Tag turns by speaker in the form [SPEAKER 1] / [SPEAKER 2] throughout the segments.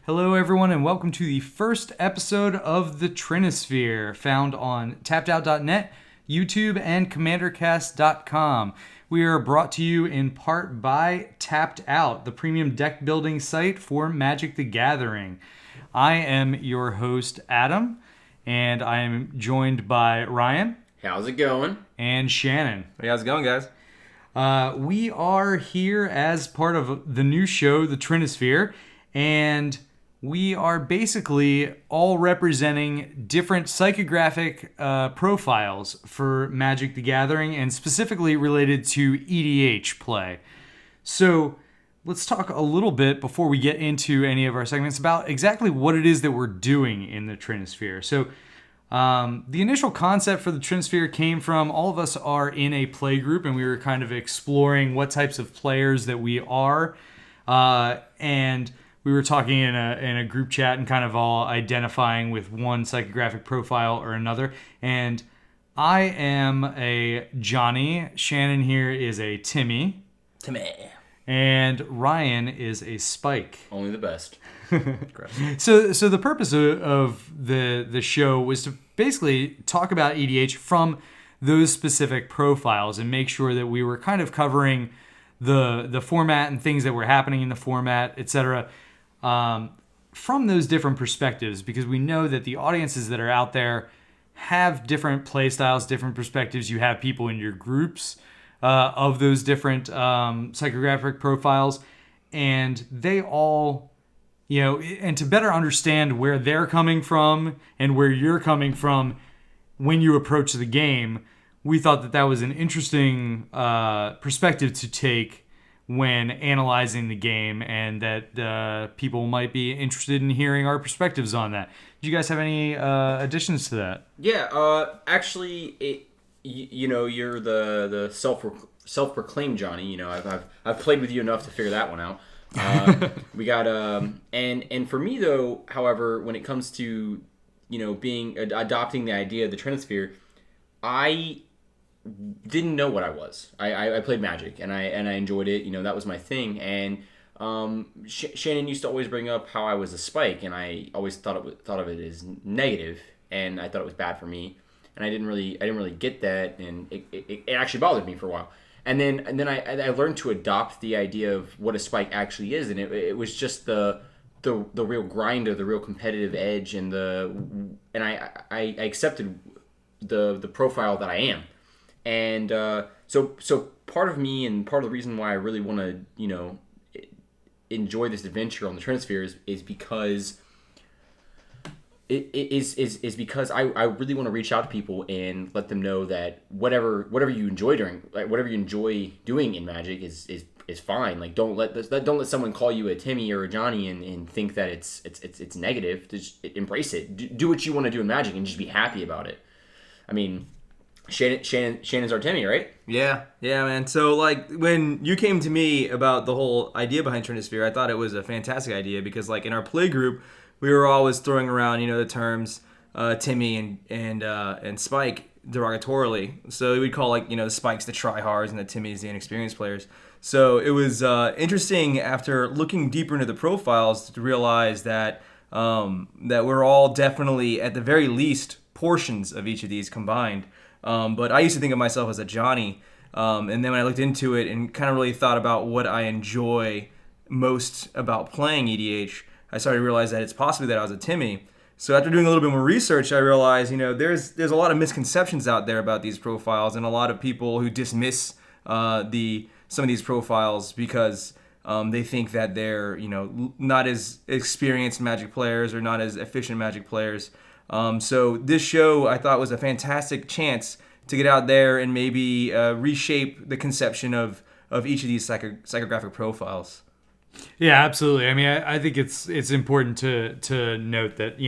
[SPEAKER 1] Hello, everyone, and welcome to the first episode of the Trinisphere, found on tappedout.net, YouTube, and commandercast.com. We are brought to you in part by Tapped Out, the premium deck building site for Magic the Gathering. I am your host, Adam, and I am joined by Ryan.
[SPEAKER 2] How's it going?
[SPEAKER 1] And Shannon.
[SPEAKER 3] Hey, how's it going, guys?
[SPEAKER 1] We are here as part of the new show, the Trinisphere, and we are basically all representing different psychographic profiles for Magic the Gathering, and specifically related to EDH play. So let's talk a little bit before we get into any of our segments about exactly what it is that we're doing in the Trinisphere. So the initial concept for the Trinisphere came from all of us are in a play group, and we were kind of exploring what types of players that we are, and we were talking in a group chat and kind of all identifying with one psychographic profile or another. And I am a Johnny. Shannon here is a Timmy. And Ryan is a Spike.
[SPEAKER 2] Only the best.
[SPEAKER 1] So the purpose of the show was to basically talk about EDH from those specific profiles and make sure that we were kind of covering the format and things that were happening in the format, etc., from those different perspectives, because we know that the audiences that are out there have different play styles, different perspectives. You have people in your groups of those different psychographic profiles, and they all, and to better understand where they're coming from and where you're coming from when you approach the game, we thought that was an interesting perspective to take when analyzing the game, and that people might be interested in hearing our perspectives on that. Do you guys have any additions to that?
[SPEAKER 2] Yeah, actually, you're the self-proclaimed Johnny. I've played with you enough to figure that one out. We got and for me though, however, when it comes to adopting the idea of the Trinisphere, I didn't know what I was. I played Magic and I enjoyed it. That was my thing. And Shannon used to always bring up how I was a Spike, and I always thought of it as negative, and I thought it was bad for me. And I didn't really get that, and it actually bothered me for a while. And then I learned to adopt the idea of what a Spike actually is, and it was just the real grinder, the real competitive edge, and I accepted the profile that I am. And so part of me, and part of the reason why I really want to enjoy this adventure on the Trinisphere is because is because I really want to reach out to people and let them know that whatever you enjoy doing in Magic is fine. Like, don't let someone call you a Timmy or a Johnny and think that it's negative. Just embrace it. Do what you want to do in Magic and just be happy about it. I mean, Shannon's our Timmy, right?
[SPEAKER 3] Yeah, man. So, when you came to me about the whole idea behind Trinisphere, I thought it was a fantastic idea because, in our play group, we were always throwing around, the terms Timmy and Spike derogatorily. So we'd call, the Spikes the tryhards and the Timmys the inexperienced players. So it was interesting after looking deeper into the profiles to realize that that we're all definitely, at the very least, portions of each of these combined. But I used to think of myself as a Johnny, and then when I looked into it and kind of really thought about what I enjoy most about playing EDH, I started to realize that it's possibly that I was a Timmy. So after doing a little bit more research, I realized, there's a lot of misconceptions out there about these profiles, and a lot of people who dismiss some of these profiles because they think that they're, not as experienced Magic players or not as efficient Magic players. So this show, I thought, was a fantastic chance to get out there and maybe reshape the conception of each of these psychographic profiles.
[SPEAKER 1] Yeah, absolutely. I mean, I think it's important to note that,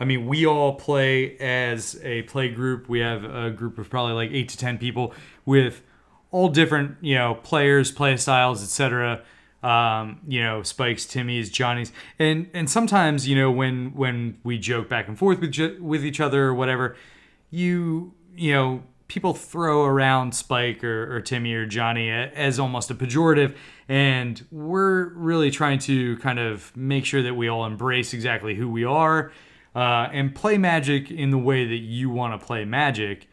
[SPEAKER 1] we all play as a play group. We have a group of probably 8 to 10 people with all different, players, play styles, etc. Spikes, Timmys, Johnnies, and sometimes, when we joke back and forth with each other or whatever, people throw around Spike or Timmy or Johnny as almost a pejorative, and we're really trying to kind of make sure that we all embrace exactly who we are and play Magic in the way that you want to play Magic,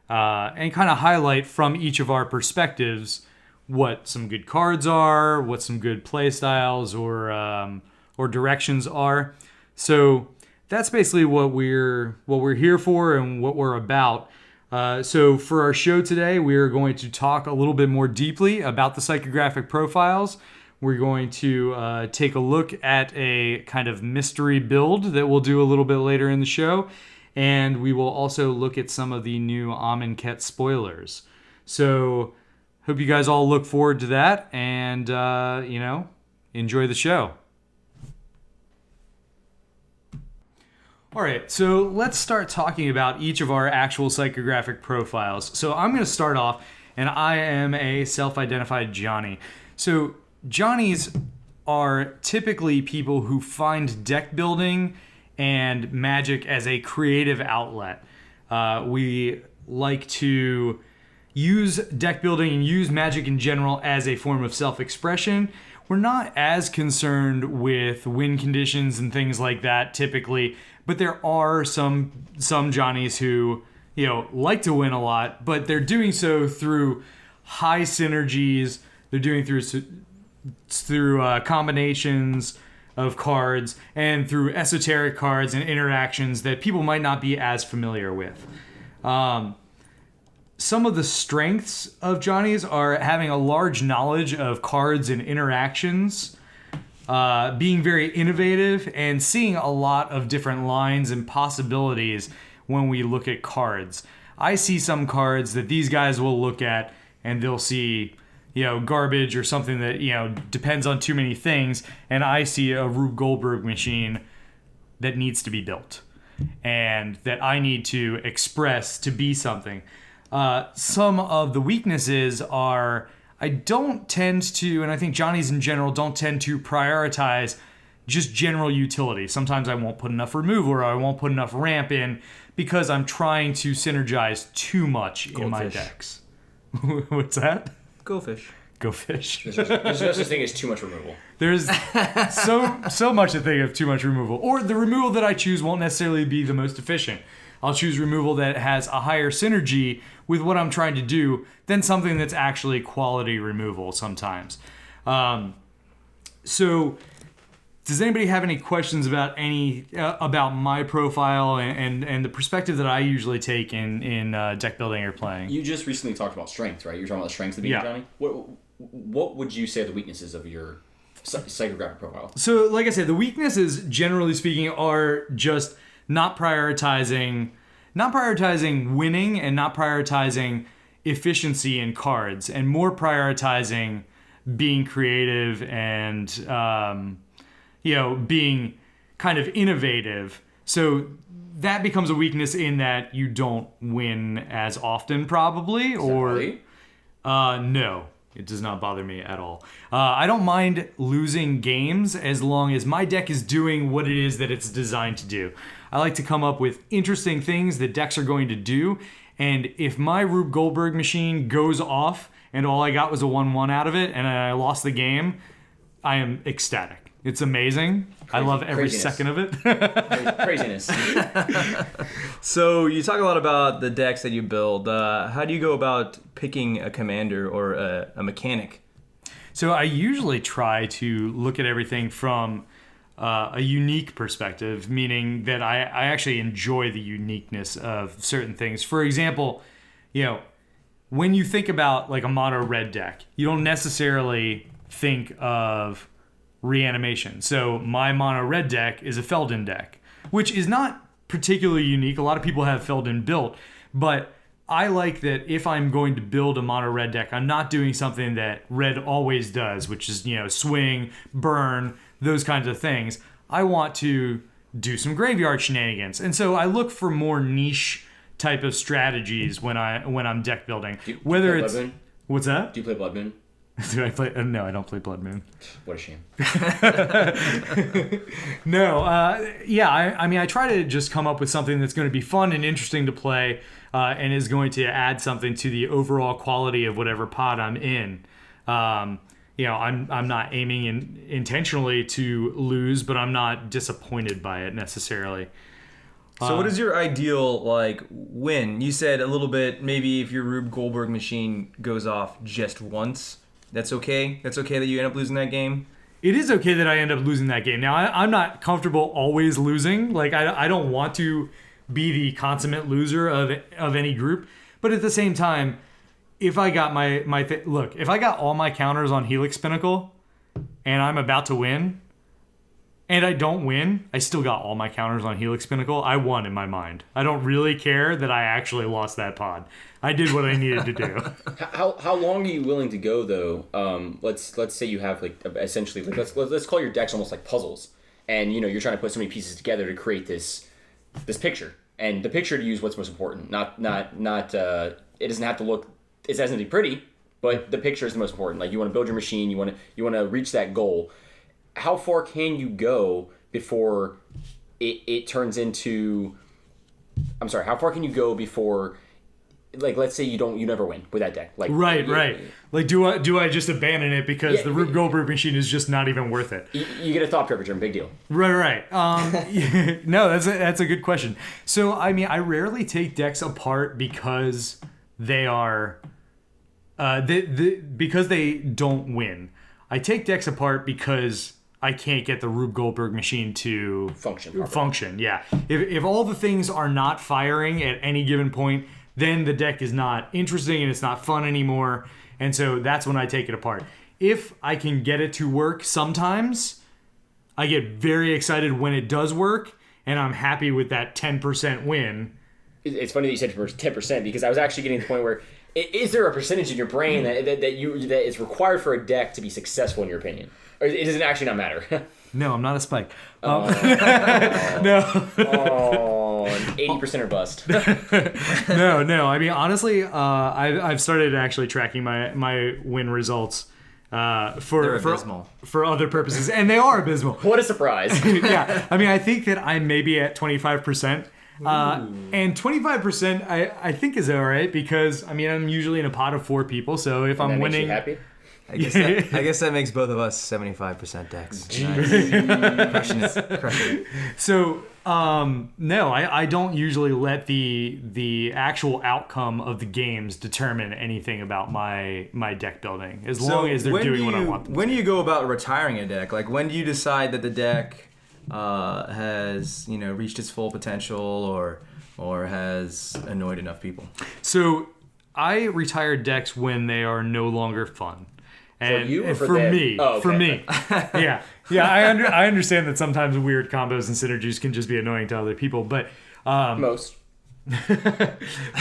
[SPEAKER 1] and kind of highlight from each of our perspectives what some good cards are, what some good play styles or directions are. So that's basically what we're here for and what we're about. So for our show today, we are going to talk a little bit more deeply about the psychographic profiles. We're going to take a look at a kind of mystery build that we'll do a little bit later in the show. And we will also look at some of the new Amonkhet spoilers. So hope you guys all look forward to that and, enjoy the show. All right, so let's start talking about each of our actual psychographic profiles. So I'm going to start off, and I am a self-identified Johnny. So Johnnies are typically people who find deck building and Magic as a creative outlet. We like to use deck building and use Magic in general as a form of self-expression. We're not as concerned with win conditions and things like that typically, but there are some Johnnies who, like to win a lot, but they're doing so through high synergies. They're doing through combinations of cards and through esoteric cards and interactions that people might not be as familiar with. Some of the strengths of Johnnies are having a large knowledge of cards and interactions, being very innovative, and seeing a lot of different lines and possibilities when we look at cards. I see some cards that these guys will look at and they'll see, garbage or something that, depends on too many things, and I see a Rube Goldberg machine that needs to be built and that I need to express to be something. Some of the weaknesses are I don't tend to, and I think Johnnies in general don't tend to prioritize just general utility. Sometimes I won't put enough removal or I won't put enough ramp in because I'm trying to synergize too much in my decks. What's that?
[SPEAKER 3] Go fish.
[SPEAKER 1] Go fish.
[SPEAKER 2] There's no such thing as too much removal.
[SPEAKER 1] There's so much a thing of too much removal. Or the removal that I choose won't necessarily be the most efficient. I'll choose removal that has a higher synergy with what I'm trying to do than something that's actually quality removal sometimes. So does anybody have any questions about about my profile and the perspective that I usually take in deck building or playing?
[SPEAKER 2] You just recently talked about strength, right? You were talking about the strengths of being Johnny. What would you say are the weaknesses of your psychographic profile?
[SPEAKER 1] So, like I said, the weaknesses, generally speaking, are just not prioritizing winning and not prioritizing efficiency in cards, and more prioritizing being creative and being kind of innovative. So that becomes a weakness in that you don't win as often, probably.
[SPEAKER 2] Is that right?
[SPEAKER 1] No, it does not bother me at all. I don't mind losing games as long as my deck is doing what it is that it's designed to do. I like to come up with interesting things that decks are going to do, and if my Rube Goldberg machine goes off and all I got was a 1-1 out of it and I lost the game, I am ecstatic. It's amazing. I love every second of it.
[SPEAKER 2] Craziness.
[SPEAKER 3] So you talk a lot about the decks that you build. How do you go about picking a commander or a mechanic?
[SPEAKER 1] So I usually try to look at everything from a unique perspective, meaning that I actually enjoy the uniqueness of certain things. For example, when you think about like a mono red deck, you don't necessarily think of reanimation. So my mono red deck is a Feldon deck, which is not particularly unique. A lot of people have Feldon built, but I like that if I'm going to build a mono red deck, I'm not doing something that red always does, which is, swing, burn, those kinds of things. I want to do some graveyard shenanigans. And so I look for more niche type of strategies when I'm deck building.
[SPEAKER 2] Do you play Blood Moon?
[SPEAKER 1] What's that?
[SPEAKER 2] Do you play Blood Moon?
[SPEAKER 1] Do I play? No, I don't play Blood Moon.
[SPEAKER 2] What a shame.
[SPEAKER 1] No, I try to just come up with something that's going to be fun and interesting to play. and is going to add something to the overall quality of whatever pod I'm in. I'm not aiming intentionally to lose, but I'm not disappointed by it necessarily.
[SPEAKER 3] So what is your ideal win? You said a little bit, maybe if your Rube Goldberg machine goes off just once, that's okay? That's okay that you end up losing that game?
[SPEAKER 1] It is okay that I end up losing that game. Now, I'm not comfortable always losing. I don't want to be the consummate loser of any group. But at the same time, if I got if I got all my counters on Helix Pinnacle and I'm about to win, and I don't win, I still got all my counters on Helix Pinnacle. I won in my mind. I don't really care that I actually lost that pod. I did what I needed to do.
[SPEAKER 2] How long are you willing to go though? Let's say you have essentially let's call your decks almost like puzzles, and you're trying to put so many pieces together to create this picture. And the picture to use what's most important. Not it doesn't have to look. It doesn't have to be pretty, but the picture is the most important. Like you want to build your machine, you want to reach that goal. How far can you go before it turns into? I'm sorry. How far can you go before, let's say you never win with that deck?
[SPEAKER 1] Right. Like, do I just abandon it because the Rube Goldberg machine is just not even worth it?
[SPEAKER 2] You get a thought privilege, big deal.
[SPEAKER 1] Right. No, that's a good question. So I mean, I rarely take decks apart because they are, because they don't win. I take decks apart because I can't get the Rube Goldberg machine to function. Yeah. If all the things are not firing at any given point, then the deck is not interesting and it's not fun anymore. And so that's when I take it apart. If I can get it to work sometimes, I get very excited when it does work, and I'm happy with that 10% win.
[SPEAKER 2] It's funny that you said 10% because I was actually getting to the point where is there a percentage in your brain that is required for a deck to be successful in your opinion? Or does it actually not matter?
[SPEAKER 1] No, I'm not a spike.
[SPEAKER 2] No. 80% or bust.
[SPEAKER 1] No. I mean, honestly, I've started actually tracking my win results for other purposes, and they are abysmal.
[SPEAKER 2] What a surprise!
[SPEAKER 1] Yeah, I mean, I think that I'm maybe at 25%. And 25% I think is all right because I mean I'm usually in a pot of 4 people, so if I'm winning,
[SPEAKER 2] makes you happy?
[SPEAKER 3] I guess that makes both of us 75% decks. Nice. Crushing it.
[SPEAKER 1] So no, I don't usually let the actual outcome of the games determine anything about my deck building as long as they're doing what I want them to.
[SPEAKER 3] When do you go about retiring a deck? Like when do you decide that the deck has reached its full potential or has annoyed enough people?
[SPEAKER 1] So I retire decks when they are no longer fun. And
[SPEAKER 2] for you or
[SPEAKER 1] for me?
[SPEAKER 2] Oh, okay.
[SPEAKER 1] For me. Yeah. I understand that sometimes weird combos and synergies can just be annoying to other people, but
[SPEAKER 2] most.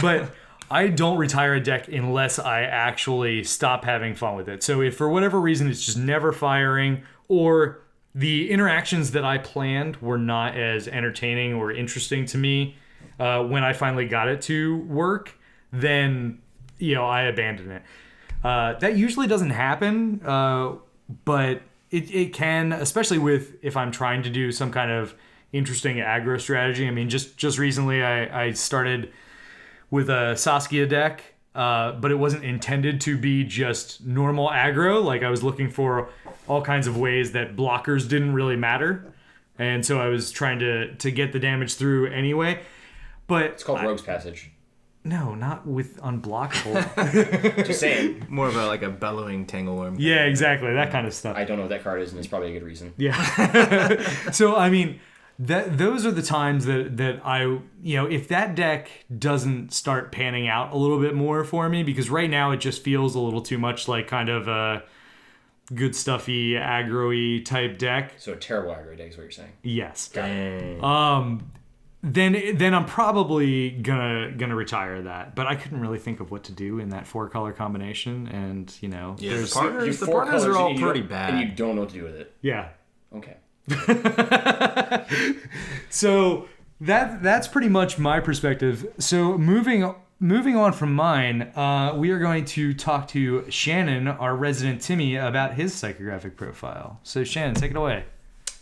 [SPEAKER 1] But I don't retire a deck unless I actually stop having fun with it. So if for whatever reason it's just never firing, or the interactions that I planned were not as entertaining or interesting to me when I finally got it to work, then I abandon it. That usually doesn't happen, but it can, especially if I'm trying to do some kind of interesting aggro strategy. I mean, just recently I started with a Saskia deck, but it wasn't intended to be just normal aggro. Like I was looking for all kinds of ways that blockers didn't really matter, and so I was trying to get the damage through anyway. But
[SPEAKER 2] it's called Rogue's Passage.
[SPEAKER 1] No, not with unblockable.
[SPEAKER 2] Just saying.
[SPEAKER 3] More of a bellowing tangleworm.
[SPEAKER 1] Yeah, exactly. That kind of stuff.
[SPEAKER 2] I don't know what that card is, and it's probably a good reason.
[SPEAKER 1] Yeah. So, I mean, those are the times that I, if that deck doesn't start panning out a little bit more for me, because right now it just feels a little too much like kind of a good stuffy, aggro-y type deck.
[SPEAKER 2] So a terrible aggro deck is what you're saying?
[SPEAKER 1] Yes.
[SPEAKER 3] Dang.
[SPEAKER 1] Then I'm probably gonna retire that. But I couldn't really think of what to do in that 4-color combination, and
[SPEAKER 3] the partners are all pretty bad,
[SPEAKER 2] and you don't know what to do with it.
[SPEAKER 1] Yeah.
[SPEAKER 2] Okay.
[SPEAKER 1] So that's pretty much my perspective. So moving on from mine, we are going to talk to Shannon, our resident Timmy, about his psychographic profile. So Shannon, take it away.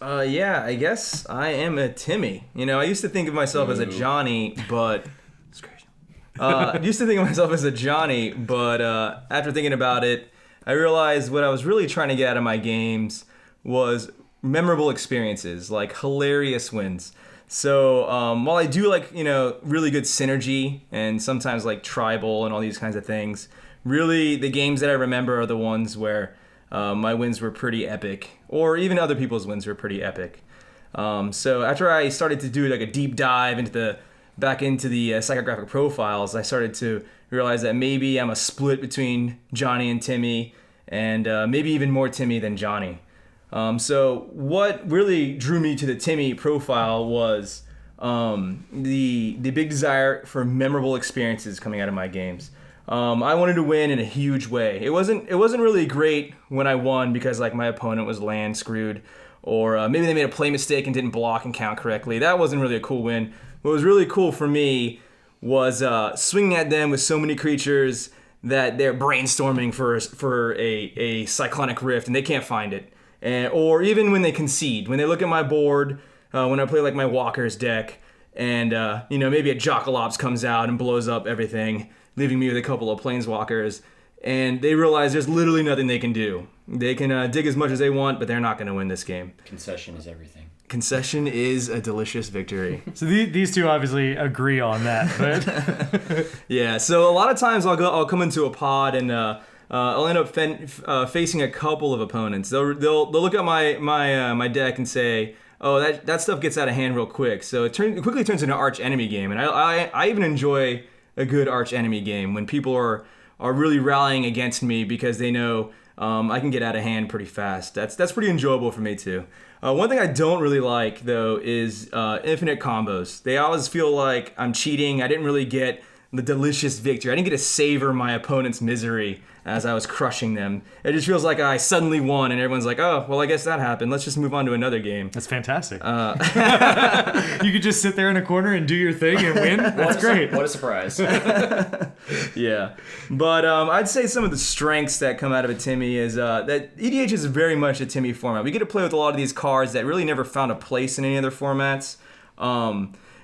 [SPEAKER 3] Yeah, I guess I am a Timmy. I used to think of myself as a Johnny, but I used to think of myself as a Johnny, but after thinking about it, I realized what I was really trying to get out of my games was memorable experiences, like hilarious wins. So while I do like, really good synergy and sometimes like tribal and all these kinds of things, really the games that I remember are the ones where my wins were pretty epic, or even other people's wins were pretty epic. So after I started to do like a deep dive back into the psychographic profiles, I started to realize that maybe I'm a split between Johnny and Timmy, and maybe even more Timmy than Johnny. So what really drew me to the Timmy profile was the big desire for memorable experiences coming out of my games. I wanted to win in a huge way. It wasn't really great when I won because like my opponent was land screwed, or maybe they made a play mistake and didn't block and count correctly. That wasn't really a cool win. What was really cool for me was swinging at them with so many creatures that they're brainstorming for a cyclonic rift and they can't find it. Or even when they concede, when they look at my board, when I play like my Walker's deck, and maybe a Jokalops comes out and blows up everything, leaving me with a couple of Planeswalkers, and they realize there's literally nothing they can do. They can dig as much as they want, but they're not going to win this game.
[SPEAKER 2] Concession is everything.
[SPEAKER 3] Concession is a delicious victory.
[SPEAKER 1] So these two obviously agree on that, but
[SPEAKER 3] Yeah. So a lot of times I'll come into a pod and I'll end up facing a couple of opponents. They'll look at my deck and say, "Oh, that stuff gets out of hand real quick." So it quickly turns into an arch enemy game, and I even enjoy a good arch enemy game when people are really rallying against me because they know I can get out of hand pretty fast. That's pretty enjoyable for me too. One thing I don't really like though is infinite combos. They always feel like I'm cheating. I didn't really get the delicious victory. I didn't get to savor my opponent's misery as I was crushing them. It just feels like I suddenly won and everyone's like, "Oh, well, I guess that happened. Let's just move on to another game."
[SPEAKER 1] that's fantastic. You could just sit there in a corner and do your thing and win. That's great.
[SPEAKER 2] What a surprise.
[SPEAKER 3] Yeah. But I'd say some of the strengths that come out of a Timmy is that EDH is very much a Timmy format. We get to play with a lot of these cards that really never found a place in any other formats.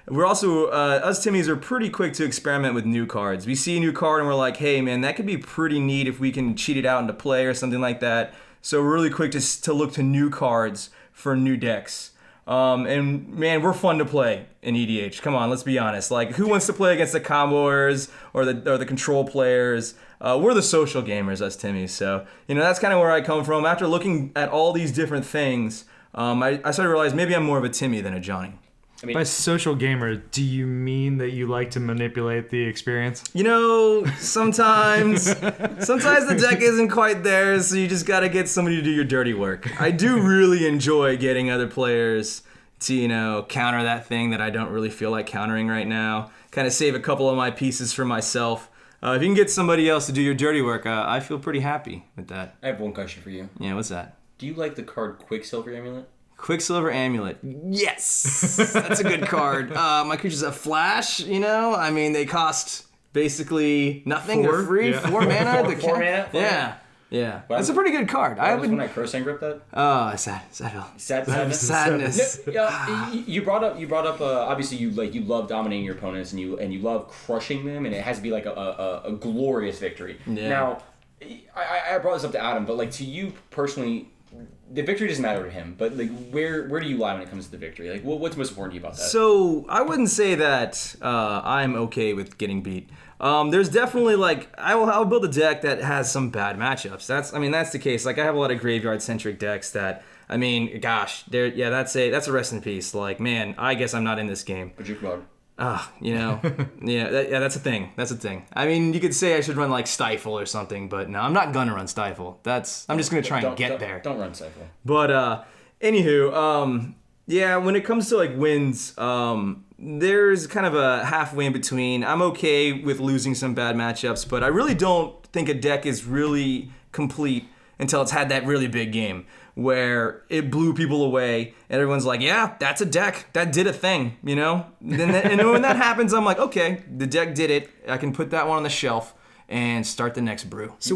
[SPEAKER 3] We're also, us Timmies are pretty quick to experiment with new cards. We see a new card and we're like, "Hey man, that could be pretty neat if we can cheat it out into play or something like that." So we're really quick to look to new cards for new decks. And man, we're fun to play in EDH. Come on, let's be honest. Like, who wants to play against the comboers or the control players? We're the social gamers, us Timmies. So, that's kind of where I come from. After looking at all these different things, I started to realize maybe I'm more of a Timmy than a Johnny.
[SPEAKER 1] By social gamer, do you mean that you like to manipulate the experience?
[SPEAKER 3] Sometimes the deck isn't quite there, so you just gotta get somebody to do your dirty work. I do really enjoy getting other players to, counter that thing that I don't really feel like countering right now. Kind of save a couple of my pieces for myself. If you can get somebody else to do your dirty work, I feel pretty happy with that.
[SPEAKER 2] I have one question for you.
[SPEAKER 3] Yeah, what's that?
[SPEAKER 2] Do you like the card Quicksilver Amulet?
[SPEAKER 3] Quicksilver Amulet. Yes! That's a good card. My creatures have flash, they cost basically nothing. They're free.
[SPEAKER 1] Yeah.
[SPEAKER 3] 4 mana.
[SPEAKER 2] Four mana?
[SPEAKER 3] Yeah. That's a pretty good card.
[SPEAKER 2] When I Crossing Grip that?
[SPEAKER 3] Oh, sadness. Sadness.
[SPEAKER 2] Yeah, you brought up. Obviously, you love dominating your opponents, and you love crushing them, and it has to be like a glorious victory.
[SPEAKER 3] Yeah.
[SPEAKER 2] Now, I brought this up to Adam, but to you personally, the victory doesn't matter to him. But where do you lie when it comes to the victory? What's most important to you about that?
[SPEAKER 3] So I wouldn't say that I'm okay with getting beat. There's definitely I'll build a deck that has some bad matchups. That's the case. I have a lot of graveyard centric decks that that's a rest in peace. I guess I'm not in this game.
[SPEAKER 2] A Juke Bug.
[SPEAKER 3] That's a thing. You could say I should run Stifle or something, but no, I'm not gonna run Stifle. I'm just gonna try and get there.
[SPEAKER 2] Don't run Stifle.
[SPEAKER 3] But anywho, when it comes to wins, there's kind of a halfway in between. I'm okay with losing some bad matchups, but I really don't think a deck is really complete until it's had that really big game where it blew people away and everyone's like, "Yeah, that's a deck that did a thing," and when that happens, I'm like, "Okay, the deck did it. I can put that one on the shelf and start the next brew."
[SPEAKER 1] So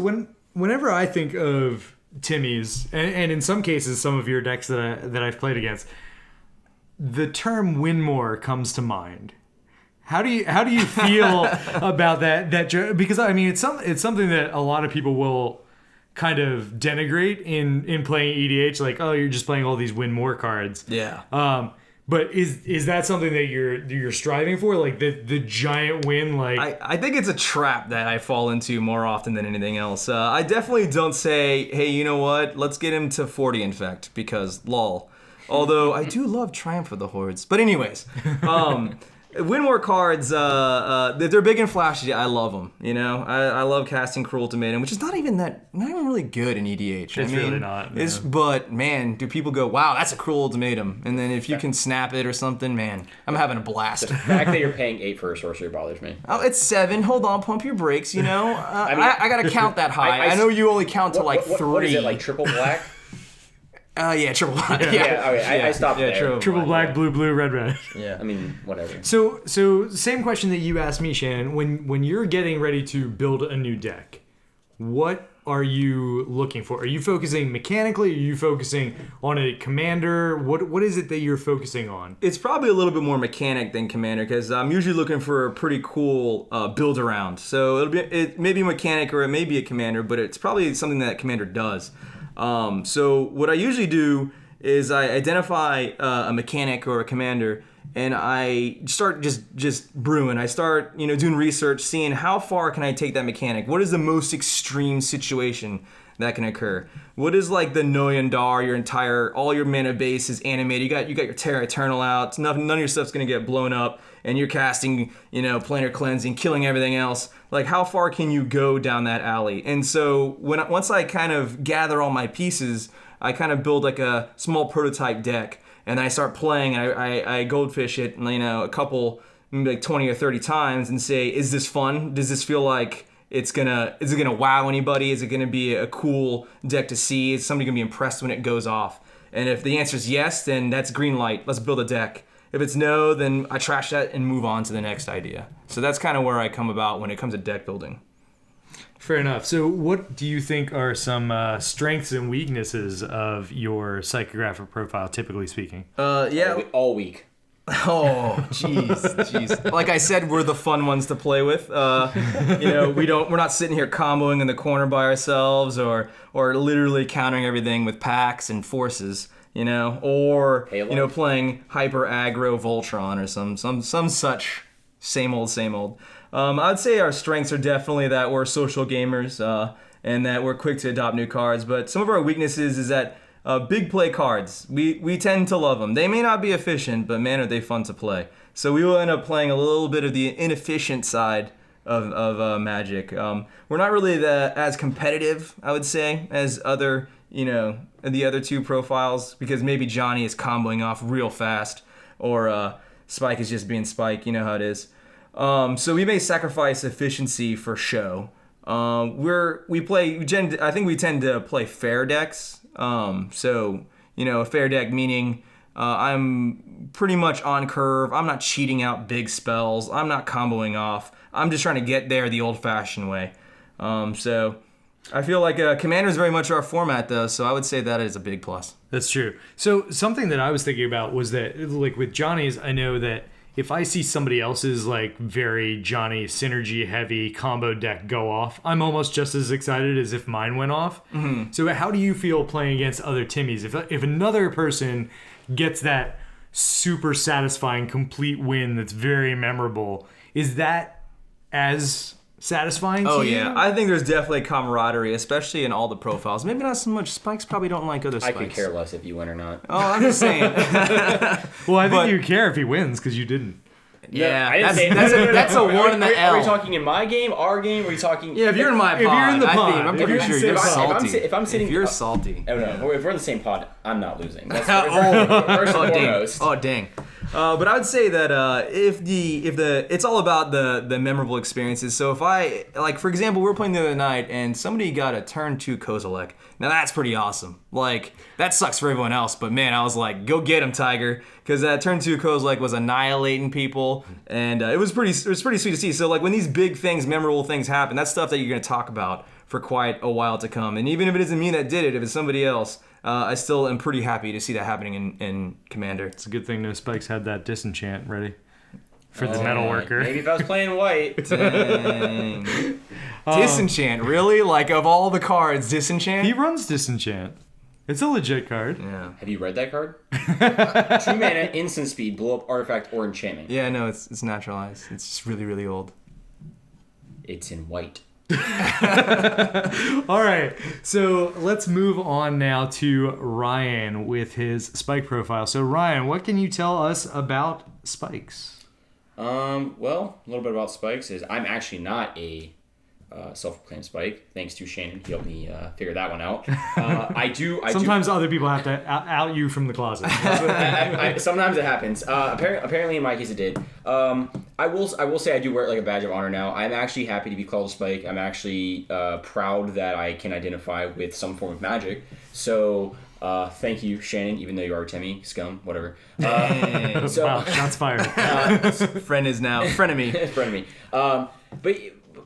[SPEAKER 1] whenever I think of Timmy's, and in some cases some of your decks that I've played against, the term "win more" comes to mind. How do you feel about that? Because I mean, it's something that a lot of people will kind of denigrate in playing EDH, like, oh, you're just playing all these win more cards.
[SPEAKER 3] Yeah.
[SPEAKER 1] But is that something that you're striving for, like the giant win? Like,
[SPEAKER 3] I think it's a trap that I fall into more often than anything else. I definitely don't say, hey, you know what? Let's get him to 40 infect because lol. Although I do love Triumph of the Hordes. But anyways, win more cards. They're big and flashy. I love them. You know, I love casting Cruel Ultimatum, which is not even really good in EDH.
[SPEAKER 1] It's really not.
[SPEAKER 3] But man, do people go, wow, that's a Cruel Ultimatum? And then if you can snap it or something, man, I'm having a blast.
[SPEAKER 2] The fact that you're paying 8 for a sorcery bothers me.
[SPEAKER 3] Oh, it's 7. Hold on, pump your brakes. You know, I gotta count that high. I know you only count to like 3.
[SPEAKER 2] What is it, like triple black?
[SPEAKER 3] Yeah, triple black.
[SPEAKER 2] I stopped there.
[SPEAKER 1] Triple black, blue, red.
[SPEAKER 3] Yeah.
[SPEAKER 2] I mean, whatever.
[SPEAKER 1] So same question that you asked me, Shannon. When you're getting ready to build a new deck, what are you looking for? Are you focusing mechanically? Are you focusing on a commander? What is it that you're focusing on?
[SPEAKER 3] It's probably a little bit more mechanic than commander because I'm usually looking for a pretty cool build around. So it may be mechanic or it may be a commander, but it's probably something that commander does. So what I usually do is I identify a mechanic or a commander, and I start just brewing. I start doing research, seeing how far can I take that mechanic. What is the most extreme situation that can occur? What is like the Noyandar? All your mana base is animated. You got your Terra Eternal out. None of your stuff's gonna get blown up, and you're casting planar cleansing, killing everything else. Like, how far can you go down that alley? And so once I kind of gather all my pieces, I kind of build like a small prototype deck, and I start playing. And I goldfish it, a couple, maybe like 20 or 30 times, and say, is this fun? Does this feel like is it gonna wow anybody? Is it gonna be a cool deck to see? Is somebody gonna be impressed when it goes off? And if the answer is yes, then that's green light. Let's build a deck. If it's no, then I trash that and move on to the next idea. So that's kind of where I come about when it comes to deck building.
[SPEAKER 1] Fair enough. So what do you think are some strengths and weaknesses of your psychographic profile, typically speaking?
[SPEAKER 2] All week.
[SPEAKER 3] Oh, jeez. Like I said, we're the fun ones to play with. We're not sitting here comboing in the corner by ourselves or literally countering everything with packs and forces. Or
[SPEAKER 2] Halo.
[SPEAKER 3] Playing hyper aggro Voltron or some such same old. I'd say our strengths are definitely that we're social gamers and that we're quick to adopt new cards. But some of our weaknesses is that big play cards, we tend to love them. They may not be efficient, but man, are they fun to play. So we will end up playing a little bit of the inefficient side of Magic. We're not really as competitive, I would say, as other the other two profiles, because maybe Johnny is comboing off real fast, or Spike is just being Spike. You know how it is. So we may sacrifice efficiency for show. I think we tend to play fair decks. A fair deck meaning I'm pretty much on curve. I'm not cheating out big spells. I'm not comboing off. I'm just trying to get there the old-fashioned way. So I feel like Commander is very much our format, though, so I would say that is a big plus.
[SPEAKER 1] That's true. So something that I was thinking about was that, like with Johnny's, I know that if I see somebody else's like very Johnny synergy heavy combo deck go off, I'm almost just as excited as if mine went off. Mm-hmm. So how do you feel playing against other Timmys? If another person gets that super satisfying complete win that's very memorable, is that as satisfying to you?
[SPEAKER 3] Oh yeah, I think there's definitely camaraderie, especially in all the profiles. Maybe not so much. Spikes probably don't like other Spikes.
[SPEAKER 2] I could care less if you win or not.
[SPEAKER 3] Oh, I'm just saying.
[SPEAKER 1] Well, I think you care if he wins because you didn't.
[SPEAKER 3] Yeah, that's a one in the L.
[SPEAKER 2] Are we talking in my game, our game? Are we talking?
[SPEAKER 3] Yeah, if you're in my pod,
[SPEAKER 1] if you're in the pod,
[SPEAKER 3] I'm pretty sure you're salty.
[SPEAKER 2] If I'm sitting,
[SPEAKER 3] if you're salty.
[SPEAKER 2] Oh no, if we're in the same pod, I'm not losing. That's
[SPEAKER 3] first
[SPEAKER 2] and foremost.
[SPEAKER 3] Oh dang. But I would say that if it's all about the memorable experiences. So if I, like, for example, we were playing the other night and somebody got a turn 2 Kozilek. Now that's pretty awesome. Like, that sucks for everyone else, but man, I was like, go get him, Tiger, because that turn 2 Kozilek was annihilating people, and it was pretty sweet to see. So like when these big things, memorable things happen, that's stuff that you're gonna talk about for quite a while to come. And even if it isn't me that did it, if it's somebody else, I still am pretty happy to see that happening in Commander.
[SPEAKER 1] It's a good thing no Spikes had that disenchant ready. for the metal worker.
[SPEAKER 2] Maybe if I was playing white.
[SPEAKER 3] Dang. Disenchant, really? Like, of all the cards, Disenchant?
[SPEAKER 1] He runs Disenchant. It's a legit card.
[SPEAKER 3] Yeah.
[SPEAKER 2] Have you read that card? 2 mana, instant speed, blow up artifact or enchantment.
[SPEAKER 3] Yeah, no, it's naturalized. It's just really, really old.
[SPEAKER 2] It's in white.
[SPEAKER 1] All right, so let's move on now to Ryan with his spike profile. So Ryan, what can you tell us about spikes?
[SPEAKER 2] Well, a little bit about spikes is I'm actually not a self-proclaimed spike. Thanks to Shannon, he helped me figure that one out.
[SPEAKER 1] Sometimes other people have to out you from the closet.
[SPEAKER 2] Sometimes it happens. Apparently, in my case, it did. I will say I do wear it like a badge of honor now. I'm actually happy to be called a spike. I'm actually proud that I can identify with some form of magic. So thank you, Shannon, even though you are Timmy, scum, whatever.
[SPEAKER 1] Wow, shots fired.
[SPEAKER 3] Friend is now frenemy.
[SPEAKER 2] Frenemy.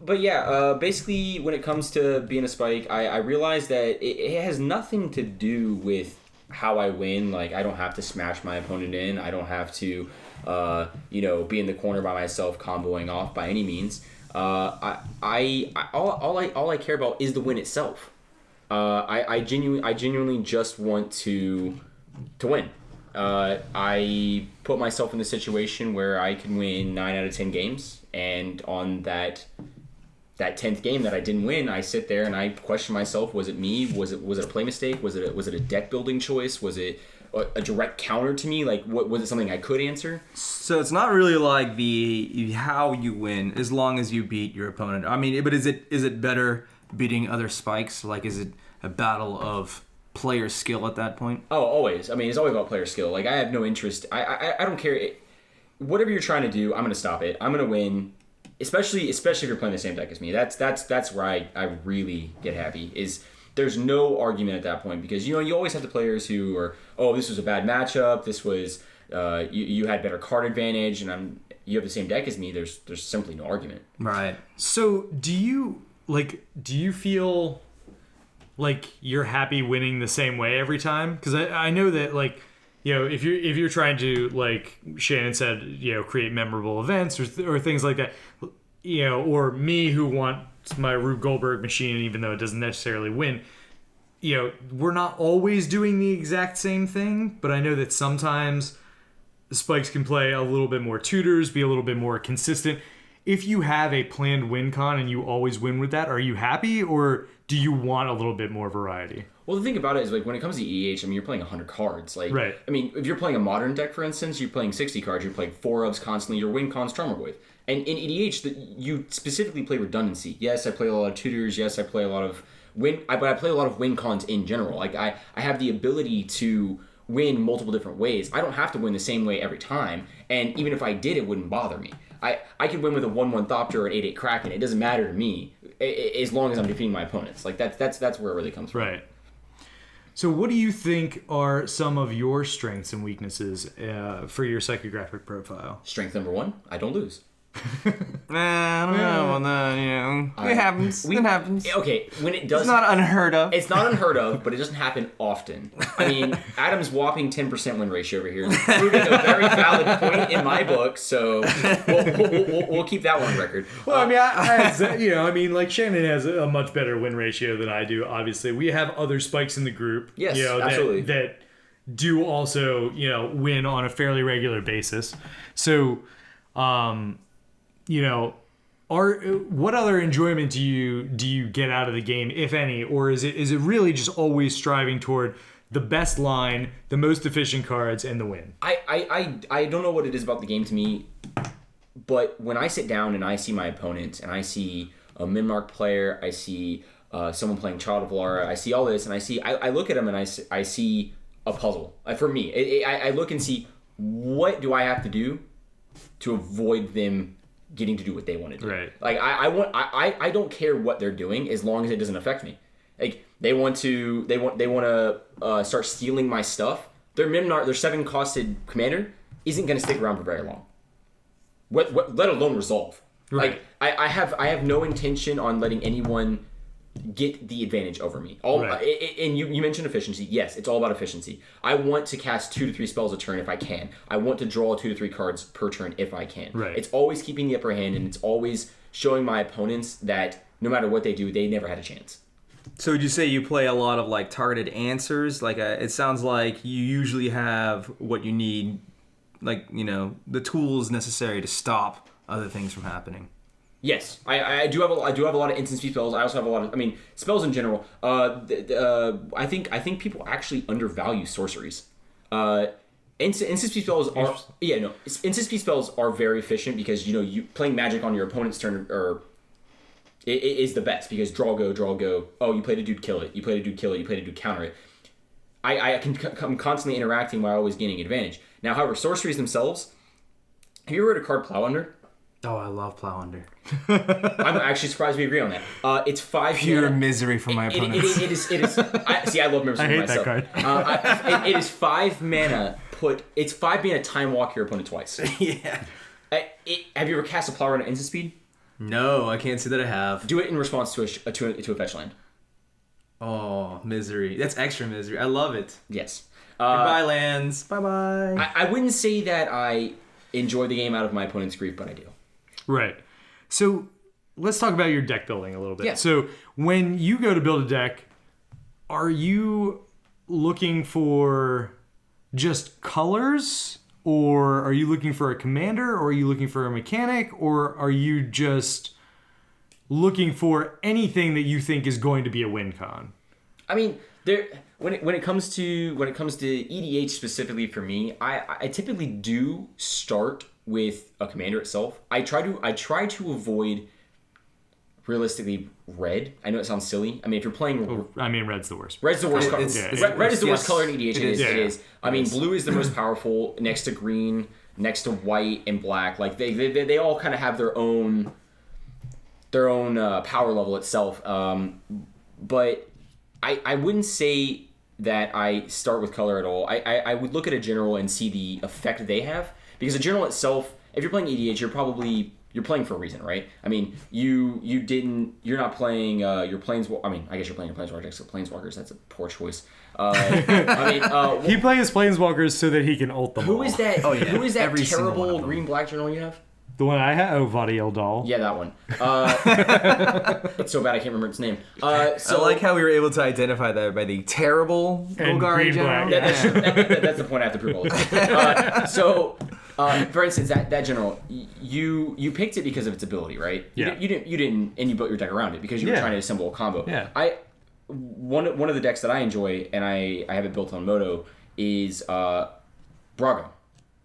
[SPEAKER 2] But yeah, basically when it comes to being a spike, I realize that it has nothing to do with how I win. Like, I don't have to smash my opponent in. I don't have to, be in the corner by myself comboing off by any means. All I care about is the win itself. I genuinely just want to win. I put myself in the situation where I can win 9 out of 10 games, and on that 10th game that I didn't win, I sit there and I question myself: was it me? Was it a play mistake? Was it a deck building choice? Was it a direct counter to me? Like, was it something I could answer?
[SPEAKER 3] So it's not really like the how you win, as long as you beat your opponent. I mean, but is it better beating other spikes? Like, is it a battle of player skill at that point?
[SPEAKER 2] Oh, always. I mean, it's always about player skill. Like, I have no interest. I don't care. Whatever you're trying to do, I'm gonna stop it. I'm gonna win. Especially if you're playing the same deck as me. That's where I really get happy. Is there's no argument at that point, because you always have the players who are, oh, this was a bad matchup, this was you had better card advantage, and you have the same deck as me. There's simply no argument.
[SPEAKER 3] Right.
[SPEAKER 1] So do you feel like you're happy winning the same way every time? Because I know that, like, if you're trying to, like Shannon said, create memorable events or things like that, or me who wants my Rube Goldberg machine, even though it doesn't necessarily win, we're not always doing the exact same thing, but I know that sometimes the spikes can play a little bit more tutors, be a little bit more consistent. If you have a planned win con and you always win with that, are you happy, or do you want a little bit more variety?
[SPEAKER 2] Well, the thing about it is, like, when it comes to EDH, I mean, you're playing 100 cards. Like,
[SPEAKER 1] right.
[SPEAKER 2] I mean, if you're playing a modern deck, for instance, you're playing 60 cards, you're playing 4-ofs constantly, your win con's Trummerwave. And in EDH, you specifically play redundancy. Yes, I play a lot of tutors. Yes, I play a lot of but I play a lot of win cons in general. Like, I have the ability to win multiple different ways. I don't have to win the same way every time. And even if I did, it wouldn't bother me. I could win with a 1/1 Thopter or an 8/8 Kraken. It doesn't matter to me, as long as I'm defeating my opponents. Like, that's where it really comes from.
[SPEAKER 1] Right. So what do you think are some of your strengths and weaknesses for your psychographic profile?
[SPEAKER 2] Strength number 1, I don't lose.
[SPEAKER 3] I don't know on that, it happens. It happens.
[SPEAKER 2] Okay, when it does...
[SPEAKER 3] It's not unheard of.
[SPEAKER 2] It's not unheard of, but it doesn't happen often. I mean, Adam's whopping 10% win ratio over here is proving a very valid point in my book, so we'll keep that one on record.
[SPEAKER 1] Well, I mean, like, Shannon has a much better win ratio than I do, obviously. We have other spikes in the group.
[SPEAKER 2] Yes, absolutely.
[SPEAKER 1] That do also, win on a fairly regular basis. So... what other enjoyment do you get out of the game, if any, or is it really just always striving toward the best line, the most efficient cards, and the win?
[SPEAKER 2] I don't know what it is about the game to me, but when I sit down and I see my opponent and I see a Minmark player, I see someone playing Child of Lara, I see all this, and I look at them and I see a puzzle. For me, I look and see, what do I have to do to avoid them getting to do what they want to do.
[SPEAKER 1] Right.
[SPEAKER 2] Like, I don't care what they're doing as long as it doesn't affect me. Like, they want to start stealing my stuff. Their 7-costed commander isn't going to stick around for very long. Let alone resolve.
[SPEAKER 1] Right.
[SPEAKER 2] Like, I have no intention on letting anyone get the advantage over me. And you mentioned efficiency. Yes, it's all about efficiency. I want to cast 2 to 3 spells a turn if I can. I want to draw 2 to 3 cards per turn if I can.
[SPEAKER 1] Right.
[SPEAKER 2] It's always keeping the upper hand, and it's always showing my opponents that no matter what they do, they never had a chance.
[SPEAKER 3] So would you say you play a lot of like targeted answers? Like it sounds like you usually have what you need, like, you know, the tools necessary to stop other things from happening.
[SPEAKER 2] Yes, I do have a lot of instant speed spells. I also have a lot of spells in general. I think people actually undervalue sorceries. Instant speed spells are instant speed spells are very efficient because you playing magic on your opponent's turn it is the best because draw go. Oh, you played a dude, kill it. You played a dude, kill it. You played a dude, counter it. I'm constantly interacting while always gaining advantage. Now, however, sorceries themselves. Have you ever heard of card Plow Under?
[SPEAKER 3] Oh, I love Plow Under.
[SPEAKER 2] I'm actually surprised we agree on that. It's 5
[SPEAKER 3] pure
[SPEAKER 2] mana.
[SPEAKER 3] misery for my opponents.
[SPEAKER 2] It is. I love misery
[SPEAKER 1] I hate
[SPEAKER 2] myself.
[SPEAKER 1] that card.
[SPEAKER 2] It is 5 mana. It's 5 mana. Time walk your opponent twice.
[SPEAKER 3] Yeah.
[SPEAKER 2] Have you ever cast a Plow Under instant speed?
[SPEAKER 3] No, I can't say that I have.
[SPEAKER 2] Do it in response to a fetch land.
[SPEAKER 3] Oh, misery. That's extra misery. I love it.
[SPEAKER 2] Yes.
[SPEAKER 3] Goodbye, lands. Bye-bye.
[SPEAKER 2] I wouldn't say that I enjoy the game out of my opponent's grief, but I do.
[SPEAKER 1] Right. So let's talk about your deck building a little bit.
[SPEAKER 2] Yeah.
[SPEAKER 1] So when you go to build a deck, are you looking for just colors, or are you looking for a commander, or are you looking for a mechanic, or are you just looking for anything that you think is going to be a win con?
[SPEAKER 2] I mean, when it comes to EDH specifically for me, I typically do start with a commander itself. I try to avoid realistically red. I know it sounds silly. I mean, if you're playing,
[SPEAKER 1] Red's the worst.
[SPEAKER 2] Red's the worst color. Red is the worst color in EDH. It is. I mean, blue is the most powerful next to green, next to white and black. Like they all kind of have their own power level itself. But I wouldn't say that I start with color at all. I would look at a general and see the effect they have, because a general itself, if you're playing EDH, you're playing for a reason, right? I mean, you're not playing your planeswalker. I mean, I guess you're playing your planeswalker next to planeswalkers. That's a poor choice.
[SPEAKER 1] He plays planeswalkers so that he can ult them.
[SPEAKER 2] Who is that?
[SPEAKER 3] Oh, yeah.
[SPEAKER 2] Who is that
[SPEAKER 3] Every single one
[SPEAKER 2] terrible
[SPEAKER 3] of them.
[SPEAKER 2] green-black general you have?
[SPEAKER 1] The one I have, Vadiel Dahl.
[SPEAKER 2] Yeah, that one. It's so bad I can't remember its name.
[SPEAKER 3] I like how we were able to identify that by the terrible
[SPEAKER 1] And
[SPEAKER 3] Golgari
[SPEAKER 1] green
[SPEAKER 3] general.
[SPEAKER 1] black.
[SPEAKER 2] That's the point I have to prove all the time. For instance, that general, you picked it because of its ability, right?
[SPEAKER 1] Yeah.
[SPEAKER 2] You didn't, and you built your deck around it because you were trying to assemble a combo.
[SPEAKER 1] Yeah.
[SPEAKER 2] One of the decks that I enjoy, and I have it built on Moto, is Brago.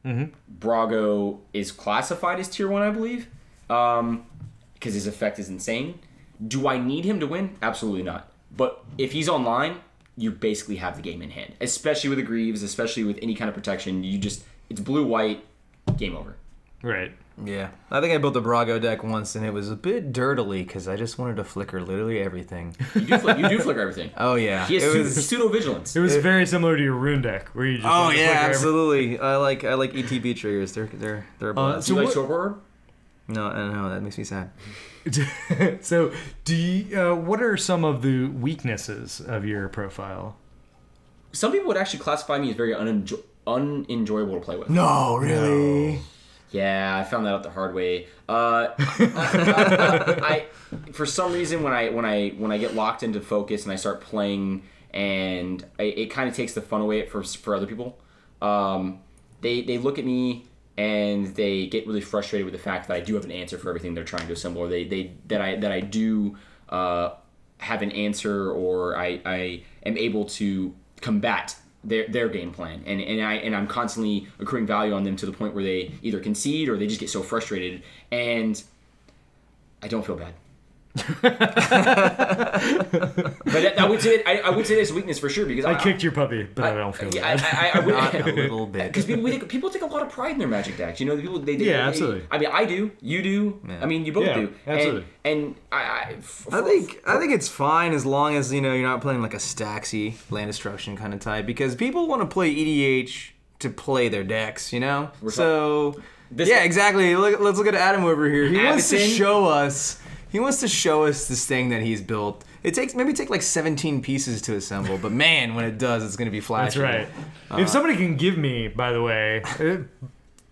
[SPEAKER 2] Mm-hmm. Brago is classified as tier 1, I believe, because his effect is insane. Do I need him to win? Absolutely not. But if he's online, you basically have the game in hand, especially with the Greaves, especially with any kind of protection. It's blue-white, game over.
[SPEAKER 1] Right.
[SPEAKER 3] Yeah. I think I built a Brago deck once, and it was a bit dirtily because I just wanted to flicker literally everything.
[SPEAKER 2] You do flicker everything.
[SPEAKER 3] Oh, yeah.
[SPEAKER 2] He has pseudo-vigilance.
[SPEAKER 1] It was very similar to your rune deck, where you just
[SPEAKER 3] Oh,
[SPEAKER 1] want to
[SPEAKER 3] yeah,
[SPEAKER 1] flicker
[SPEAKER 3] absolutely. I like ETB triggers. They're a blast.
[SPEAKER 2] Do you like
[SPEAKER 1] what-
[SPEAKER 2] Torpor?
[SPEAKER 3] No, that makes me sad.
[SPEAKER 1] So, what are some of the weaknesses of your profile?
[SPEAKER 2] Some people would actually classify me as very unenjoyable to play with.
[SPEAKER 3] No, really?
[SPEAKER 2] Yeah, I found that out the hard way. I for some reason when I get locked into focus and I start playing, and it kind of takes the fun away for other people. They look at me and they get really frustrated with the fact that I do have an answer for everything they're trying to assemble, or that I do have an answer, or I am able to combat their game plan, and I'm constantly accruing value on them to the point where they either concede or they just get so frustrated, and I don't feel bad. But I would say that's a weakness for sure, because
[SPEAKER 1] I kicked your puppy, but I don't feel bad.
[SPEAKER 2] I would,
[SPEAKER 3] Not a little bit.
[SPEAKER 2] because people take a lot of pride in their Magic decks. You know, people
[SPEAKER 1] absolutely.
[SPEAKER 2] I mean, I do. You do.
[SPEAKER 3] Yeah.
[SPEAKER 2] I mean, you both do.
[SPEAKER 1] Absolutely.
[SPEAKER 2] And
[SPEAKER 3] I think it's fine as long as you're not playing like a Staxy land destruction kind of type, because people want to play EDH to play their decks, Yeah, exactly. Let's look at Adam over here. He wants to show us this thing that he's built, It takes maybe take like 17 pieces to assemble, but man, when it does, it's gonna be flashy.
[SPEAKER 1] That's right. If somebody can give me, by the way,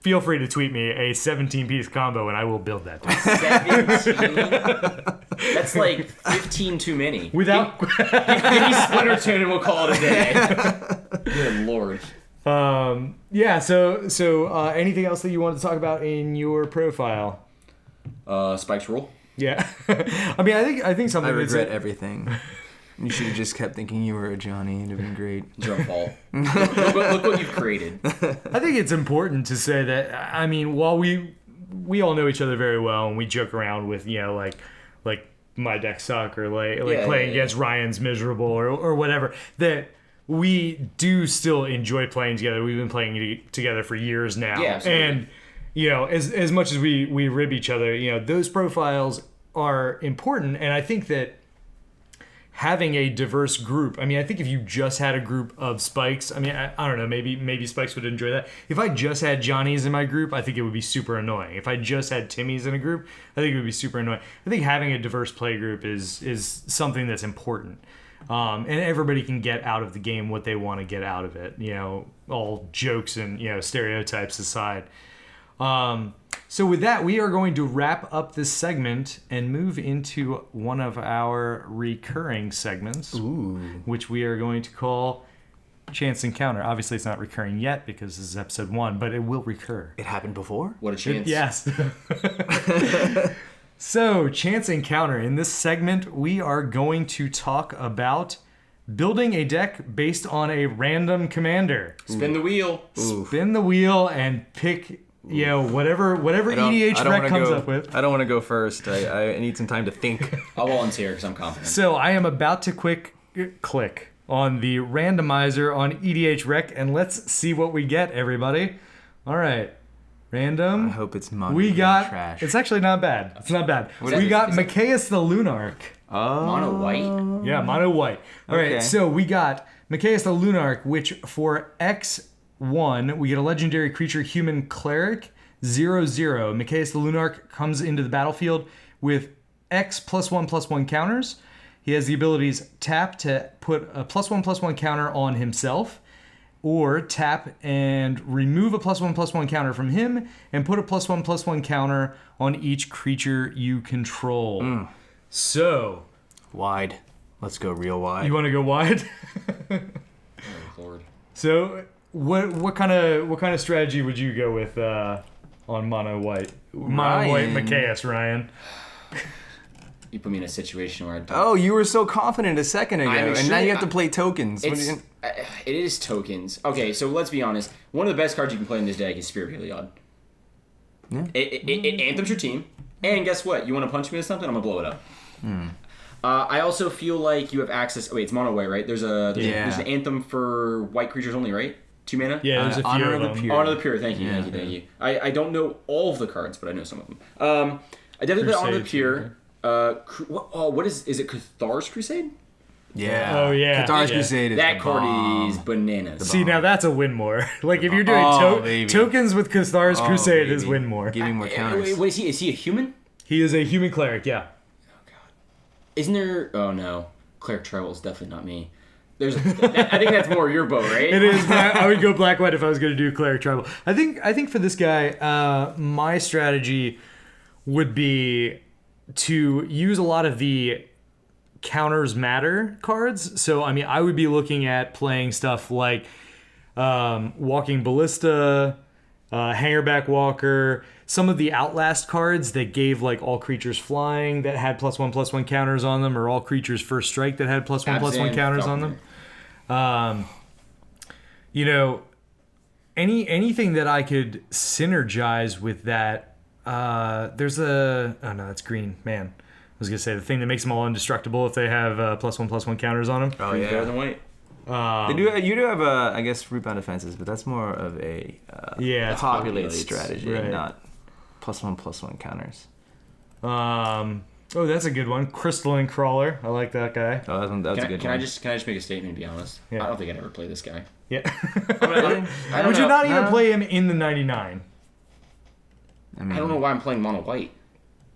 [SPEAKER 1] feel free to tweet me a 17-piece combo, and I will build that.
[SPEAKER 2] 17? That's like 15 too many.
[SPEAKER 1] Without
[SPEAKER 2] Give me Splinter Tune and we'll call it a day. Good lord.
[SPEAKER 1] yeah. So anything else that you wanted to talk about in your profile?
[SPEAKER 2] Spike's rule.
[SPEAKER 1] Yeah. I mean, I think something.
[SPEAKER 3] I regret everything. You should have just kept thinking you were a Johnny. It'd have been great.
[SPEAKER 2] It's your fault. Look what you've created.
[SPEAKER 1] I think it's important to say that, I mean, while we all know each other very well and we joke around with, like my deck suck or like playing against Ryan's miserable or whatever, that we do still enjoy playing together. We've been playing together for years now.
[SPEAKER 2] Yeah, absolutely.
[SPEAKER 1] And, as much as we rib each other, those profiles are important. And I think that having a diverse group, I mean, I think if you just had a group of Spikes, I mean, I don't know, maybe Spikes would enjoy that. If I just had Johnnies in my group, I think it would be super annoying. If I just had Timmys in a group, I think it would be super annoying. I think having a diverse play group is something that's important. And everybody can get out of the game what they want to get out of it, all jokes and, stereotypes aside. So with that, we are going to wrap up this segment and move into one of our recurring segments, which we are going to call Chance Encounter. Obviously, it's not recurring yet because this is episode 1, but it will recur.
[SPEAKER 3] It happened before?
[SPEAKER 2] What a chance.
[SPEAKER 1] Yes. So, Chance Encounter. In this segment, we are going to talk about building a deck based on a random commander.
[SPEAKER 2] Spin the wheel.
[SPEAKER 1] Spin the wheel and pick... whatever EDH rec comes up with.
[SPEAKER 3] I don't want to go first. I need some time to think.
[SPEAKER 2] I'll volunteer because I'm confident.
[SPEAKER 1] So I am about to click on the randomizer on EDH rec, and let's see what we get, everybody. All right. Random.
[SPEAKER 3] I hope it's mono trash.
[SPEAKER 1] It's actually not bad. It's not bad. We got Machias the Lunarch.
[SPEAKER 3] Oh.
[SPEAKER 2] Mono white?
[SPEAKER 1] Yeah, mono white. All right, so we got Machias the Lunarch, which for X1, we get a legendary creature, human cleric, 0/0. Machias the Lunarch comes into the battlefield with X +1/+1 counters. He has the abilities tap to put a +1/+1 counter on himself, or tap and remove a +1/+1 counter from him and put a +1/+1 counter on each creature you control. So,
[SPEAKER 3] wide. Let's go real wide.
[SPEAKER 1] You want to go wide?
[SPEAKER 2] Oh, Lord.
[SPEAKER 1] So, what kind of strategy would you go with on mono white? Mono white Machias, Ryan.
[SPEAKER 2] You put me in a situation where I don't...
[SPEAKER 3] Oh, you were so confident a second ago, and now you have to play tokens.
[SPEAKER 2] It is tokens. Okay, so let's be honest. One of the best cards you can play in this deck is Spirit Heliod.
[SPEAKER 3] Yeah.
[SPEAKER 2] It anthems your team, and guess what? You want to punch me with something? I'm gonna blow it up. I also feel like you have access. Oh, wait, it's mono white, right? There's an anthem for white creatures only, right? 2 mana.
[SPEAKER 1] Yeah, there's a few
[SPEAKER 3] Honor
[SPEAKER 1] of
[SPEAKER 3] of the
[SPEAKER 1] them.
[SPEAKER 3] Pure.
[SPEAKER 2] Honor of the Pure. Thank you. I don't know all of the cards, but I know some of them. I definitely play Honor of the Pure. What is it? Cathar's Crusade?
[SPEAKER 3] Yeah.
[SPEAKER 1] Oh, yeah.
[SPEAKER 3] Cathar's
[SPEAKER 1] Yeah.
[SPEAKER 3] Crusade is
[SPEAKER 2] That
[SPEAKER 3] the
[SPEAKER 2] card
[SPEAKER 3] bomb.
[SPEAKER 2] is bananas.
[SPEAKER 1] See, now that's a win more. Like, if you're doing
[SPEAKER 3] baby.
[SPEAKER 1] tokens with Cathar's Crusade is
[SPEAKER 3] baby.
[SPEAKER 1] win more.
[SPEAKER 3] Give me more counters.
[SPEAKER 2] Wait, what is he? Is he a human?
[SPEAKER 1] He is a human cleric, yeah.
[SPEAKER 2] Oh god. Isn't there? Oh no, Cleric Tribal is definitely not me. I think that's more your boat, right?
[SPEAKER 1] It is. I would go black white if I was going to do cleric tribal. I think for this guy, my strategy would be to use a lot of the counters matter cards. So I mean, I would be looking at playing stuff like Walking Ballista, Hangerback Walker, some of the Outlast cards that gave like all creatures flying that had +1/+1 counters on them, or all creatures first strike that had +1/+1 counters on them. Anything that I could synergize with that. There's oh no, that's green. Man, I was gonna say the thing that makes them all indestructible if they have +1/+1 counters on them.
[SPEAKER 3] Oh
[SPEAKER 2] Green's better
[SPEAKER 3] yeah.
[SPEAKER 2] than white.
[SPEAKER 3] You do have I guess rootbound defenses, but that's more of a populate strategy,
[SPEAKER 1] right.
[SPEAKER 3] not +1/+1 counters.
[SPEAKER 1] Oh, that's a good one. Crystalline Crawler. I like that guy.
[SPEAKER 3] Oh, that's a good
[SPEAKER 2] Can
[SPEAKER 3] one.
[SPEAKER 2] I just make a statement and be honest?
[SPEAKER 1] Yeah.
[SPEAKER 2] I don't think I'd ever play this guy.
[SPEAKER 1] Yeah.
[SPEAKER 2] I
[SPEAKER 1] Would you
[SPEAKER 2] know.
[SPEAKER 1] not even play him in the 99?
[SPEAKER 3] I mean,
[SPEAKER 2] I don't know why I'm playing mono white.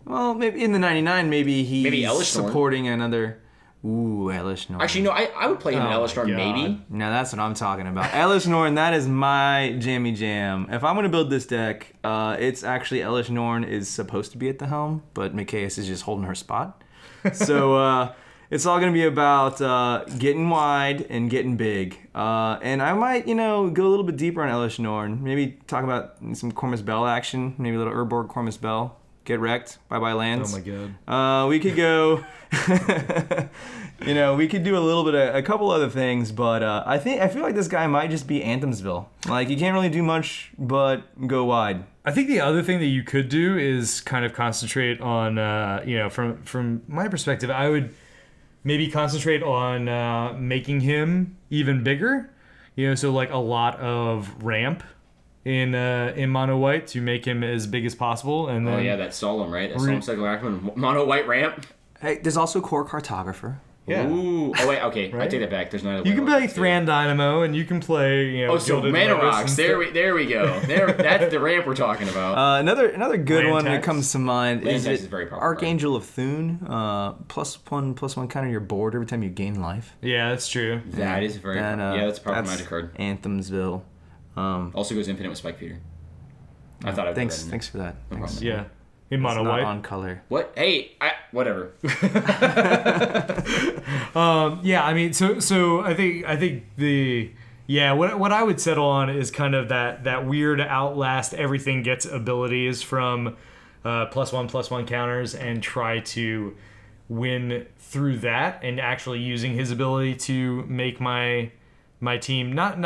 [SPEAKER 3] Well, maybe in the 99, maybe he's
[SPEAKER 2] Maybe Elesh Norn.
[SPEAKER 3] supporting another. Ooh, Elish Norn.
[SPEAKER 2] Actually, no, I would play him in
[SPEAKER 1] Oh
[SPEAKER 2] Elish
[SPEAKER 1] my
[SPEAKER 2] Norn,
[SPEAKER 1] God.
[SPEAKER 2] maybe.
[SPEAKER 3] No, that's what I'm talking about. Elish Norn, that is my jammy jam. If I'm going to build this deck, it's actually Elish Norn is supposed to be at the helm, but Mikaeus is just holding her spot. So it's all going to be about getting wide and getting big. And I might, go a little bit deeper on Elish Norn. Maybe talk about some Cormus Bell action, maybe a little Urborg Cormus Bell. Get wrecked. Bye-bye lands.
[SPEAKER 1] Oh my God.
[SPEAKER 3] We could go... we could do a couple other things, but I feel like this guy might just be Anthemsville. Like, you can't really do much but go wide.
[SPEAKER 1] I think the other thing that you could do is kind of concentrate on, from my perspective, I would maybe concentrate on making him even bigger. So like a lot of ramp in mono white to make him as big as possible, and then
[SPEAKER 2] Oh yeah, that Solemn, right? That Solemn Cycle Ackerman mono white ramp.
[SPEAKER 3] Hey, there's also Core Cartographer.
[SPEAKER 1] Yeah.
[SPEAKER 2] Ooh. Oh wait, okay. I
[SPEAKER 1] Right?
[SPEAKER 2] take that back. There's not.
[SPEAKER 1] You can play Thran Dynamo, and you can play,
[SPEAKER 2] Oh, so
[SPEAKER 1] Gilded
[SPEAKER 2] Mana
[SPEAKER 1] Lotus
[SPEAKER 2] Rocks.
[SPEAKER 1] and
[SPEAKER 2] There we go. That's the ramp we're talking about.
[SPEAKER 3] Another good
[SPEAKER 1] Land
[SPEAKER 3] one that
[SPEAKER 1] tax.
[SPEAKER 3] comes to mind
[SPEAKER 2] Land
[SPEAKER 3] is,
[SPEAKER 2] tax is very powerful,
[SPEAKER 3] Archangel of Thune. +1/+1 counter your board every time you gain life.
[SPEAKER 1] Yeah, that's true.
[SPEAKER 2] That is very.
[SPEAKER 3] Then,
[SPEAKER 2] That's a powerful magic card.
[SPEAKER 3] Anthemsville.
[SPEAKER 2] Also goes infinite with Spike Feeder. I thought I'd
[SPEAKER 3] Thanks
[SPEAKER 2] read it.
[SPEAKER 3] for that.
[SPEAKER 2] No
[SPEAKER 3] Thanks.
[SPEAKER 2] problem.
[SPEAKER 1] Yeah, in
[SPEAKER 3] It's
[SPEAKER 1] mono
[SPEAKER 3] not
[SPEAKER 1] white.
[SPEAKER 3] on color.
[SPEAKER 2] What? Hey, whatever.
[SPEAKER 1] Yeah, I mean, so I think what I would settle on is kind of that weird outlast everything gets abilities from +1/+1 counters, and try to win through that, and actually using his ability to make my team not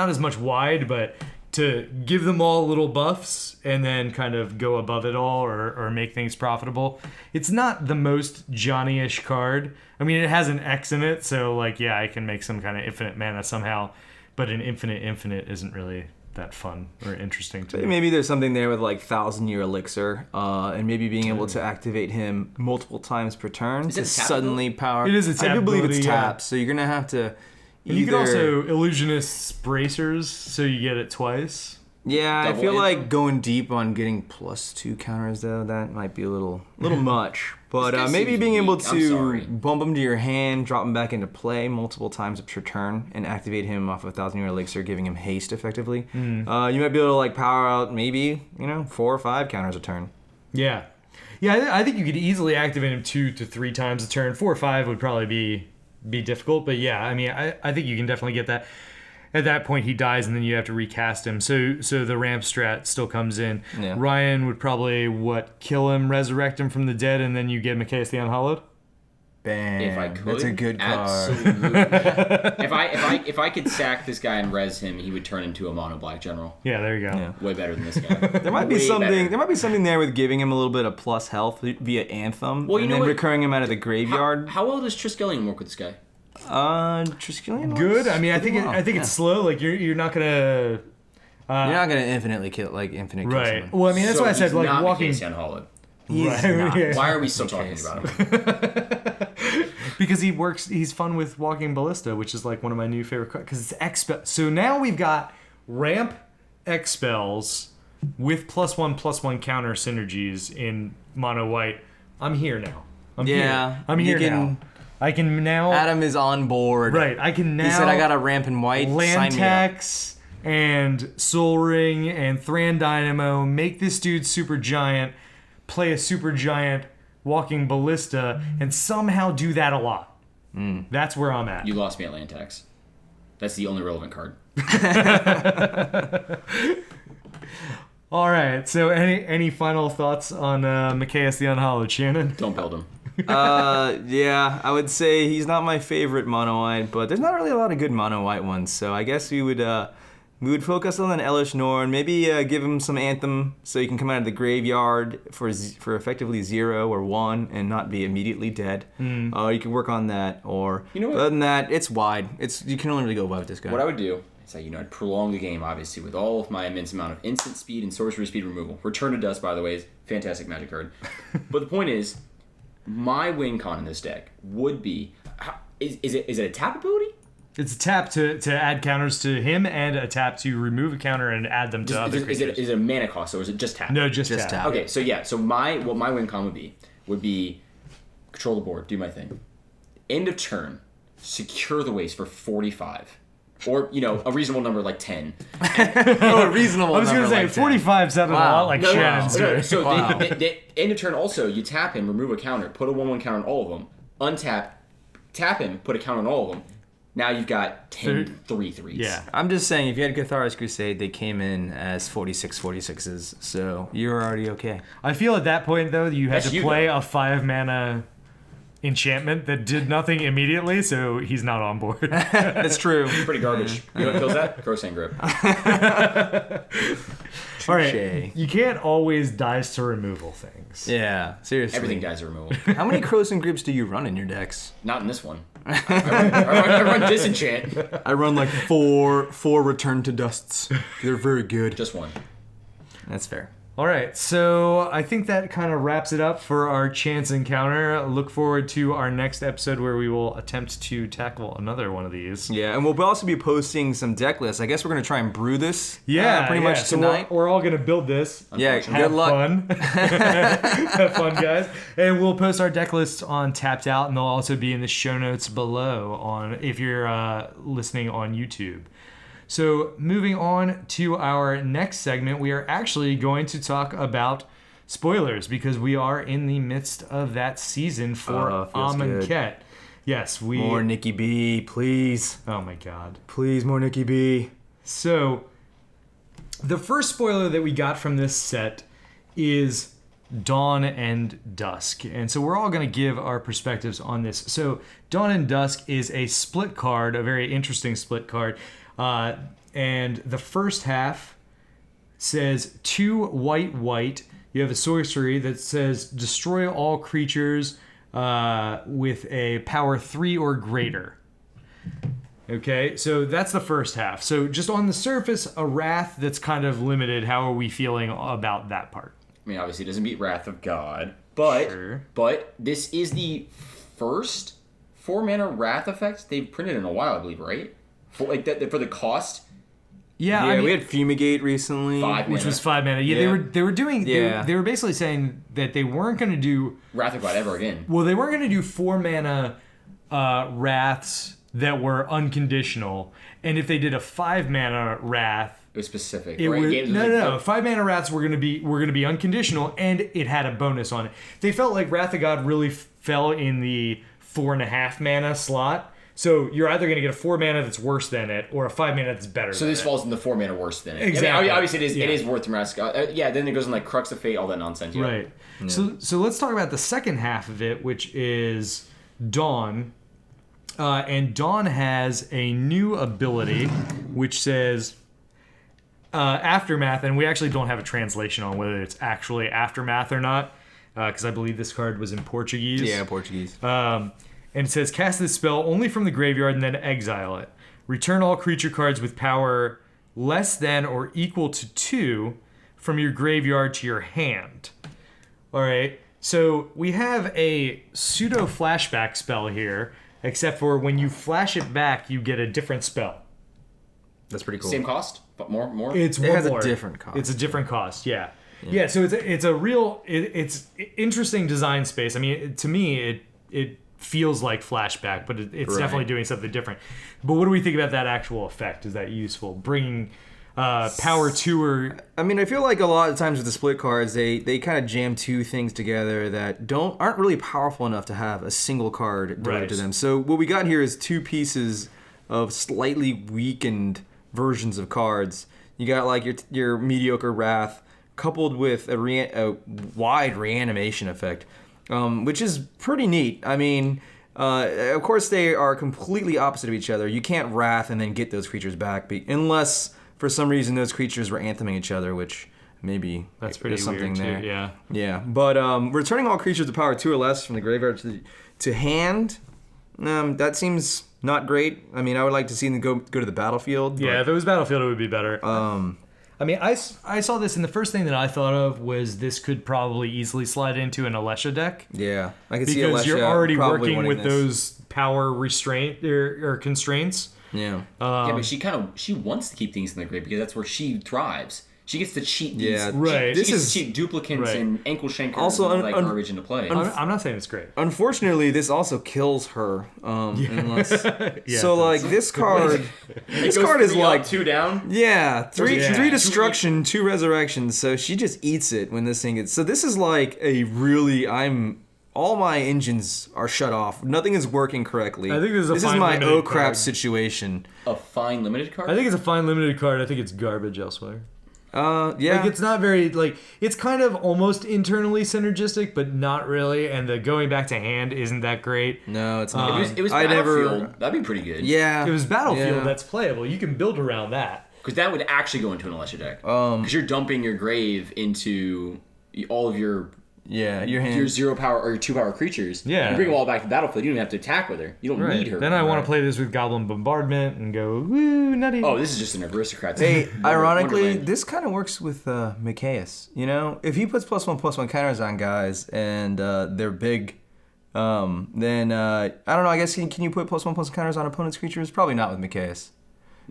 [SPEAKER 1] as much wide, but to give them all little buffs and then kind of go above it all, or make things profitable. It's not the most Johnny-ish card. I mean, it has an X in it, so like, yeah, I can make some kind of infinite mana somehow, but an infinite isn't really that fun or interesting to me.
[SPEAKER 3] Maybe there's something there with like 1,000-year elixir, and maybe being able to activate him multiple times per turn
[SPEAKER 2] Is it
[SPEAKER 3] to
[SPEAKER 2] tap
[SPEAKER 3] suddenly power.
[SPEAKER 1] It is a tap
[SPEAKER 3] I do believe it's
[SPEAKER 1] ability, yeah.
[SPEAKER 3] tapped, so you're gonna have to.
[SPEAKER 1] And you can
[SPEAKER 3] either-
[SPEAKER 1] also Illusionist's Bracers, so you get it twice.
[SPEAKER 3] Yeah, I
[SPEAKER 2] Double
[SPEAKER 3] feel like
[SPEAKER 2] info?
[SPEAKER 3] going deep on getting +2 counters though, that might be a little much. But
[SPEAKER 2] This guy
[SPEAKER 3] maybe
[SPEAKER 2] seems
[SPEAKER 3] being able
[SPEAKER 2] weak. I'm
[SPEAKER 3] to
[SPEAKER 2] sorry.
[SPEAKER 3] bump him to your hand, drop him back into play multiple times per turn, and activate him off of 1,000-year elixir, giving him haste effectively. You might be able to like power out maybe 4 or 5 counters a turn.
[SPEAKER 1] Yeah. Yeah, I think you could easily activate him 2 to 3 times a turn. 4 or 5 would probably be difficult, but yeah, I mean, I think you can definitely get that. At that point, he dies, and then you have to recast him. So the ramp strat still comes in.
[SPEAKER 3] Yeah.
[SPEAKER 1] Ryan would probably kill him, resurrect him from the dead, and then you get Mikaeus the Unhallowed.
[SPEAKER 3] Bam.
[SPEAKER 2] If I could,
[SPEAKER 3] That's a good card.
[SPEAKER 2] Absolutely. if I could sack this guy and res him, he would turn into a mono black general.
[SPEAKER 1] Yeah, there you go.
[SPEAKER 3] Yeah.
[SPEAKER 2] Way better than this guy.
[SPEAKER 3] There might be
[SPEAKER 2] Way
[SPEAKER 3] something.
[SPEAKER 2] better.
[SPEAKER 3] There might be something there with giving him a little bit of plus health via Anthem,
[SPEAKER 2] Well, you
[SPEAKER 3] and
[SPEAKER 2] know
[SPEAKER 3] then
[SPEAKER 2] what?
[SPEAKER 3] recurring him out of the graveyard.
[SPEAKER 2] How well does Triskelion work with this guy?
[SPEAKER 3] Triskelion.
[SPEAKER 1] Good.
[SPEAKER 3] works
[SPEAKER 1] I mean, I
[SPEAKER 3] pretty
[SPEAKER 1] think
[SPEAKER 3] well.
[SPEAKER 1] I think it's slow. Like you're not gonna.
[SPEAKER 3] You're not gonna infinitely kill infinite. Kill
[SPEAKER 1] Right.
[SPEAKER 3] someone.
[SPEAKER 1] Well, I mean, that's
[SPEAKER 2] So
[SPEAKER 1] why I said
[SPEAKER 2] he's
[SPEAKER 1] like
[SPEAKER 2] not
[SPEAKER 1] walking.
[SPEAKER 2] Mikaeus Unhallowed.
[SPEAKER 3] He's
[SPEAKER 1] Right,
[SPEAKER 3] not.
[SPEAKER 1] yeah.
[SPEAKER 2] Why are we still talking
[SPEAKER 3] Mikaeus.
[SPEAKER 2] about him?
[SPEAKER 1] Because he's fun with Walking Ballista, which is like one of my new favorite cards. Because it's X spell. So now we've got ramp X spells with +1/+1 counter synergies in mono white. I'm here now. I'm
[SPEAKER 3] Yeah,
[SPEAKER 1] here. I'm
[SPEAKER 3] you
[SPEAKER 1] here
[SPEAKER 3] can-
[SPEAKER 1] now. I can now.
[SPEAKER 3] Adam is on board.
[SPEAKER 1] Right. I can now.
[SPEAKER 3] He said, "I got a ramp in white. Sign
[SPEAKER 1] Land
[SPEAKER 3] me up."
[SPEAKER 1] tax and Soul Ring and Thran Dynamo. Make this dude super giant. Play a super giant Walking Ballista, and somehow do that a lot. That's where I'm at.
[SPEAKER 2] You lost me at Lantax. That's the only relevant card.
[SPEAKER 1] All right. So, any final thoughts on Mikaeus the Unhallowed, Shannon?
[SPEAKER 2] Don't build him.
[SPEAKER 3] Yeah, I would say he's not my favorite mono white, but there's not really a lot of good mono white ones. So I guess we would focus on an Elish Norn, maybe give him some Anthem so he can come out of the graveyard for effectively 0 or 1 and not be immediately dead. You can work on that, or
[SPEAKER 2] You know what?
[SPEAKER 3] other than that, it's wide. You can only really go wide with this guy.
[SPEAKER 2] What I would do is I'd prolong the game, obviously, with all of my immense amount of instant speed and sorcery speed removal. Return to Dust, by the way, is a fantastic magic card. But the point is, my win con in this deck would be, is it a tap ability?
[SPEAKER 1] It's a tap to add counters to him, and a tap to remove a counter and add them to other
[SPEAKER 2] Is
[SPEAKER 1] creatures.
[SPEAKER 2] it a mana cost, or is it just tap?
[SPEAKER 1] No, just
[SPEAKER 3] Just
[SPEAKER 1] tap.
[SPEAKER 3] tap.
[SPEAKER 2] Okay, so yeah, what my win con would be control the board, do my thing. End of turn, secure the waste for 45. Or, a reasonable number like 10.
[SPEAKER 3] A reasonable
[SPEAKER 1] I was going to say,
[SPEAKER 3] like
[SPEAKER 1] 45 sounded a lot like Shannon's.
[SPEAKER 2] So the end of turn also, you tap him, remove a counter, put a 1/1 counter on all of them, untap, tap him, put a counter on all of them. Now you've got 10 3/3s.
[SPEAKER 1] Yeah.
[SPEAKER 3] I'm just saying, if you had Cathar's Crusade, they came in as 46/46s, so you're already okay.
[SPEAKER 1] I feel at that point, though, you had
[SPEAKER 2] That's
[SPEAKER 1] to
[SPEAKER 2] you,
[SPEAKER 1] play
[SPEAKER 2] though.
[SPEAKER 1] a 5-mana enchantment that did nothing immediately, so he's not on board.
[SPEAKER 3] That's true.
[SPEAKER 2] Pretty garbage. You know what kills that? Crowsand Grip.
[SPEAKER 1] All right, you can't always dice to removal things.
[SPEAKER 3] Yeah, seriously.
[SPEAKER 2] Everything dies to removal.
[SPEAKER 3] How many Crowsand Grips do you run in your decks?
[SPEAKER 2] Not in this one. I run Disenchant.
[SPEAKER 3] I run like four Return to Dusts. They're very good.
[SPEAKER 2] Just one.
[SPEAKER 3] That's fair.
[SPEAKER 1] All right, so I think that kind of wraps it up for our chance encounter. Look forward to our next episode where we will attempt to tackle another one of these.
[SPEAKER 3] Yeah, and we'll also be posting some deck lists. I guess we're going to try and brew this pretty much
[SPEAKER 1] so
[SPEAKER 3] tonight.
[SPEAKER 1] we're all going to build this.
[SPEAKER 3] Yeah,
[SPEAKER 2] Unfortunately.
[SPEAKER 3] good luck.
[SPEAKER 1] Fun. Have fun, guys. And we'll post our deck lists on Tapped Out, and they'll also be in the show notes below on if you're listening on YouTube. So moving on to our next segment, we are actually going to talk about spoilers because we are in the midst of that season for
[SPEAKER 3] feels good.
[SPEAKER 1] Amonkhet. Yes,
[SPEAKER 3] More Nikki B, please.
[SPEAKER 1] Oh my God.
[SPEAKER 3] Please, more Nikki B.
[SPEAKER 1] So the first spoiler that we got from this set is Dawn and Dusk. And so we're all going to give our perspectives on this. So Dawn and Dusk is a split card, a very interesting split card. And the first half says 2 white. You have a sorcery that says destroy all creatures with a power 3 or greater. Okay, so that's the first half. So just on the surface, a Wrath that's kind of limited. How are we feeling about that part?
[SPEAKER 2] I mean, obviously it doesn't beat Wrath of God, but
[SPEAKER 1] Sure.
[SPEAKER 2] but this is the first 4-mana Wrath effect they've printed in a while, I believe, right? For like that for the cost.
[SPEAKER 1] Yeah,
[SPEAKER 3] Yeah,
[SPEAKER 1] I mean,
[SPEAKER 3] we had Fumigate recently.
[SPEAKER 2] 5
[SPEAKER 1] which
[SPEAKER 2] mana.
[SPEAKER 1] was 5 mana. Yeah,
[SPEAKER 3] Yeah.
[SPEAKER 1] they were doing.
[SPEAKER 3] Yeah.
[SPEAKER 1] They were basically saying that they weren't going to do.
[SPEAKER 2] Wrath of God ever again.
[SPEAKER 1] Well, they weren't going to do 4 mana Wraths that were unconditional, and if they did a 5 mana Wrath,
[SPEAKER 2] It was specific.
[SPEAKER 1] it
[SPEAKER 2] right?
[SPEAKER 1] was
[SPEAKER 2] Games was
[SPEAKER 1] no.
[SPEAKER 2] like,
[SPEAKER 1] 5 mana Wraths were going to be unconditional, and it had a bonus on it. They felt like Wrath of God really fell in the 4.5 mana slot. So you're either going to get a 4 mana that's worse than it, or a 5 mana that's better.
[SPEAKER 2] So
[SPEAKER 1] than
[SPEAKER 2] this
[SPEAKER 1] it.
[SPEAKER 2] falls in the 4 mana worse than it.
[SPEAKER 1] Exactly.
[SPEAKER 2] I mean, obviously it is.
[SPEAKER 1] Yeah.
[SPEAKER 2] It is worth the Wrath of God. Yeah. Then it goes in like Crux of Fate, all that nonsense. Yeah.
[SPEAKER 1] Right. So let's talk about the second half of it, which is Dawn. And Dawn has a new ability, which says Aftermath, and we actually don't have a translation on whether it's actually Aftermath or not, because I believe this card was in Portuguese.
[SPEAKER 3] Yeah, Portuguese.
[SPEAKER 1] And it says, cast this spell only from the graveyard and then exile it. Return all creature cards with power less than or equal to 2 from your graveyard to your hand. All right, so we have a pseudo flashback spell here, except for when you flash it back, you get a different spell.
[SPEAKER 3] That's pretty cool.
[SPEAKER 2] Same cost, but more.
[SPEAKER 1] It's
[SPEAKER 3] It
[SPEAKER 1] one
[SPEAKER 3] has a
[SPEAKER 1] more.
[SPEAKER 3] different cost.
[SPEAKER 1] It's a different cost, yeah. Yeah, so it's a real it's interesting design space. I mean, to me, it feels like flashback, but it's
[SPEAKER 3] Right.
[SPEAKER 1] definitely doing something different. But what do we think about that actual effect? Is that useful? Bringing power to or
[SPEAKER 3] I mean, I feel like a lot of times with the split cards, they kind of jam two things together that aren't really powerful enough to have a single card delivered
[SPEAKER 1] Right.
[SPEAKER 3] to them. So what we got here is two pieces of slightly weakened versions of cards. You got like your mediocre Wrath coupled with a wide reanimation effect, which is pretty neat. I mean, of course they are completely opposite of each other. You can't Wrath and then get those creatures back unless for some reason those creatures were antheming each other, which maybe
[SPEAKER 1] that's pretty
[SPEAKER 3] there's something
[SPEAKER 1] weird
[SPEAKER 3] there.
[SPEAKER 1] too. Yeah.
[SPEAKER 3] Yeah, but returning all creatures to power 2 or less from the graveyard to hand, that seems not great. I mean, I would like to see them go to the battlefield.
[SPEAKER 1] Yeah, if it was Battlefield, it would be better. I mean, I saw this, and the first thing that I thought of was this could probably easily slide into an Alesha deck.
[SPEAKER 3] Yeah, I can see
[SPEAKER 1] Because
[SPEAKER 3] Alesha
[SPEAKER 1] you're already
[SPEAKER 3] probably
[SPEAKER 1] working
[SPEAKER 3] winning
[SPEAKER 1] with
[SPEAKER 3] this.
[SPEAKER 1] those power restraint or constraints.
[SPEAKER 3] Yeah.
[SPEAKER 2] Yeah, but she wants to keep things in the grave because that's where she thrives. She gets to cheat these.
[SPEAKER 3] Yeah,
[SPEAKER 1] right.
[SPEAKER 2] She gets to cheat duplicates
[SPEAKER 1] right.
[SPEAKER 2] and ankle shankers
[SPEAKER 3] Also,
[SPEAKER 2] and like garbage into play.
[SPEAKER 1] I'm not saying it's great.
[SPEAKER 3] Unfortunately, this also kills her. Unless
[SPEAKER 1] Yeah,
[SPEAKER 3] so, like this card, this card is like
[SPEAKER 2] 2 down.
[SPEAKER 3] yeah, three
[SPEAKER 1] Yeah.
[SPEAKER 3] three destruction, 2 resurrections. So she just eats it when this thing gets. So this is like a really all my engines are shut off. Nothing is working correctly.
[SPEAKER 1] I think this is
[SPEAKER 3] my
[SPEAKER 1] limited
[SPEAKER 3] oh crap
[SPEAKER 1] card.
[SPEAKER 3] situation.
[SPEAKER 2] A fine limited card.
[SPEAKER 1] I think it's a fine limited card. I think it's garbage elsewhere.
[SPEAKER 3] Yeah.
[SPEAKER 1] Like it's not very it's kind of almost internally synergistic, but not really. And the going back to hand isn't that great.
[SPEAKER 3] No, it's not.
[SPEAKER 2] It was
[SPEAKER 3] I
[SPEAKER 2] Battlefield.
[SPEAKER 3] never.
[SPEAKER 2] That'd be pretty good.
[SPEAKER 3] Yeah.
[SPEAKER 1] It was Battlefield
[SPEAKER 3] Yeah.
[SPEAKER 1] that's playable. You can build around that.
[SPEAKER 2] Because that would actually go into an Elisha deck. Because you're dumping your grave into all of your
[SPEAKER 3] Yeah, your hand.
[SPEAKER 2] your 0 power or your 2 power creatures.
[SPEAKER 1] Yeah.
[SPEAKER 2] You bring them all back to the battlefield. You don't even have to attack with her. You don't need her.
[SPEAKER 1] Then I want to play this with Goblin Bombardment and go woo nutty.
[SPEAKER 2] Oh, this is just an aristocrat.
[SPEAKER 3] Hey, ironically,
[SPEAKER 2] Wonderland.
[SPEAKER 3] this kind of works with Micaeus. You know, if he puts +1/+1 counters on guys and they're big, then I don't know. I guess can you put +1/+1 counters on opponent's creatures? Probably not with Micaeus.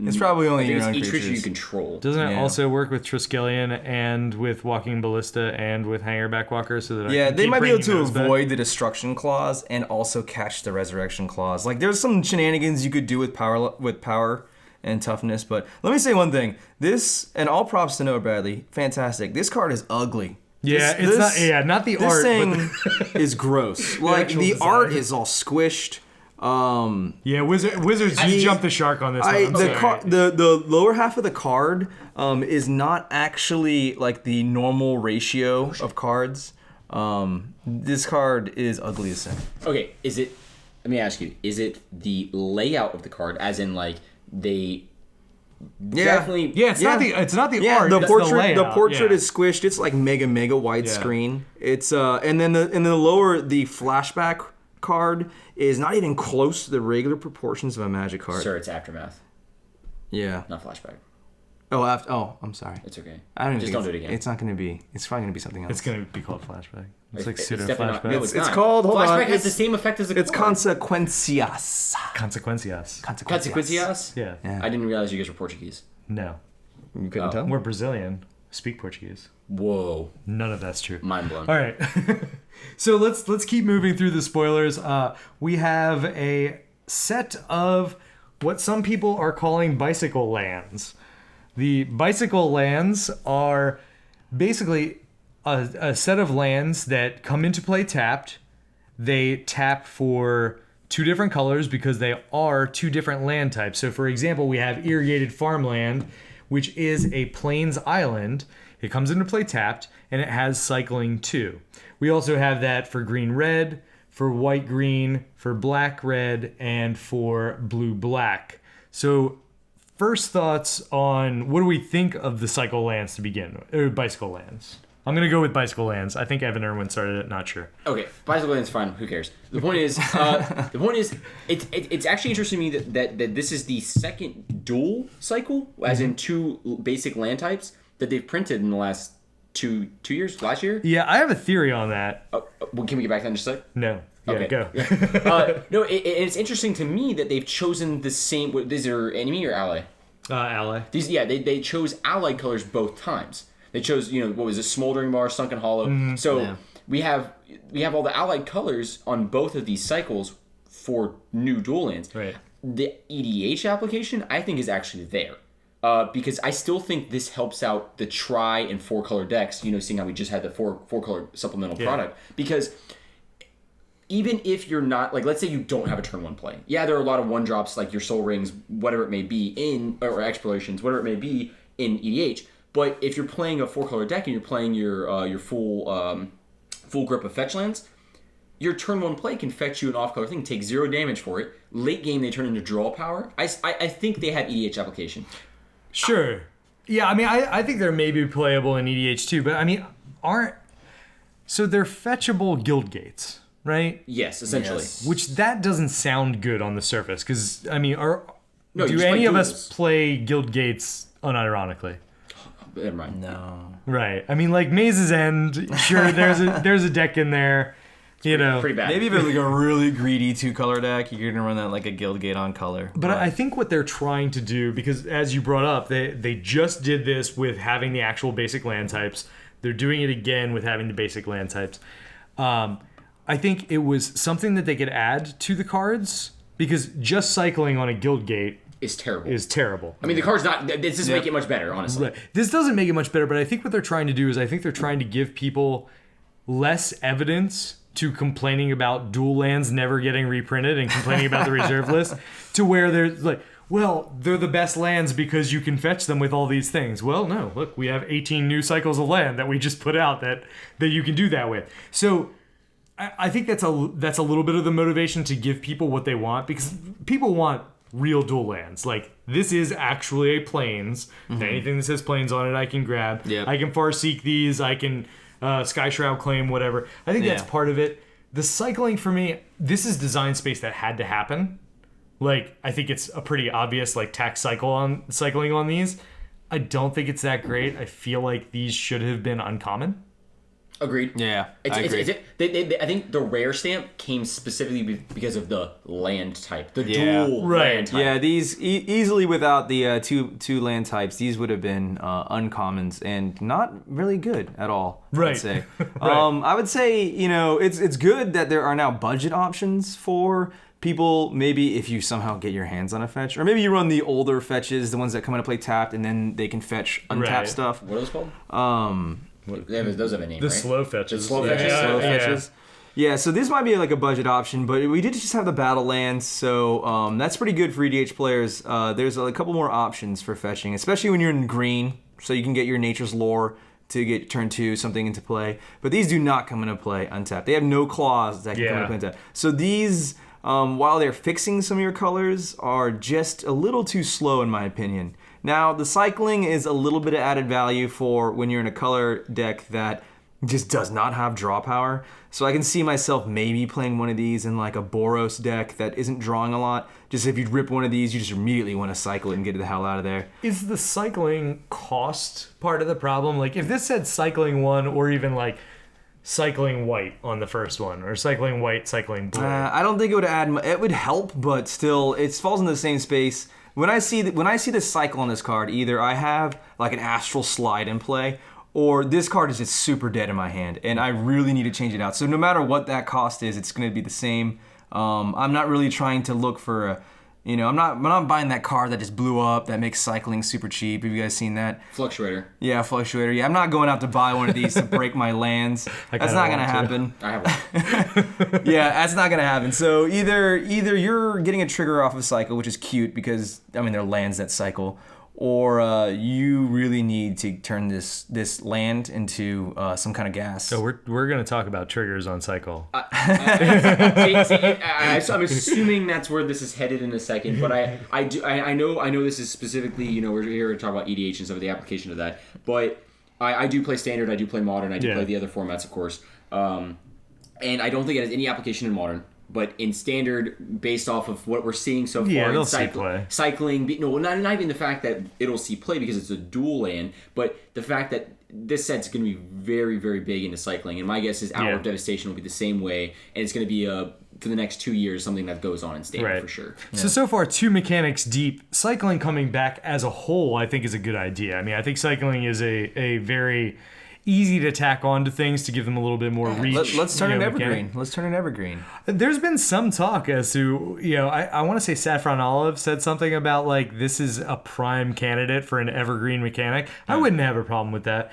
[SPEAKER 3] It's probably only
[SPEAKER 2] I
[SPEAKER 3] your
[SPEAKER 2] think
[SPEAKER 3] own
[SPEAKER 2] it's each
[SPEAKER 3] creatures.
[SPEAKER 2] creature you control.
[SPEAKER 1] Doesn't it
[SPEAKER 3] Yeah.
[SPEAKER 1] also work with Triskelion and with Walking Ballista and with Hanger Backwalker so that I
[SPEAKER 3] Yeah,
[SPEAKER 1] can
[SPEAKER 3] they
[SPEAKER 1] keep
[SPEAKER 3] might be able
[SPEAKER 1] bringing
[SPEAKER 3] to
[SPEAKER 1] those back?
[SPEAKER 3] avoid the destruction clause and also catch the resurrection clause. Like there's some shenanigans you could do with power and toughness, but let me say one thing. This, and all props to Noah Bradley, fantastic. This card is ugly.
[SPEAKER 1] Yeah, not the
[SPEAKER 3] this
[SPEAKER 1] art.
[SPEAKER 3] thing is gross. Like
[SPEAKER 1] actual
[SPEAKER 3] the
[SPEAKER 1] design.
[SPEAKER 3] art is all squished.
[SPEAKER 1] Yeah, Wizards, you jumped the shark on this one.
[SPEAKER 3] The lower half of the card is not actually like the normal ratio of cards. This card is ugly as sin.
[SPEAKER 2] Okay, is it? Let me ask you: is it the layout of the card, as in like they definitely?
[SPEAKER 1] Yeah, it's not the art.
[SPEAKER 3] The
[SPEAKER 1] it's
[SPEAKER 3] portrait
[SPEAKER 1] the layout.
[SPEAKER 3] portrait
[SPEAKER 1] Yeah.
[SPEAKER 3] is squished. It's like mega widescreen. It's and then the lower the flashback card is not even close to the regular proportions of a Magic card.
[SPEAKER 2] Sir, it's aftermath,
[SPEAKER 3] Yeah.
[SPEAKER 2] not flashback.
[SPEAKER 3] I'm sorry.
[SPEAKER 2] It's okay.
[SPEAKER 3] I don't
[SPEAKER 2] Just
[SPEAKER 3] think
[SPEAKER 2] don't do it again.
[SPEAKER 3] It's not going to be. It's probably going to be something else.
[SPEAKER 1] It's gonna be called flashback. It's like pseudo
[SPEAKER 2] definitely not.
[SPEAKER 1] flashback.
[SPEAKER 2] No, it's
[SPEAKER 3] It's
[SPEAKER 2] not.
[SPEAKER 3] called- hold
[SPEAKER 2] flashback
[SPEAKER 3] on,
[SPEAKER 2] has
[SPEAKER 3] it's-
[SPEAKER 2] the same effect as a
[SPEAKER 3] It's
[SPEAKER 2] card.
[SPEAKER 3] consequencias.
[SPEAKER 1] Consequencias.
[SPEAKER 2] Consequencias?
[SPEAKER 1] Yeah.
[SPEAKER 3] Yeah.
[SPEAKER 2] I didn't realize you guys were Portuguese.
[SPEAKER 1] No,
[SPEAKER 3] You couldn't tell?
[SPEAKER 1] we're Brazilian. Speak Portuguese.
[SPEAKER 2] Whoa.
[SPEAKER 1] None of that's true.
[SPEAKER 2] Mind blown.
[SPEAKER 1] All right. So let's keep moving through the spoilers. We have a set of what some people are calling bicycle lands. The bicycle lands are basically a set of lands that come into play tapped. They tap for 2 different colors because they are 2 different land types. So for example, we have irrigated farmland, which is a plains island. It comes into play tapped, and it has cycling 2. We also have that for green-red, for white-green, for black-red, and for blue-black. So first thoughts on what do we think of the cycle lands to begin with, or bicycle lands? I'm going to go with bicycle lands. I think Evan Irwin started it, not sure.
[SPEAKER 2] Okay, bicycle land's fine. Who cares? The point is, it's actually interesting to me that this is the second dual cycle, as in 2 basic land types that they've printed in the last two years. Last year.
[SPEAKER 1] Yeah, I have a theory on that.
[SPEAKER 2] Well, can we get back to that in just a sec?
[SPEAKER 1] No. Yeah,
[SPEAKER 2] Okay.
[SPEAKER 1] go.
[SPEAKER 2] No, it's interesting to me that they've chosen the same. These are enemy or ally?
[SPEAKER 1] Ally.
[SPEAKER 2] They chose allied colors both times. They chose, what was it, Smoldering Mar, Sunken Hollow. So
[SPEAKER 3] Yeah.
[SPEAKER 2] we have all the allied colors on both of these cycles for new dual lands.
[SPEAKER 1] Right.
[SPEAKER 2] The EDH application, I think, is actually there. Because I still think this helps out the tri and 4-color decks, seeing how we just had the four-color supplemental product. Because even if you're not, like, let's say you don't have a turn 1 play. Yeah, there are a lot of 1-drops, like your Soul Rings, whatever it may be, or Explorations, whatever it may be, in EDH. But if you're playing a 4-color deck and you're playing your full grip of fetch lands, your turn 1 play can fetch you an off-color thing, take 0 damage for it. Late game, they turn into draw power. I think they have EDH application.
[SPEAKER 1] Sure. Yeah, I mean, I think they're maybe playable in EDH too, but I mean, so they're fetchable guild gates, right?
[SPEAKER 2] Yes, essentially.
[SPEAKER 3] Yes.
[SPEAKER 1] Which that doesn't sound good on the surface, because I mean,
[SPEAKER 2] No, you
[SPEAKER 1] do
[SPEAKER 2] just
[SPEAKER 1] any
[SPEAKER 2] play
[SPEAKER 1] of
[SPEAKER 2] duels.
[SPEAKER 1] us play guild gates unironically?
[SPEAKER 2] Never mind.
[SPEAKER 3] No.
[SPEAKER 1] Right. I mean, like Maze's End, sure, there's a deck in there You know,
[SPEAKER 2] pretty bad.
[SPEAKER 3] Maybe if it's like a really greedy 2-color deck, you're gonna run that like a Guildgate on color.
[SPEAKER 1] But I think what they're trying to do, because as you brought up, they just did this with having the actual basic land types. They're doing it again with having the basic land types. I think it was something that they could add to the cards, because just cycling on a Guildgate
[SPEAKER 2] is
[SPEAKER 1] terrible.
[SPEAKER 2] I mean, the card's not. This doesn't make it much better, honestly.
[SPEAKER 1] Right. This doesn't make it much better, but I think what they're trying to do is I think they're trying to give people less evidence to complaining about dual lands never getting reprinted and complaining about the reserve list, to where they're like, well, they're the best lands because you can fetch them with all these things. Well, no, look, we have 18 new cycles of land that we just put out that you can do that with. So I think that's a little bit of the motivation to give people what they want, because people want real dual lands. Like, this is actually a plains. Anything that says plains on it, I can grab.
[SPEAKER 3] Yep.
[SPEAKER 1] I can Farseek these. I can Sky Shroud claim, whatever. I think that's part of it. The cycling, for me, this is design space that had to happen. Like, I think it's a pretty obvious, like, tax cycling on these. I don't think it's that great. I feel like these should have been uncommon.
[SPEAKER 2] Agreed.
[SPEAKER 3] Yeah, I agree.
[SPEAKER 2] I think the rare stamp came specifically because of the land type, the
[SPEAKER 3] Yeah.
[SPEAKER 2] dual
[SPEAKER 1] Right.
[SPEAKER 2] land type.
[SPEAKER 3] Yeah, these easily without the two land types, these would have been uncommons and not really good at all.
[SPEAKER 1] Right.
[SPEAKER 3] I'd say.
[SPEAKER 1] Right.
[SPEAKER 3] I would say it's good that there are now budget options for people. Maybe if you somehow get your hands on a fetch, or maybe you run the older fetches, the ones that come into play tapped, and then they can fetch untapped stuff.
[SPEAKER 2] What are those called? Those have a name,
[SPEAKER 1] The
[SPEAKER 2] right?
[SPEAKER 1] slow fetches.
[SPEAKER 2] The slow fetches.
[SPEAKER 3] Slow fetches. Yeah, so this might be like a budget option, but we did just have the battle lands, so that's pretty good for EDH players. There's a couple more options for fetching, especially when you're in green, so you can get your Nature's Lore to get turn 2 something into play. But these do not come into play untapped. They have no claws that can come into play untapped. So these, while they're fixing some of your colors, are just a little too slow in my opinion. Now, the cycling is a little bit of added value for when you're in a color deck that just does not have draw power. So I can see myself maybe playing one of these in like a Boros deck that isn't drawing a lot. Just if you rip one of these, you just immediately want to cycle it and get the hell out of there.
[SPEAKER 1] Is the cycling cost part of the problem? Like, if this said cycling 1, or even like cycling white on the first one, or cycling white, cycling blue.
[SPEAKER 3] I don't think it would add. It would help, but still, it falls in the same space. When I see this cycle on this card, either I have like an Astral Slide in play, or this card is just super dead in my hand, and I really need to change it out. So no matter what that cost is, it's going to be the same. I'm not really trying to look for a, I'm not buying that card that just blew up that makes cycling super cheap. Have you guys seen that?
[SPEAKER 2] Fluctuator.
[SPEAKER 3] Yeah, Fluctuator. Yeah, I'm not going out to buy one of these to break my lands. That's not going to happen.
[SPEAKER 2] I have one.
[SPEAKER 3] Yeah, that's not gonna happen. So either you're getting a trigger off of cycle, which is cute because they're lands that cycle, or you really need to turn this land into some kind of gas.
[SPEAKER 1] So we're gonna talk about triggers on cycle.
[SPEAKER 2] I'm assuming that's where this is headed in a second, but I know this is specifically, we're here to talk about EDH and some of the application of that, but I do play standard, I do play modern, I do play the other formats, of course. And I don't think it has any application in modern, but in standard, based off of what we're seeing so far,
[SPEAKER 1] it'll see play.
[SPEAKER 2] Cycling, not even the fact that it'll see play because it's a dual land, but the fact that this set's going to be very, very big into cycling. And my guess is Hour of Devastation will be the same way, and it's going to be for the next 2 years something that goes on in standard for sure.
[SPEAKER 1] So far, 2 mechanics deep. Cycling coming back as a whole, I think, is a good idea. I mean, I think cycling is a very easy to tack on to things to give them a little bit more reach.
[SPEAKER 3] Let's turn it evergreen.
[SPEAKER 1] mechanic.
[SPEAKER 3] Let's turn it evergreen.
[SPEAKER 1] There's been some talk as to, I want to say Saffron Olive said something about like this is a prime candidate for an evergreen mechanic. I wouldn't have a problem with that.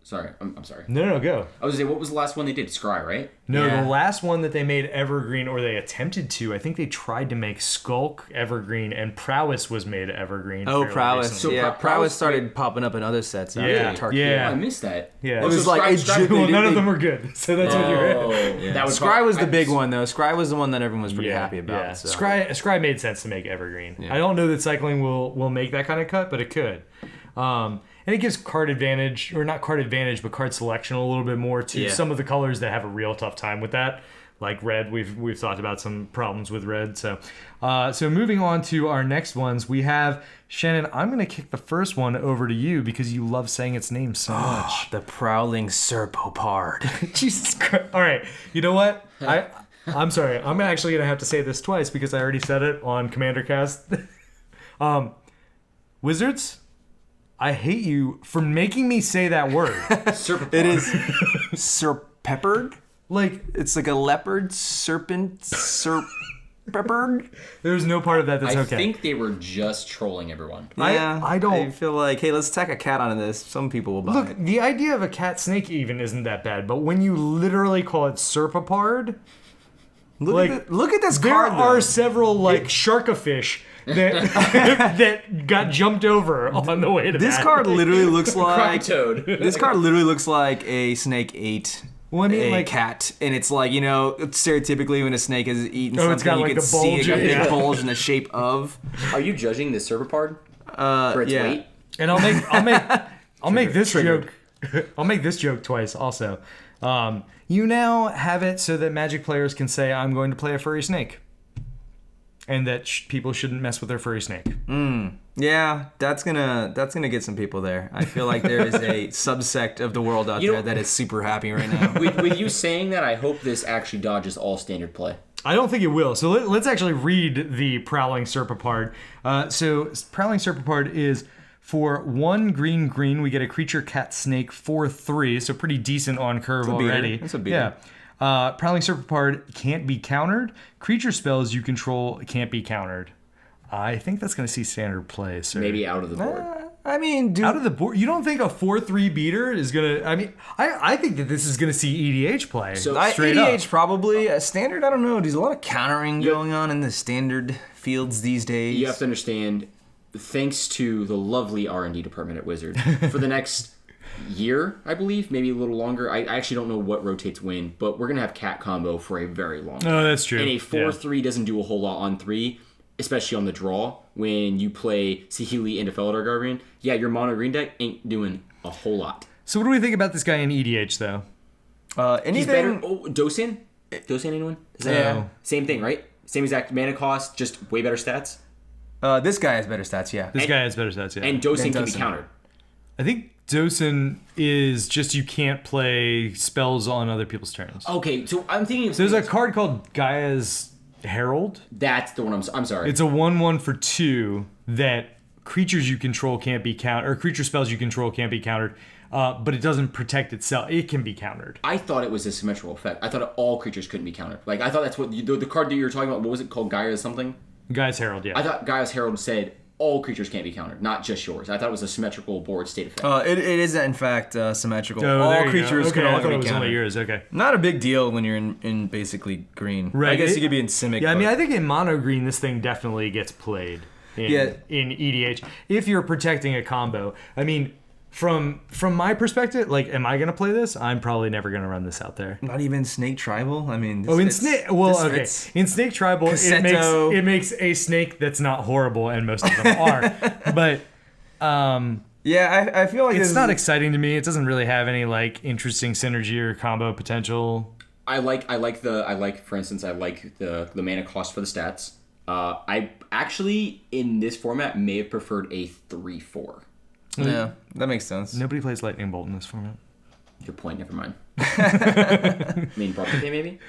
[SPEAKER 2] Sorry, I'm sorry.
[SPEAKER 1] No, go.
[SPEAKER 2] I was going to say, what was the last one they did? Scry, right?
[SPEAKER 1] No,
[SPEAKER 3] Yeah.
[SPEAKER 1] the last one that they made evergreen, or they attempted to, I think they tried to make Skulk evergreen, and Prowess was made evergreen.
[SPEAKER 3] Oh,
[SPEAKER 1] fairly
[SPEAKER 3] Prowess.
[SPEAKER 1] recently.
[SPEAKER 3] Yeah, Prowess started popping up in other sets.
[SPEAKER 1] Yeah,
[SPEAKER 3] Tarkir.
[SPEAKER 1] yeah.
[SPEAKER 2] I missed that.
[SPEAKER 1] Yeah.
[SPEAKER 2] Oh,
[SPEAKER 1] It
[SPEAKER 3] was
[SPEAKER 2] so
[SPEAKER 3] like
[SPEAKER 2] Scry-
[SPEAKER 3] a
[SPEAKER 1] Well, none of them were good, so that's what you're at.
[SPEAKER 3] Yeah.
[SPEAKER 2] That was
[SPEAKER 3] Scry was the big one though. Scry was the one that everyone was pretty happy about.
[SPEAKER 1] Yeah.
[SPEAKER 3] So.
[SPEAKER 1] Scry made sense to make evergreen. I don't know that cycling will make that kind of cut, but it could. And it gives card advantage, or not card advantage, but card selection a little bit more to some of the colors that have a real tough time with that. like red. We've talked about some problems with red. So moving on to our next ones, we have Shannon. I'm gonna kick the first one over to you because you love saying its name so much.
[SPEAKER 3] The Prowling Serpopard.
[SPEAKER 1] Jesus Christ! All right, you know what? I'm sorry. I'm actually gonna have to say this twice because I already said it on Commander Cast. Wizards, I hate you for making me say that word.
[SPEAKER 3] It is Serpeppered.
[SPEAKER 1] Like,
[SPEAKER 3] It's like a leopard, serpent, serpeppered.
[SPEAKER 1] there's no part of that that's
[SPEAKER 2] I
[SPEAKER 1] okay.
[SPEAKER 2] think they were just trolling everyone.
[SPEAKER 1] I don't-
[SPEAKER 3] I feel like, hey, let's tack a cat onto this. Some people will buy
[SPEAKER 1] Look,
[SPEAKER 3] it.
[SPEAKER 1] the idea of a cat snake even isn't that bad, but when you literally call it Serpapard,
[SPEAKER 3] Look at this
[SPEAKER 1] there
[SPEAKER 3] card.
[SPEAKER 1] are
[SPEAKER 3] though.
[SPEAKER 1] several like sharkafish that that got jumped over on the way to
[SPEAKER 3] This
[SPEAKER 1] that.
[SPEAKER 3] card literally looks like
[SPEAKER 2] Toad.
[SPEAKER 3] this card literally looks like a snake ate
[SPEAKER 1] Well, I mean,
[SPEAKER 3] a
[SPEAKER 1] like-
[SPEAKER 3] cat, and it's like, stereotypically when a snake has eaten
[SPEAKER 1] Oh, it's
[SPEAKER 3] something,
[SPEAKER 1] got,
[SPEAKER 3] you
[SPEAKER 1] like,
[SPEAKER 3] can
[SPEAKER 1] the
[SPEAKER 3] see
[SPEAKER 1] bulge,
[SPEAKER 3] a big
[SPEAKER 1] yeah.
[SPEAKER 3] bulge in the shape of.
[SPEAKER 2] Are you judging this serpapard for its
[SPEAKER 3] yeah.
[SPEAKER 2] weight?
[SPEAKER 1] And I'll make this
[SPEAKER 3] Triggered.
[SPEAKER 1] joke. I'll make this joke twice also. You now have it so that Magic players can say, I'm going to play a furry snake. And that people shouldn't mess with their furry snake.
[SPEAKER 3] Yeah, that's gonna get some people there. I feel like there is a subsect of the world out
[SPEAKER 2] You
[SPEAKER 3] there
[SPEAKER 2] know-
[SPEAKER 3] that is super happy right now.
[SPEAKER 2] With you saying that, I hope this actually dodges all standard play.
[SPEAKER 1] I don't think it will. So let's actually read the Prowling Serpapard. So Prowling Serpapard is for 1 green, we get a creature cat snake 4/3, so pretty decent on curve
[SPEAKER 3] beater.
[SPEAKER 1] already.
[SPEAKER 3] That's a beater.
[SPEAKER 1] Yeah. Prowling Serpapard can't be countered. Creature spells you control can't be countered. I think that's going to see standard play. So
[SPEAKER 2] Maybe out of the board.
[SPEAKER 3] I mean, dude,
[SPEAKER 1] out of the board, you don't think a 4/3 beater is going to? I mean, I think that this is going to see EDH play.
[SPEAKER 2] So-
[SPEAKER 1] straight
[SPEAKER 3] EDH
[SPEAKER 1] up.
[SPEAKER 3] probably standard. I don't know. There's a lot of countering going on in the standard fields these days.
[SPEAKER 2] You have to understand, thanks to the lovely R&D department at Wizard, for the next year, I believe, maybe a little longer. I actually don't know what rotates when, but we're going to have cat combo for a very long time.
[SPEAKER 1] Oh, that's true.
[SPEAKER 2] And a
[SPEAKER 1] Yeah.
[SPEAKER 2] 4/3 doesn't do a whole lot on 3, especially on the draw. When you play Saheeli into Felidar Guardian, yeah, your mono green deck ain't doing a whole lot.
[SPEAKER 1] So what do we think about this guy in EDH though?
[SPEAKER 3] anything.
[SPEAKER 2] He's better. Oh, Dosan? Dosan, anyone? Is that
[SPEAKER 3] Yeah.
[SPEAKER 2] same thing, right? Same exact mana cost, just way better stats.
[SPEAKER 3] This guy has better stats. Yeah.
[SPEAKER 1] This guy has better stats, yeah.
[SPEAKER 2] And Dosan can be
[SPEAKER 3] Dosan.
[SPEAKER 2] countered.
[SPEAKER 1] I think Dosan is just you can't play spells on other people's turns.
[SPEAKER 2] Okay, so I'm thinking of
[SPEAKER 1] There's a card called Gaia's Herald.
[SPEAKER 2] That's the one I'm sorry.
[SPEAKER 1] It's a 1/1 for 2 that creatures you control can't be countered, or creature spells you control can't be countered, but it doesn't protect itself. It can be countered.
[SPEAKER 2] I thought it was a symmetrical effect. I thought all creatures couldn't be countered. Like, I thought that's what the card that you were talking about, what was it called? Gaia's something?
[SPEAKER 1] Gaia's Herald, yeah.
[SPEAKER 2] I thought Gaia's Herald said all creatures can't be countered, not just yours. I thought it was a symmetrical board state effect.
[SPEAKER 3] It is in fact symmetrical.
[SPEAKER 1] Oh, there
[SPEAKER 3] All
[SPEAKER 1] you
[SPEAKER 3] creatures
[SPEAKER 1] go. Okay,
[SPEAKER 3] can
[SPEAKER 1] I
[SPEAKER 3] only
[SPEAKER 1] thought
[SPEAKER 3] be
[SPEAKER 1] it was only
[SPEAKER 3] countered.
[SPEAKER 1] yours. Okay.
[SPEAKER 3] Not a big deal when you're in basically green.
[SPEAKER 1] Right.
[SPEAKER 3] I guess you could be in Simic.
[SPEAKER 1] Yeah, I
[SPEAKER 3] but-
[SPEAKER 1] mean, I think in mono green, this thing definitely gets played in EDH if you're protecting a combo. I mean, from my perspective, like, am I gonna play this? I'm probably never gonna run this out there.
[SPEAKER 3] not even Snake Tribal. I mean, this
[SPEAKER 1] Oh, in
[SPEAKER 3] fits-
[SPEAKER 1] Snake, well,
[SPEAKER 3] this
[SPEAKER 1] okay.
[SPEAKER 3] fits.
[SPEAKER 1] In Snake Tribal,
[SPEAKER 3] Cassetto.
[SPEAKER 1] it makes a snake that's not horrible, and most of them are. But
[SPEAKER 3] Yeah, I feel like
[SPEAKER 1] it's
[SPEAKER 3] this
[SPEAKER 1] not
[SPEAKER 3] is-
[SPEAKER 1] exciting to me. It doesn't really have any like interesting synergy or combo potential.
[SPEAKER 2] I like for instance, I like the mana cost for the stats. I actually in this format may have preferred a 3/4.
[SPEAKER 3] Yeah, that makes sense.
[SPEAKER 1] Nobody plays Lightning Bolt in this format.
[SPEAKER 2] Good point. Never mind. I mean, Barclay maybe.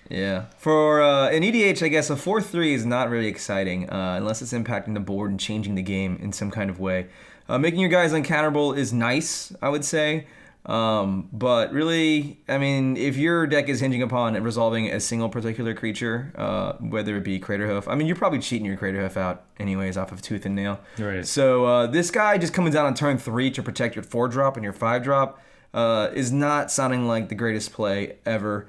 [SPEAKER 3] Yeah. For in EDH, I guess a 4/3 is not really exciting unless it's impacting the board and changing the game in some kind of way. Making your guys uncounterable is nice, I would say. But really, I mean, if your deck is hinging upon resolving a single particular creature, whether it be Craterhoof, I mean, you're probably cheating your Craterhoof out anyways off of Tooth and Nail.
[SPEAKER 1] Right.
[SPEAKER 3] So this guy just coming down on turn 3 to protect your 4-drop and your 5-drop is not sounding like the greatest play ever.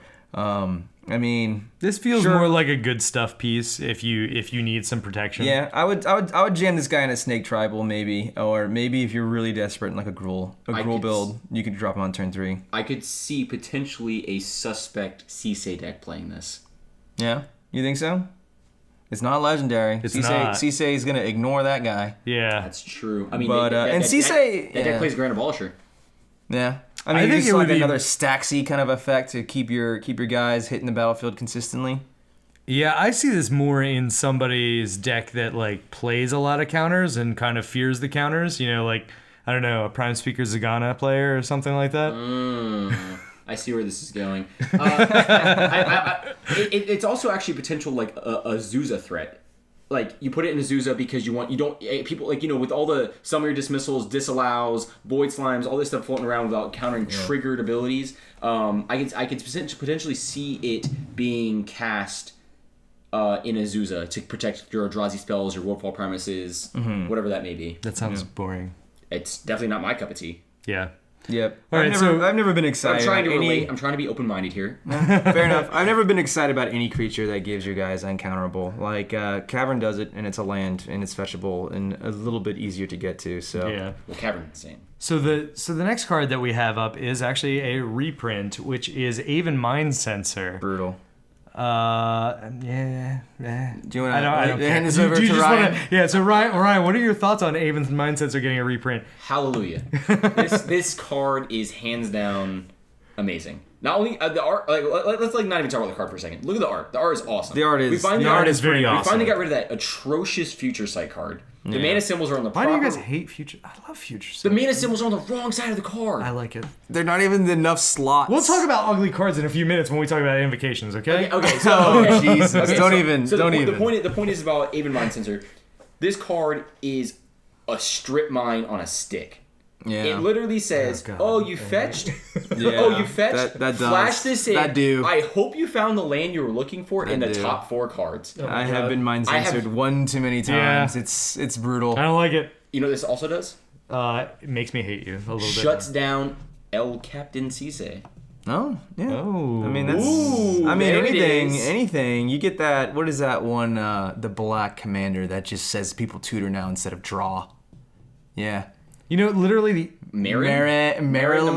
[SPEAKER 3] I mean,
[SPEAKER 1] This feels
[SPEAKER 3] Sure.
[SPEAKER 1] more like a good stuff piece if you need some protection.
[SPEAKER 3] yeah, I would jam this guy in a Snake Tribal maybe, or maybe if you're really desperate in like a Gruul
[SPEAKER 2] could
[SPEAKER 3] build, you could drop him on turn 3.
[SPEAKER 2] I could see potentially a suspect Cisse deck playing this.
[SPEAKER 3] Yeah, you think so? It's not legendary.
[SPEAKER 1] It's not.
[SPEAKER 3] Cisse is gonna ignore that guy.
[SPEAKER 1] Yeah.
[SPEAKER 2] That's true. I mean,
[SPEAKER 3] But, and Cisse-
[SPEAKER 2] that
[SPEAKER 3] yeah.
[SPEAKER 2] deck plays Grand Abolisher.
[SPEAKER 3] Yeah.
[SPEAKER 1] I
[SPEAKER 3] I mean,
[SPEAKER 1] think
[SPEAKER 3] it's
[SPEAKER 1] it would
[SPEAKER 3] like
[SPEAKER 1] be-
[SPEAKER 3] another Staxy kind of effect to keep your guys hitting the battlefield consistently.
[SPEAKER 1] Yeah, I see this more in somebody's deck that like plays a lot of counters and kind of fears the counters. You know, like I don't know, a Prime Speaker Zagana player or something like that.
[SPEAKER 2] I see where this is going. It's also actually potential like a Zuza threat. Like you put it in a Zuza because people like with all the summary dismissals, disallows, void slimes, all this stuff floating around without countering triggered abilities. I could potentially see it being cast in a Zuza to protect your Eldrazi spells, your Wolfwall Premises, whatever that may be.
[SPEAKER 1] That sounds boring.
[SPEAKER 2] It's definitely not my cup of tea.
[SPEAKER 1] Yeah.
[SPEAKER 3] Yep.
[SPEAKER 1] All right,
[SPEAKER 3] I've never been
[SPEAKER 2] I'm
[SPEAKER 3] excited.
[SPEAKER 2] trying to
[SPEAKER 3] about any-
[SPEAKER 2] relate. I'm trying to be open-minded here.
[SPEAKER 3] Fair enough. I've never been excited about any creature that gives your guys uncounterable. Like Cavern does it, and it's a land, and it's fetchable, and a little bit easier to get to. So
[SPEAKER 1] Yeah.
[SPEAKER 2] Well, Cavern's insane.
[SPEAKER 1] So the next card that we have up is actually a reprint, which is Aven Mind Sensor.
[SPEAKER 3] brutal.
[SPEAKER 1] Yeah.
[SPEAKER 3] Do you want
[SPEAKER 1] I don't care.
[SPEAKER 3] hand this
[SPEAKER 1] Do
[SPEAKER 3] over
[SPEAKER 1] you
[SPEAKER 3] to
[SPEAKER 1] just
[SPEAKER 3] Ryan?
[SPEAKER 1] wanna, so Ryan, what are your thoughts on Aven's Mind Sensor getting a reprint?
[SPEAKER 2] Hallelujah. This card is hands down amazing. Not only the art, let's not even talk about the card for a second. Look at the art. The art is awesome.
[SPEAKER 3] The art is
[SPEAKER 1] very
[SPEAKER 3] pretty
[SPEAKER 1] awesome.
[SPEAKER 2] We finally got rid of that atrocious future sight card. The mana symbols are on the
[SPEAKER 1] Why
[SPEAKER 2] proper.
[SPEAKER 1] do you guys hate Future? I love Future.
[SPEAKER 2] The mana symbols are on the wrong side of the card.
[SPEAKER 1] I like it.
[SPEAKER 3] They're not even enough slots.
[SPEAKER 1] We'll talk about ugly cards in a few minutes when we talk about Invocations, okay?
[SPEAKER 2] Okay, so
[SPEAKER 3] Oh, Jesus.
[SPEAKER 2] Okay,
[SPEAKER 3] Don't
[SPEAKER 2] so-
[SPEAKER 3] even.
[SPEAKER 2] so
[SPEAKER 3] Don't
[SPEAKER 2] the,
[SPEAKER 3] even.
[SPEAKER 2] The point is about Aven Mind Sensor. This card is a strip mine on a stick.
[SPEAKER 3] Yeah.
[SPEAKER 2] It literally says,
[SPEAKER 1] God.
[SPEAKER 2] "Oh, you fetched.
[SPEAKER 3] Yeah,
[SPEAKER 2] Oh, you fetched.
[SPEAKER 3] that does.
[SPEAKER 2] Flash this in.
[SPEAKER 3] That do.
[SPEAKER 2] I hope you found the land you were looking for in the
[SPEAKER 3] do.
[SPEAKER 2] top 4 cards.
[SPEAKER 1] Oh,
[SPEAKER 3] I have been mind
[SPEAKER 2] I have-
[SPEAKER 3] censored one too many
[SPEAKER 1] Yeah.
[SPEAKER 3] times. It's brutal.
[SPEAKER 1] I don't like it.
[SPEAKER 2] You know what this also does?
[SPEAKER 1] It makes me hate you a little
[SPEAKER 2] Shuts
[SPEAKER 1] bit.
[SPEAKER 2] down El Captain Cisse.
[SPEAKER 3] Oh, yeah.
[SPEAKER 1] Oh.
[SPEAKER 3] I mean that's.
[SPEAKER 2] Ooh,
[SPEAKER 3] I mean
[SPEAKER 2] there it
[SPEAKER 3] anything,
[SPEAKER 2] is.
[SPEAKER 3] anything. You get that. What is that one? The black commander that just says people tutor now instead of draw. Yeah.
[SPEAKER 1] You know, literally the
[SPEAKER 3] Marilyn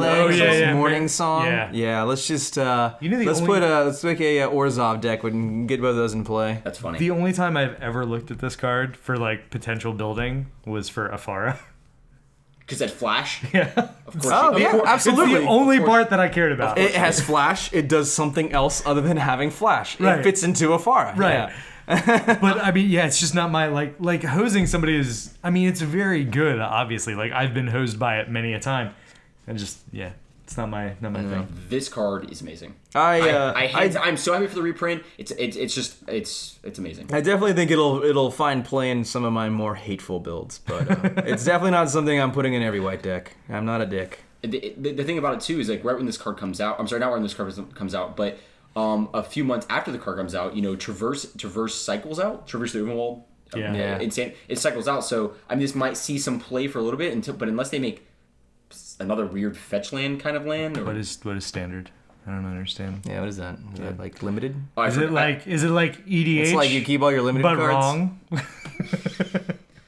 [SPEAKER 1] Oh, yeah.
[SPEAKER 3] morning song.
[SPEAKER 1] Yeah.
[SPEAKER 3] Let's just
[SPEAKER 1] You know the
[SPEAKER 3] let's
[SPEAKER 1] only-
[SPEAKER 3] let's make a Orzhov deck and get both of those in play.
[SPEAKER 2] That's funny.
[SPEAKER 1] the only time I've ever looked at this card for like potential building was for Afara.
[SPEAKER 2] Because that flash.
[SPEAKER 1] Yeah.
[SPEAKER 2] Of course.
[SPEAKER 3] Oh, yeah,
[SPEAKER 1] It's
[SPEAKER 3] absolutely.
[SPEAKER 1] the only part that I cared about.
[SPEAKER 3] It has flash. It does something else other than having flash.
[SPEAKER 1] Right.
[SPEAKER 3] It fits into Afara.
[SPEAKER 1] Right.
[SPEAKER 3] Yeah.
[SPEAKER 1] But I mean, yeah, it's just not my like hosing somebody is. I mean, it's very good, obviously. Like I've been hosed by it many a time, and just it's not my thing.
[SPEAKER 2] This card is amazing.
[SPEAKER 3] I'm
[SPEAKER 2] I'm so happy for the reprint. It's amazing.
[SPEAKER 3] I definitely think it'll find play in some of my more hateful builds, but it's definitely not something I'm putting in every white deck. I'm not a dick.
[SPEAKER 2] The thing about it too is like right when this card comes out. I'm sorry, not right when this card comes out, but a few months after the card comes out, Traverse cycles out. Traverse the Uberwald.
[SPEAKER 1] Yeah.
[SPEAKER 2] It cycles out. So I mean, this might see some play for a little bit but unless they make another weird fetch land kind of land. Or,
[SPEAKER 1] What is standard? I don't understand.
[SPEAKER 3] Yeah, what is that? Is that like limited?
[SPEAKER 2] Oh, I
[SPEAKER 1] Is it
[SPEAKER 2] forgot-
[SPEAKER 1] like EDH?
[SPEAKER 3] It's like you keep all your limited
[SPEAKER 1] but
[SPEAKER 3] cards.
[SPEAKER 1] wrong.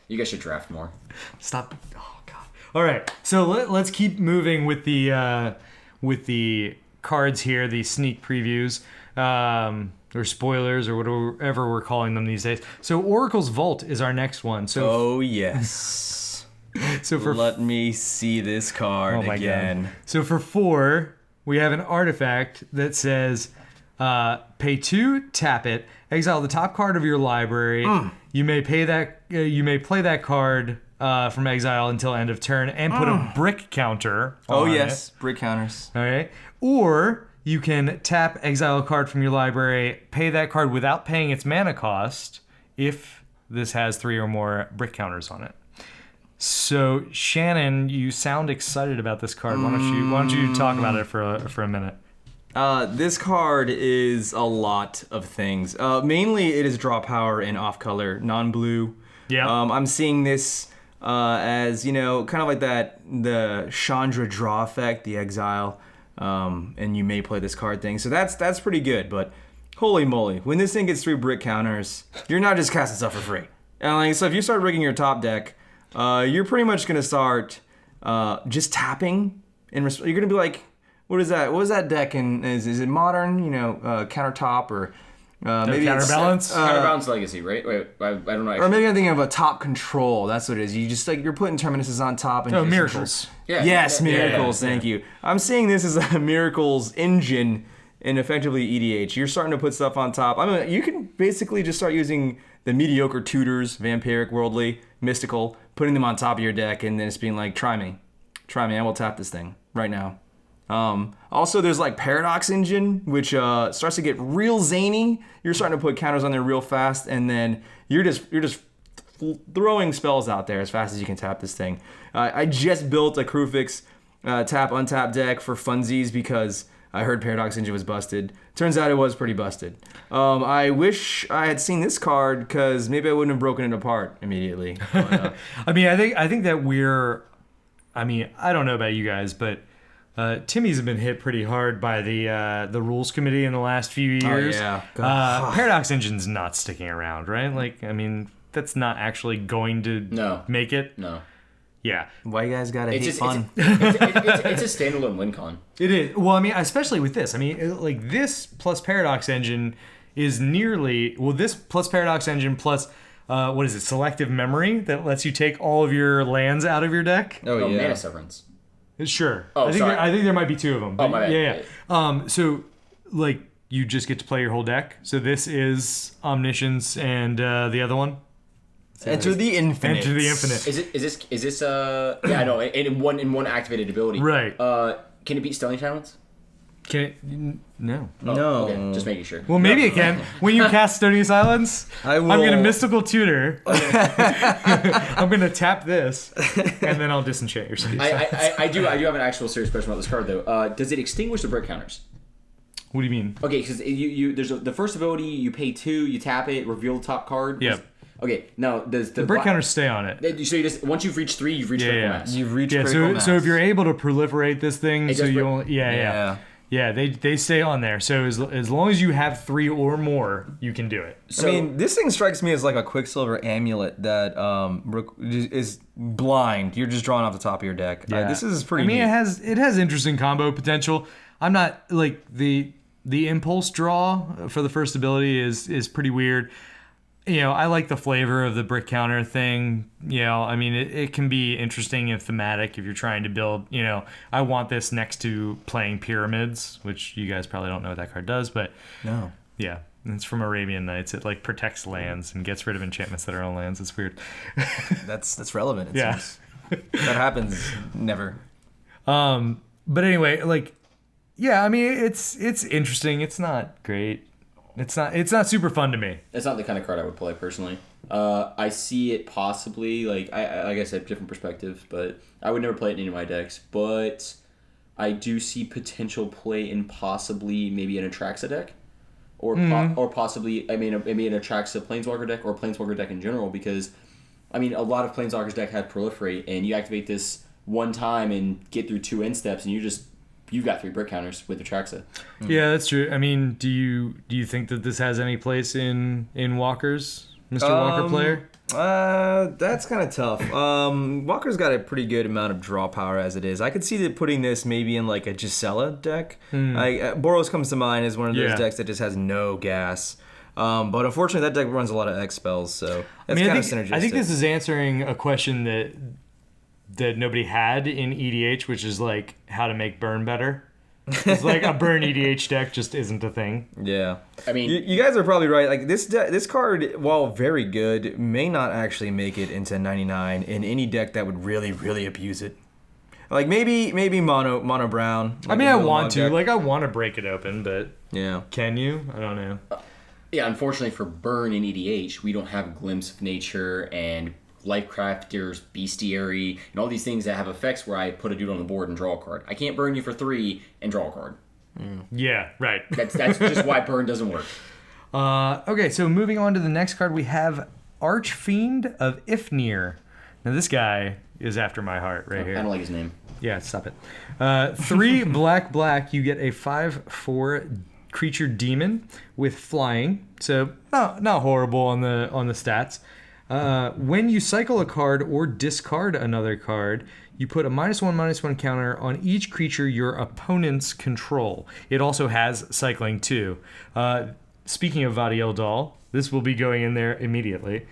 [SPEAKER 2] You guys should draft more.
[SPEAKER 1] Stop. Oh God. All right. So let's keep moving with the cards here, the sneak previews, or spoilers, or whatever we're calling them these days. So Oracle's Vault is our next one. So
[SPEAKER 3] Oh yes.
[SPEAKER 1] so for
[SPEAKER 3] Let me see this card
[SPEAKER 1] oh my
[SPEAKER 3] again.
[SPEAKER 1] God. So for 4, we have an artifact that says, pay 2, tap it, exile the top card of your library. You may pay that. You may play that card from exile until end of turn, and put a brick counter.
[SPEAKER 3] Oh
[SPEAKER 1] on
[SPEAKER 3] yes,
[SPEAKER 1] it.
[SPEAKER 3] brick counters.
[SPEAKER 1] All right. Or you can tap, exile a card from your library, pay that card without paying its mana cost if this has 3 or more brick counters on it. So Shannon, you sound excited about this card. Why don't you talk about it for a minute?
[SPEAKER 3] This card is a lot of things. Mainly, it is draw power in off-color, non-blue.
[SPEAKER 1] Yeah.
[SPEAKER 3] I'm seeing this as kind of like the Chandra draw effect, the exile, and you may play this card thing. So that's pretty good. But holy moly, when this thing gets 3 brick counters, you're not just casting stuff for free. And so if you start rigging your top deck, you're pretty much gonna start just tapping, and you're gonna be like, what is that? What was that deck? And is it modern? Countertop, or Maybe
[SPEAKER 1] Counterbalance?
[SPEAKER 2] Counterbalance Legacy, right? Wait, I don't know. Actually.
[SPEAKER 3] Or maybe I'm thinking of a top control. That's what it is. You just you're putting Terminuses on top. And just
[SPEAKER 1] Miracles.
[SPEAKER 2] Yeah,
[SPEAKER 3] yes, Miracles. Thank you. I'm seeing this as a Miracles engine in effectively EDH. You're starting to put stuff on top. You can basically just start using the mediocre tutors, Vampiric, Worldly, Mystical, putting them on top of your deck, and then it's being like, try me. I will tap this thing right now. Also, there's like Paradox Engine, which starts to get real zany. You're starting to put counters on there real fast, and then you're just throwing spells out there as fast as you can tap this thing. I just built a Krufix tap untap deck for funsies because I heard Paradox Engine was busted. Turns out it was pretty busted. I wish I had seen this card because maybe I wouldn't have broken it apart immediately. But,
[SPEAKER 1] I think that I don't know about you guys, but Timmy's been hit pretty hard by the rules committee in the last few years.
[SPEAKER 3] Oh, yeah.
[SPEAKER 1] Paradox Engine's not sticking around, right? Like, that's not actually going to make it.
[SPEAKER 2] No.
[SPEAKER 1] Yeah.
[SPEAKER 3] Why you guys gotta hate fun?
[SPEAKER 2] It's a standalone win con.
[SPEAKER 1] It is. Well, especially with this. Like this plus Paradox Engine is nearly... Well, this plus Paradox Engine plus... what is it? Selective memory that lets you take all of your lands out of your deck.
[SPEAKER 2] Oh yeah. Mana Severance.
[SPEAKER 1] Sure.
[SPEAKER 2] Oh,
[SPEAKER 1] I think there might be two of them. But
[SPEAKER 2] my bad.
[SPEAKER 1] Yeah. So, like, you just get to play your whole deck. So this is Omniscience and the other one.
[SPEAKER 3] Enter the Infinite.
[SPEAKER 1] Enter the Infinite.
[SPEAKER 2] Is this yeah, I know. In one activated ability.
[SPEAKER 1] Right.
[SPEAKER 2] Can it beat Stunning Silence?
[SPEAKER 1] Can it? No.
[SPEAKER 2] Oh,
[SPEAKER 3] No.
[SPEAKER 2] Okay, just making sure.
[SPEAKER 1] Well, maybe it can. When you cast Stony Silence,
[SPEAKER 3] I will...
[SPEAKER 1] I'm going to Mystical Tutor. I'm going to tap this, and then I'll disenchant your Stony Silence.
[SPEAKER 2] I do have an actual serious question about this card, though. Does it extinguish the brick counters?
[SPEAKER 1] What do you mean?
[SPEAKER 2] Okay, because there's the first ability, you pay 2, you tap it, reveal the top card.
[SPEAKER 1] Yep.
[SPEAKER 2] Okay, now does the
[SPEAKER 1] brick counters stay on it?
[SPEAKER 2] So you just once you've reached 3, you've reached critical mass.
[SPEAKER 3] You've reached critical mass.
[SPEAKER 1] So if you're able to proliferate this thing, so you only Yeah, they stay on there. So as long as you have 3 or more, you can do it.
[SPEAKER 3] So, this thing strikes me as like a Quicksilver amulet that is blind. You're just drawing off the top of your deck.
[SPEAKER 1] Yeah.
[SPEAKER 3] This is pretty neat.
[SPEAKER 1] it has interesting combo potential. I'm not like the impulse draw for the first ability is pretty weird. I like the flavor of the brick counter thing. It can be interesting and thematic if you're trying to build, I want this next to playing Pyramids, which you guys probably don't know what that card does, but
[SPEAKER 3] No.
[SPEAKER 1] Yeah, it's from Arabian Nights. It like protects lands and gets rid of enchantments that are on lands. It's weird.
[SPEAKER 3] That's relevant.
[SPEAKER 1] Yeah.
[SPEAKER 3] That happens never.
[SPEAKER 1] But anyway, it's interesting. It's not great. It's not super fun to me.
[SPEAKER 2] It's not the kind of card I would play personally. I see it possibly, like I said, different perspectives, but I would never play it in any of my decks. But I do see potential play in possibly maybe an Atraxa deck, or possibly maybe an Atraxa Planeswalker deck or Planeswalker deck in general, because a lot of Planeswalkers deck had Proliferate, and you activate this one time and get through 2 end steps, and you've got 3 brick counters with Atraxa.
[SPEAKER 1] Yeah, that's true. Do you think that this has any place in Walkers, Mr. Walker player?
[SPEAKER 3] That's kind of tough. Walker's got a pretty good amount of draw power as it is. I could see that putting this maybe in like a Gisela deck. Boros comes to mind as one of those decks that just has no gas. But unfortunately, that deck runs a lot of X spells, so that's kind of synergistic.
[SPEAKER 1] I think this is answering a question that nobody had in EDH, which is like how to make burn better. It's like a burn EDH deck just isn't a thing.
[SPEAKER 3] Yeah. You guys are probably right. Like this card, while very good, may not actually make it into 99 in any deck that would really, really abuse it. Like maybe mono brown. Like
[SPEAKER 1] I want to. Like I want to break it open, but
[SPEAKER 3] yeah.
[SPEAKER 1] Can you? I don't know.
[SPEAKER 2] Yeah, unfortunately for burn in EDH, we don't have Glimpse of Nature and Lifecrafters, Bestiary, and all these things that have effects where I put a dude on the board and draw a card. I can't burn you for 3 and draw a card.
[SPEAKER 1] Yeah, right.
[SPEAKER 2] That's just why burn doesn't work.
[SPEAKER 1] Okay, so moving on to the next card, we have Archfiend of Ifnir. Now this guy is after my heart right here.
[SPEAKER 2] I don't like his name.
[SPEAKER 1] Yeah, stop it. 3 black, you get a 5/4 creature demon with flying. So not horrible on the stats. When you cycle a card or discard another card, you put a -1/-1 counter on each creature your opponents control. It also has cycling too. speaking of Vadiel Doll, this will be going in there immediately.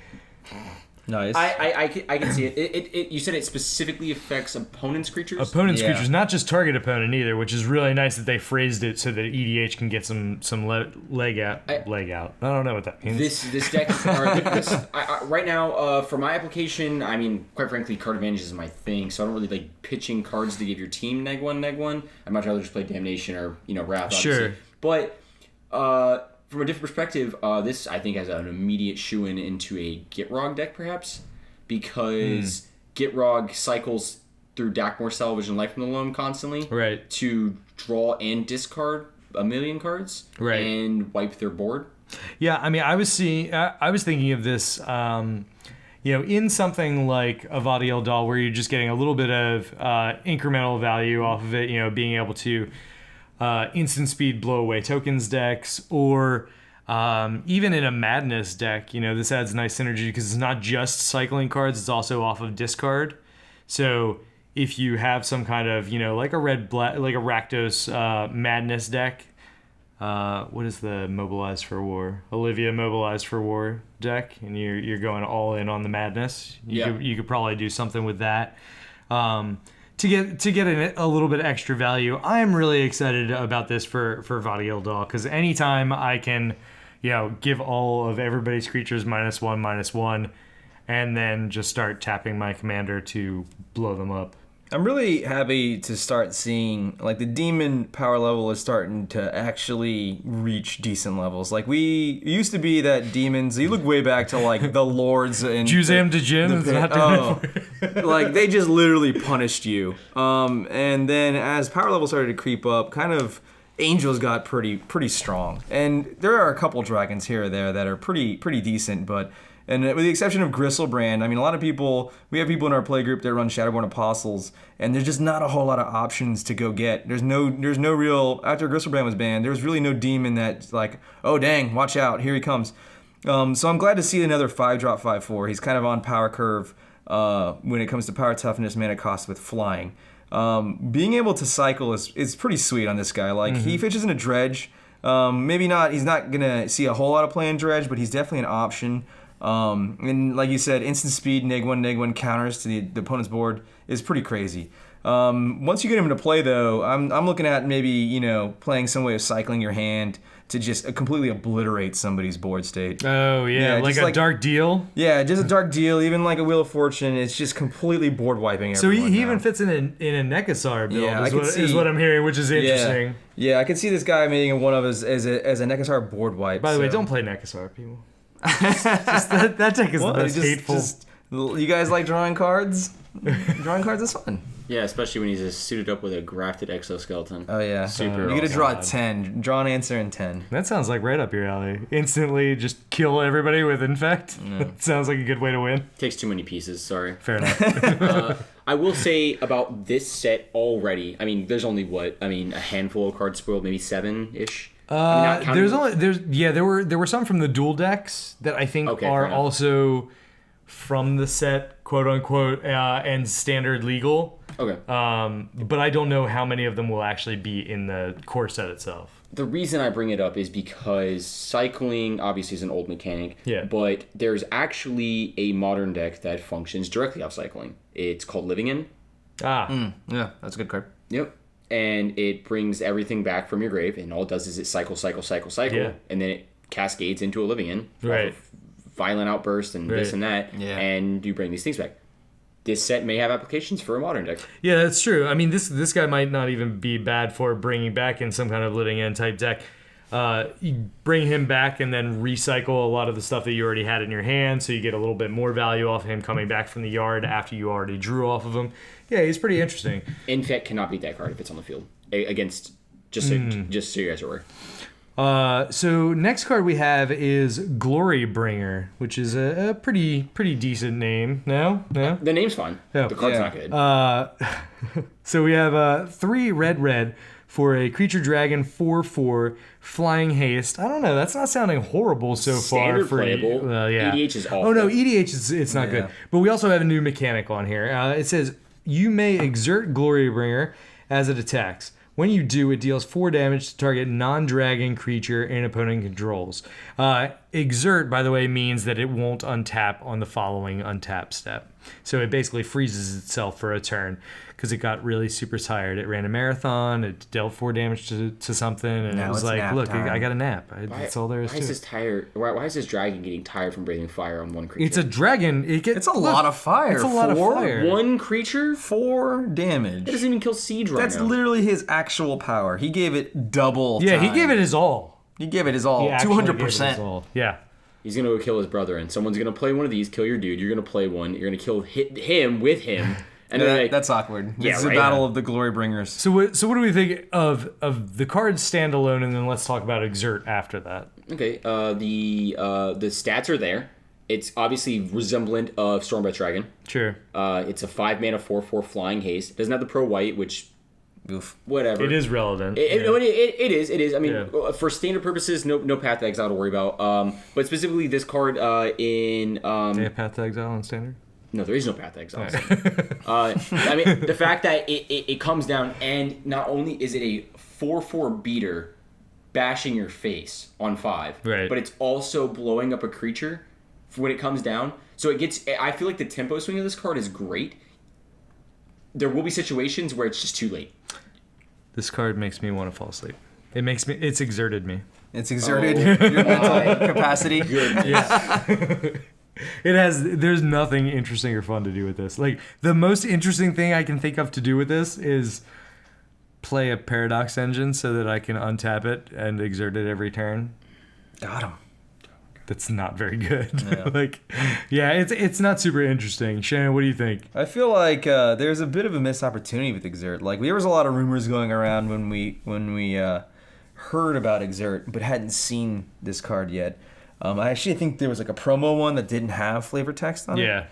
[SPEAKER 3] Nice.
[SPEAKER 2] I can see it. It. You said it specifically affects opponents' creatures?
[SPEAKER 1] Opponent's
[SPEAKER 3] Yeah.
[SPEAKER 1] creatures, not just target opponent either, which is really nice that they phrased it so that EDH can get some leg out. I don't know what that means.
[SPEAKER 2] This deck, right now, for my application, I mean, quite frankly, card advantage is my thing, so I don't really like pitching cards to give your team neg one. I'd much rather just play Damnation or, Wrath, obviously.
[SPEAKER 1] Sure.
[SPEAKER 2] But, from a different perspective, this, I think, has an immediate shoo-in into a Gitrog deck, perhaps, because Gitrog cycles through Dakmor Salvage and Life from the Loam constantly
[SPEAKER 1] Right.
[SPEAKER 2] to draw and discard a million cards
[SPEAKER 1] Right.
[SPEAKER 2] and wipe their board.
[SPEAKER 1] Yeah, I mean, I was thinking of this, in something like a Vadiel Doll, where you're just getting a little bit of incremental value off of it. Being able to instant speed blow away tokens decks, or even in a Madness deck. This adds nice synergy because it's not just cycling cards; it's also off of discard. So if you have some kind of like a like a Rakdos Madness deck. What is the Mobilize for War? Olivia Mobilize for War deck, and you're going all in on the madness. You could probably do something with that to get a little bit extra value. I am really excited about this for Vadiel Doll, because anytime I can, give all of everybody's creatures -1/-1, and then just start tapping my commander to blow them up.
[SPEAKER 3] I'm really happy to start seeing, like, the demon power level is starting to actually reach decent levels. Like, we used to be that demons, you look way back to, like, the lords and...
[SPEAKER 1] Juzam de Jin is not doing it for you.
[SPEAKER 3] Like, they just literally punished you. And then as power level started to creep up, kind of angels got pretty strong. And there are a couple dragons here or there that are pretty decent, but... And with the exception of Gristlebrand, I mean, we have people in our play group that run Shadowborn Apostles, and there's just not a whole lot of options to go get. There's no real, after Gristlebrand was banned, there was really no demon that's like, oh dang, watch out, here he comes. So I'm glad to see another 5-drop 5/4. He's kind of on power curve when it comes to power toughness, mana cost with flying. Being able to cycle is pretty sweet on this guy. Like, he fetches in a Dredge. Maybe not, he's not going to see a whole lot of play in Dredge, but he's definitely an option. And like you said, instant speed, neg1 counters to the opponent's board is pretty crazy. Once you get him into play, though, I'm looking at maybe, playing some way of cycling your hand to just completely obliterate somebody's board state.
[SPEAKER 1] Oh, yeah, like a dark deal?
[SPEAKER 3] Yeah, just a dark deal, even like a Wheel of Fortune. It's just completely board wiping
[SPEAKER 1] So
[SPEAKER 3] everyone
[SPEAKER 1] he
[SPEAKER 3] now.
[SPEAKER 1] even fits in a Nekasar build,
[SPEAKER 3] Yeah,
[SPEAKER 1] is what I'm hearing, which is interesting.
[SPEAKER 3] Yeah, I could see this guy making one of as a Nekasar board wipe.
[SPEAKER 1] By the way, don't play Nekasar, people. Just that deck is the most hateful.
[SPEAKER 3] You guys like drawing cards? Drawing cards is fun.
[SPEAKER 2] Yeah, especially when he's just suited up with a grafted exoskeleton.
[SPEAKER 3] Oh yeah,
[SPEAKER 2] Super
[SPEAKER 3] You get to
[SPEAKER 2] awesome.
[SPEAKER 3] draw 10. Draw an answer in 10.
[SPEAKER 1] That sounds like right up your alley. Instantly just kill everybody with Infect. Sounds like a good way to win.
[SPEAKER 2] Takes too many pieces, sorry.
[SPEAKER 1] Fair enough.
[SPEAKER 2] I will say about this set already, I mean, there's only a handful of cards spoiled, maybe 7-ish.
[SPEAKER 1] There were some from the dual decks that I think
[SPEAKER 2] Okay,
[SPEAKER 1] are
[SPEAKER 2] fair enough.
[SPEAKER 1] also from the set, quote unquote, and standard legal.
[SPEAKER 2] Okay.
[SPEAKER 1] But I don't know how many of them will actually be in the core set itself.
[SPEAKER 2] The reason I bring it up is because cycling obviously is an old mechanic,
[SPEAKER 1] Yeah.
[SPEAKER 2] but there's actually a modern deck that functions directly off cycling. It's called Living In.
[SPEAKER 3] Yeah, that's a good card.
[SPEAKER 2] Yep. And it brings everything back from your grave, and all it does is it cycle,
[SPEAKER 1] Yeah.
[SPEAKER 2] and then it cascades into a Living In.
[SPEAKER 1] Right.
[SPEAKER 2] Off of violent outburst and this
[SPEAKER 1] Right.
[SPEAKER 2] and that,
[SPEAKER 3] Yeah.
[SPEAKER 2] and you bring these things back. This set may have applications for a modern deck.
[SPEAKER 1] Yeah, that's true. I mean, this guy might not even be bad for bringing back in some kind of living end type deck. You bring him back and then recycle a lot of the stuff that you already had in your hand, so you get a little bit more value off him coming back from the yard after you already drew off of him. Yeah, he's pretty interesting.
[SPEAKER 2] Infect cannot beat that card if it's on the field against. Just so you guys are aware.
[SPEAKER 1] So next card we have is Glorybringer, which is a pretty decent name. No?
[SPEAKER 2] The name's fine.
[SPEAKER 1] Oh.
[SPEAKER 2] The card's
[SPEAKER 3] Yeah.
[SPEAKER 2] not good.
[SPEAKER 1] So we have 3 red for a creature dragon 4/4 flying haste. I don't know. That's not sounding horrible so
[SPEAKER 2] Standard
[SPEAKER 1] far. For
[SPEAKER 2] playable.
[SPEAKER 1] yeah.
[SPEAKER 2] EDH is awful.
[SPEAKER 1] Oh no, EDH it's not
[SPEAKER 3] Yeah.
[SPEAKER 1] good. But we also have a new mechanic on here. It says you may exert Glorybringer as it attacks. When you do, it deals 4 damage to target non-dragon creature an opponent controls. Exert, by the way, means that it won't untap on the following untap step. So it basically freezes itself for a turn because it got really super tired. It ran a marathon, it dealt 4 damage to something, and
[SPEAKER 3] Now
[SPEAKER 1] it was
[SPEAKER 3] it's
[SPEAKER 1] like,
[SPEAKER 3] nap
[SPEAKER 1] look,
[SPEAKER 3] time.
[SPEAKER 1] I got a nap. That's all there is
[SPEAKER 2] Why
[SPEAKER 1] to
[SPEAKER 2] is
[SPEAKER 1] it.
[SPEAKER 2] this tired? Why is this dragon getting tired from breathing fire on one creature?
[SPEAKER 1] It's a dragon.
[SPEAKER 3] It's a lot of fire.
[SPEAKER 1] It's a lot of fire.
[SPEAKER 2] one creature.
[SPEAKER 3] 4 damage.
[SPEAKER 2] It doesn't even kill Siege right
[SPEAKER 3] That's
[SPEAKER 2] now.
[SPEAKER 3] literally his actual power. He gave it double.
[SPEAKER 1] Yeah, he
[SPEAKER 3] time.
[SPEAKER 1] gave it his all.
[SPEAKER 3] He gave it his all.
[SPEAKER 1] He actually gave it his
[SPEAKER 3] 200%.
[SPEAKER 1] all. Yeah.
[SPEAKER 2] He's gonna go kill his brother, and someone's gonna play one of these, kill your dude. You're gonna play one. You're gonna kill him with him, and then like,
[SPEAKER 3] That's awkward.
[SPEAKER 2] Yeah,
[SPEAKER 3] This is a
[SPEAKER 2] right.
[SPEAKER 3] battle of the glory bringers.
[SPEAKER 1] So what do we think of the cards standalone, and then let's talk about Exert after that.
[SPEAKER 2] okay. The stats are there. It's obviously resemblant of Stormbreath Dragon.
[SPEAKER 1] Sure.
[SPEAKER 2] It's a 5 mana 4/4 flying haste. It doesn't have the pro white, which
[SPEAKER 3] Oof.
[SPEAKER 2] whatever.
[SPEAKER 1] It is relevant.
[SPEAKER 2] It is. It is. I mean,
[SPEAKER 1] Yeah.
[SPEAKER 2] for standard purposes, no path to exile to worry about. But specifically, this card in
[SPEAKER 1] They have Path to Exile on standard?
[SPEAKER 2] no, there is no path to exile. I mean, the fact that it comes down, and not only is it a 4/4 beater, bashing your face on 5,
[SPEAKER 1] Right.
[SPEAKER 2] but it's also blowing up a creature when it comes down. So it gets. I feel like the tempo swing of this card is great. There will be situations where it's just too late.
[SPEAKER 1] This card makes me want to fall asleep. It's exerted me.
[SPEAKER 3] It's exerted
[SPEAKER 2] Oh
[SPEAKER 3] your mental
[SPEAKER 2] my
[SPEAKER 3] capacity.
[SPEAKER 1] There's nothing interesting or fun to do with this. Like, the most interesting thing I can think of to do with this is play a Paradox Engine so that I can untap it and exert it every turn.
[SPEAKER 3] Got him.
[SPEAKER 1] That's not very good.
[SPEAKER 3] Yeah.
[SPEAKER 1] It's not super interesting. Shannon, what do you think?
[SPEAKER 3] I feel like there's a bit of a missed opportunity with Exert. Like there was a lot of rumors going around when we heard about Exert, but hadn't seen this card yet. I actually think there was like a promo one that didn't have flavor text on it.
[SPEAKER 1] Yeah.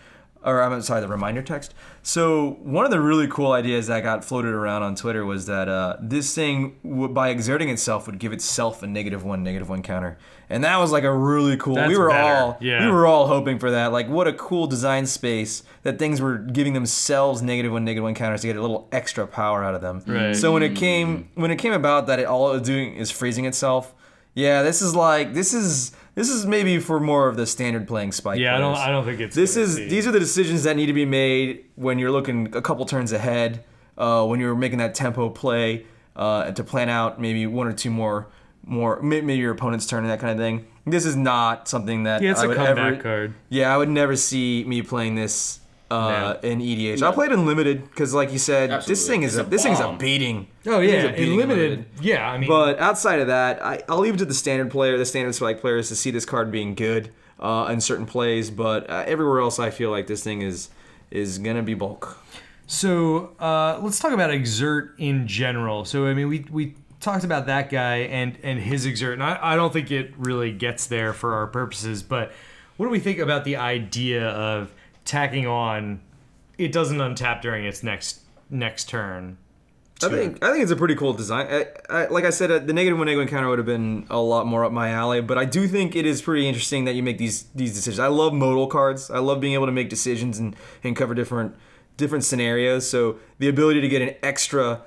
[SPEAKER 3] Or I'm sorry, the reminder text. So one of the really cool ideas that got floated around on Twitter was that this thing, by exerting itself, would give itself a -1/-1 counter, and that was like a really cool.
[SPEAKER 1] That's
[SPEAKER 3] we were
[SPEAKER 1] better.
[SPEAKER 3] we were all hoping for that. Like, what a cool design space that things were giving themselves -1/-1 counters to get a little extra power out of them.
[SPEAKER 1] Right.
[SPEAKER 3] So when it came about that all it was doing is freezing itself. Yeah, this is maybe for more of the standard playing spike.
[SPEAKER 1] Yeah,
[SPEAKER 3] players.
[SPEAKER 1] I don't think it's.
[SPEAKER 3] These are the decisions that need to be made when you're looking a couple turns ahead, when you're making that tempo play to plan out maybe 1 or 2 more maybe your opponent's turn and that kind of thing. This is not something that
[SPEAKER 1] Yeah, it's
[SPEAKER 3] I
[SPEAKER 1] a
[SPEAKER 3] would
[SPEAKER 1] comeback
[SPEAKER 3] ever.
[SPEAKER 1] card.
[SPEAKER 3] Yeah, I would never see me playing this
[SPEAKER 1] No.
[SPEAKER 3] in EDH. I played in limited because, like you said, this
[SPEAKER 2] Absolutely.
[SPEAKER 3] thing is
[SPEAKER 2] It's a
[SPEAKER 3] a
[SPEAKER 2] bomb.
[SPEAKER 3] beating.
[SPEAKER 1] Oh
[SPEAKER 3] This thing's
[SPEAKER 1] yeah,
[SPEAKER 3] a beating
[SPEAKER 1] in limited. Yeah, I mean.
[SPEAKER 3] But outside of that, I'll leave it to the standard spike players to see this card being good in certain plays. But everywhere else, I feel like this thing is gonna be bulk.
[SPEAKER 1] So let's talk about Exert in general. So I mean, we talked about that guy and his Exert, and I don't think it really gets there for our purposes. But what do we think about the idea of tacking on? It doesn't untap during its next turn.
[SPEAKER 3] I think it's a pretty cool design. Like I said, the -1/-1 counter would have been a lot more up my alley, but I do think it is pretty interesting that you make these decisions. I love modal cards. I love being able to make decisions and cover different scenarios. So the ability to get an extra,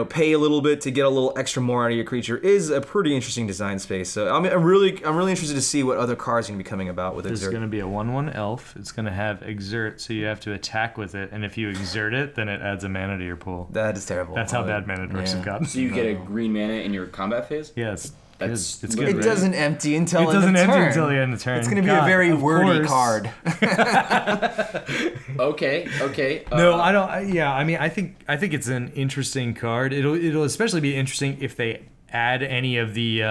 [SPEAKER 3] pay a little bit to get a little extra more out of your creature is a pretty interesting design space. So I'm really interested to see what other cards are going to be coming about with
[SPEAKER 1] There's
[SPEAKER 3] Exert.
[SPEAKER 1] going to be a 1/1 elf. It's going to have Exert, so you have to attack with it, and if you exert it, then it adds a mana to your pool.
[SPEAKER 3] That is terrible.
[SPEAKER 1] That's how bad mana dorks have gotten.
[SPEAKER 2] So you get a green mana in your combat phase.
[SPEAKER 1] Yeah, it's
[SPEAKER 2] That's-
[SPEAKER 1] good. It's good.
[SPEAKER 3] It
[SPEAKER 1] right?
[SPEAKER 3] doesn't empty until
[SPEAKER 1] It doesn't
[SPEAKER 3] end of
[SPEAKER 1] empty
[SPEAKER 3] turn.
[SPEAKER 1] until the end of the turn.
[SPEAKER 3] It's going to be
[SPEAKER 1] God,
[SPEAKER 3] a very
[SPEAKER 1] of
[SPEAKER 3] wordy
[SPEAKER 1] course.
[SPEAKER 3] card.
[SPEAKER 2] Okay.
[SPEAKER 1] No, I don't. Yeah, I mean, I think it's an interesting card. It'll especially be interesting if they add any of the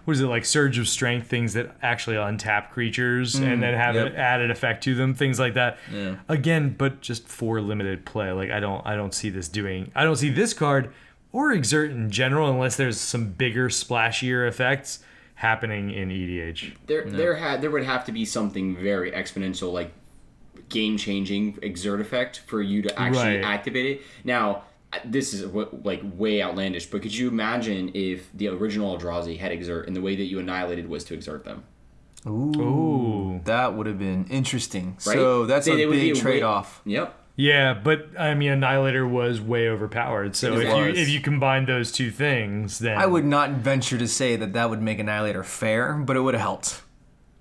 [SPEAKER 1] what is it, like Surge of Strength, things that actually untap creatures and then have an added effect to them, things like that.
[SPEAKER 3] Yeah.
[SPEAKER 1] Again, but just for limited play. Like I don't see this card or Exert in general unless there's some bigger splashier effects happening in EDH.
[SPEAKER 2] There would have to be something very exponential, like game-changing Exert effect for you to actually
[SPEAKER 1] Right.
[SPEAKER 2] activate it. Now, this is like way outlandish, but could you imagine if the original Eldrazi had Exert and the way that you annihilated was to exert them?
[SPEAKER 3] Ooh. That would have been interesting.
[SPEAKER 2] Right?
[SPEAKER 3] So that's a
[SPEAKER 2] It would be
[SPEAKER 3] big
[SPEAKER 2] way-
[SPEAKER 3] trade-off.
[SPEAKER 2] Yep.
[SPEAKER 1] Yeah, but I mean, Annihilator was way overpowered. So
[SPEAKER 3] It was.
[SPEAKER 1] if you combine those two things, then
[SPEAKER 3] I would not venture to say that would make Annihilator fair, but it would have helped.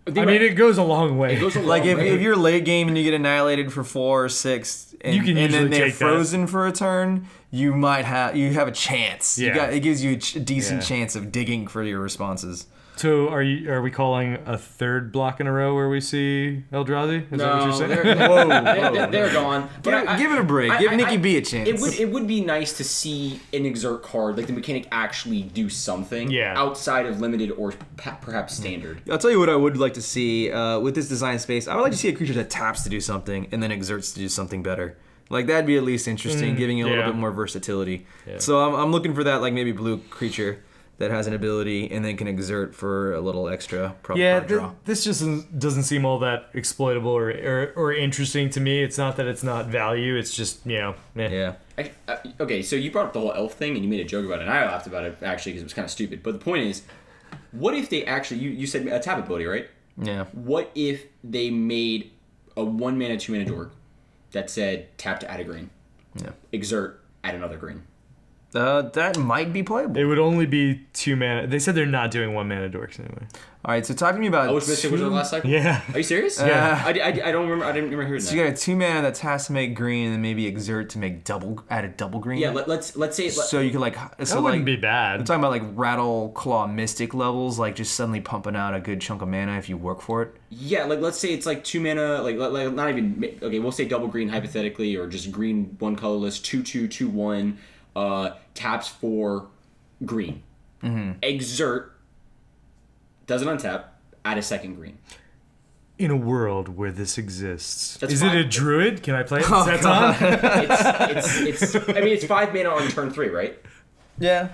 [SPEAKER 1] I mean, it goes a long way.
[SPEAKER 2] It goes a long
[SPEAKER 3] Like
[SPEAKER 2] way.
[SPEAKER 3] if you're late game and you get annihilated for 4 or 6, and,
[SPEAKER 1] You can
[SPEAKER 3] and then
[SPEAKER 1] usually
[SPEAKER 3] they're
[SPEAKER 1] take that.
[SPEAKER 3] frozen for a turn, you have a chance.
[SPEAKER 1] Yeah.
[SPEAKER 3] It gives you a decent
[SPEAKER 1] Yeah.
[SPEAKER 3] chance of digging for your responses.
[SPEAKER 1] So are we calling a third block in a row where we see Eldrazi? Is that what you're
[SPEAKER 2] No,
[SPEAKER 1] saying?
[SPEAKER 2] they're gone. But
[SPEAKER 3] Give it a break. Give Nikki B a chance.
[SPEAKER 2] It would be nice to see an exert card, like the mechanic, actually do something
[SPEAKER 1] Yeah.
[SPEAKER 2] outside of limited or perhaps standard.
[SPEAKER 3] I'll tell you what I would like to see with this design space. I would like to see a creature that taps to do something and then exerts to do something better. Like that'd be at least interesting, giving you a little
[SPEAKER 1] yeah.
[SPEAKER 3] bit more versatility.
[SPEAKER 1] Yeah.
[SPEAKER 3] So I'm looking for that, like maybe blue creature that has an ability and then can exert for a little extra.
[SPEAKER 1] Yeah,
[SPEAKER 3] draw.
[SPEAKER 1] this just doesn't seem all that exploitable or interesting to me. It's not that it's not value. It's just, meh.
[SPEAKER 3] Yeah.
[SPEAKER 2] Okay, so you brought up the whole elf thing and you made a joke about it, and I laughed about it actually because it was kind of stupid. But the point is, what if they actually, you said a tap ability, right?
[SPEAKER 3] Yeah.
[SPEAKER 2] What if they made a 1 mana, 2 mana dork that said tap to add a green, exert, add another green?
[SPEAKER 3] That might be playable.
[SPEAKER 1] It would only be 2 mana. They said they're not doing 1 mana dorks anyway.
[SPEAKER 3] All right, so talk to me about.
[SPEAKER 2] Oh, which mistake was the last cycle?
[SPEAKER 1] Yeah.
[SPEAKER 2] Are you serious?
[SPEAKER 1] Yeah.
[SPEAKER 2] I don't remember. I didn't remember hearing
[SPEAKER 3] So
[SPEAKER 2] that.
[SPEAKER 3] you got a 2 mana that has to make green and then maybe exert to make add a double green.
[SPEAKER 2] Yeah, let's say
[SPEAKER 3] So you could like. So
[SPEAKER 1] That wouldn't
[SPEAKER 3] like,
[SPEAKER 1] be
[SPEAKER 3] I'm
[SPEAKER 1] bad.
[SPEAKER 3] talking about like Rattle Claw Mystic levels, like just suddenly pumping out a good chunk of mana if you work for it.
[SPEAKER 2] yeah, like let's say it's like 2 mana, like not even okay. We'll say double green hypothetically, or just green 1 colorless 2/2 2/1, taps for green. Exert doesn't untap. Add a second green.
[SPEAKER 1] In a world where this exists.
[SPEAKER 2] That's
[SPEAKER 1] Is
[SPEAKER 2] fine.
[SPEAKER 1] it a druid? Can I play it? That's on?
[SPEAKER 2] It's I mean it's 5 mana on turn 3, right?
[SPEAKER 3] Yeah.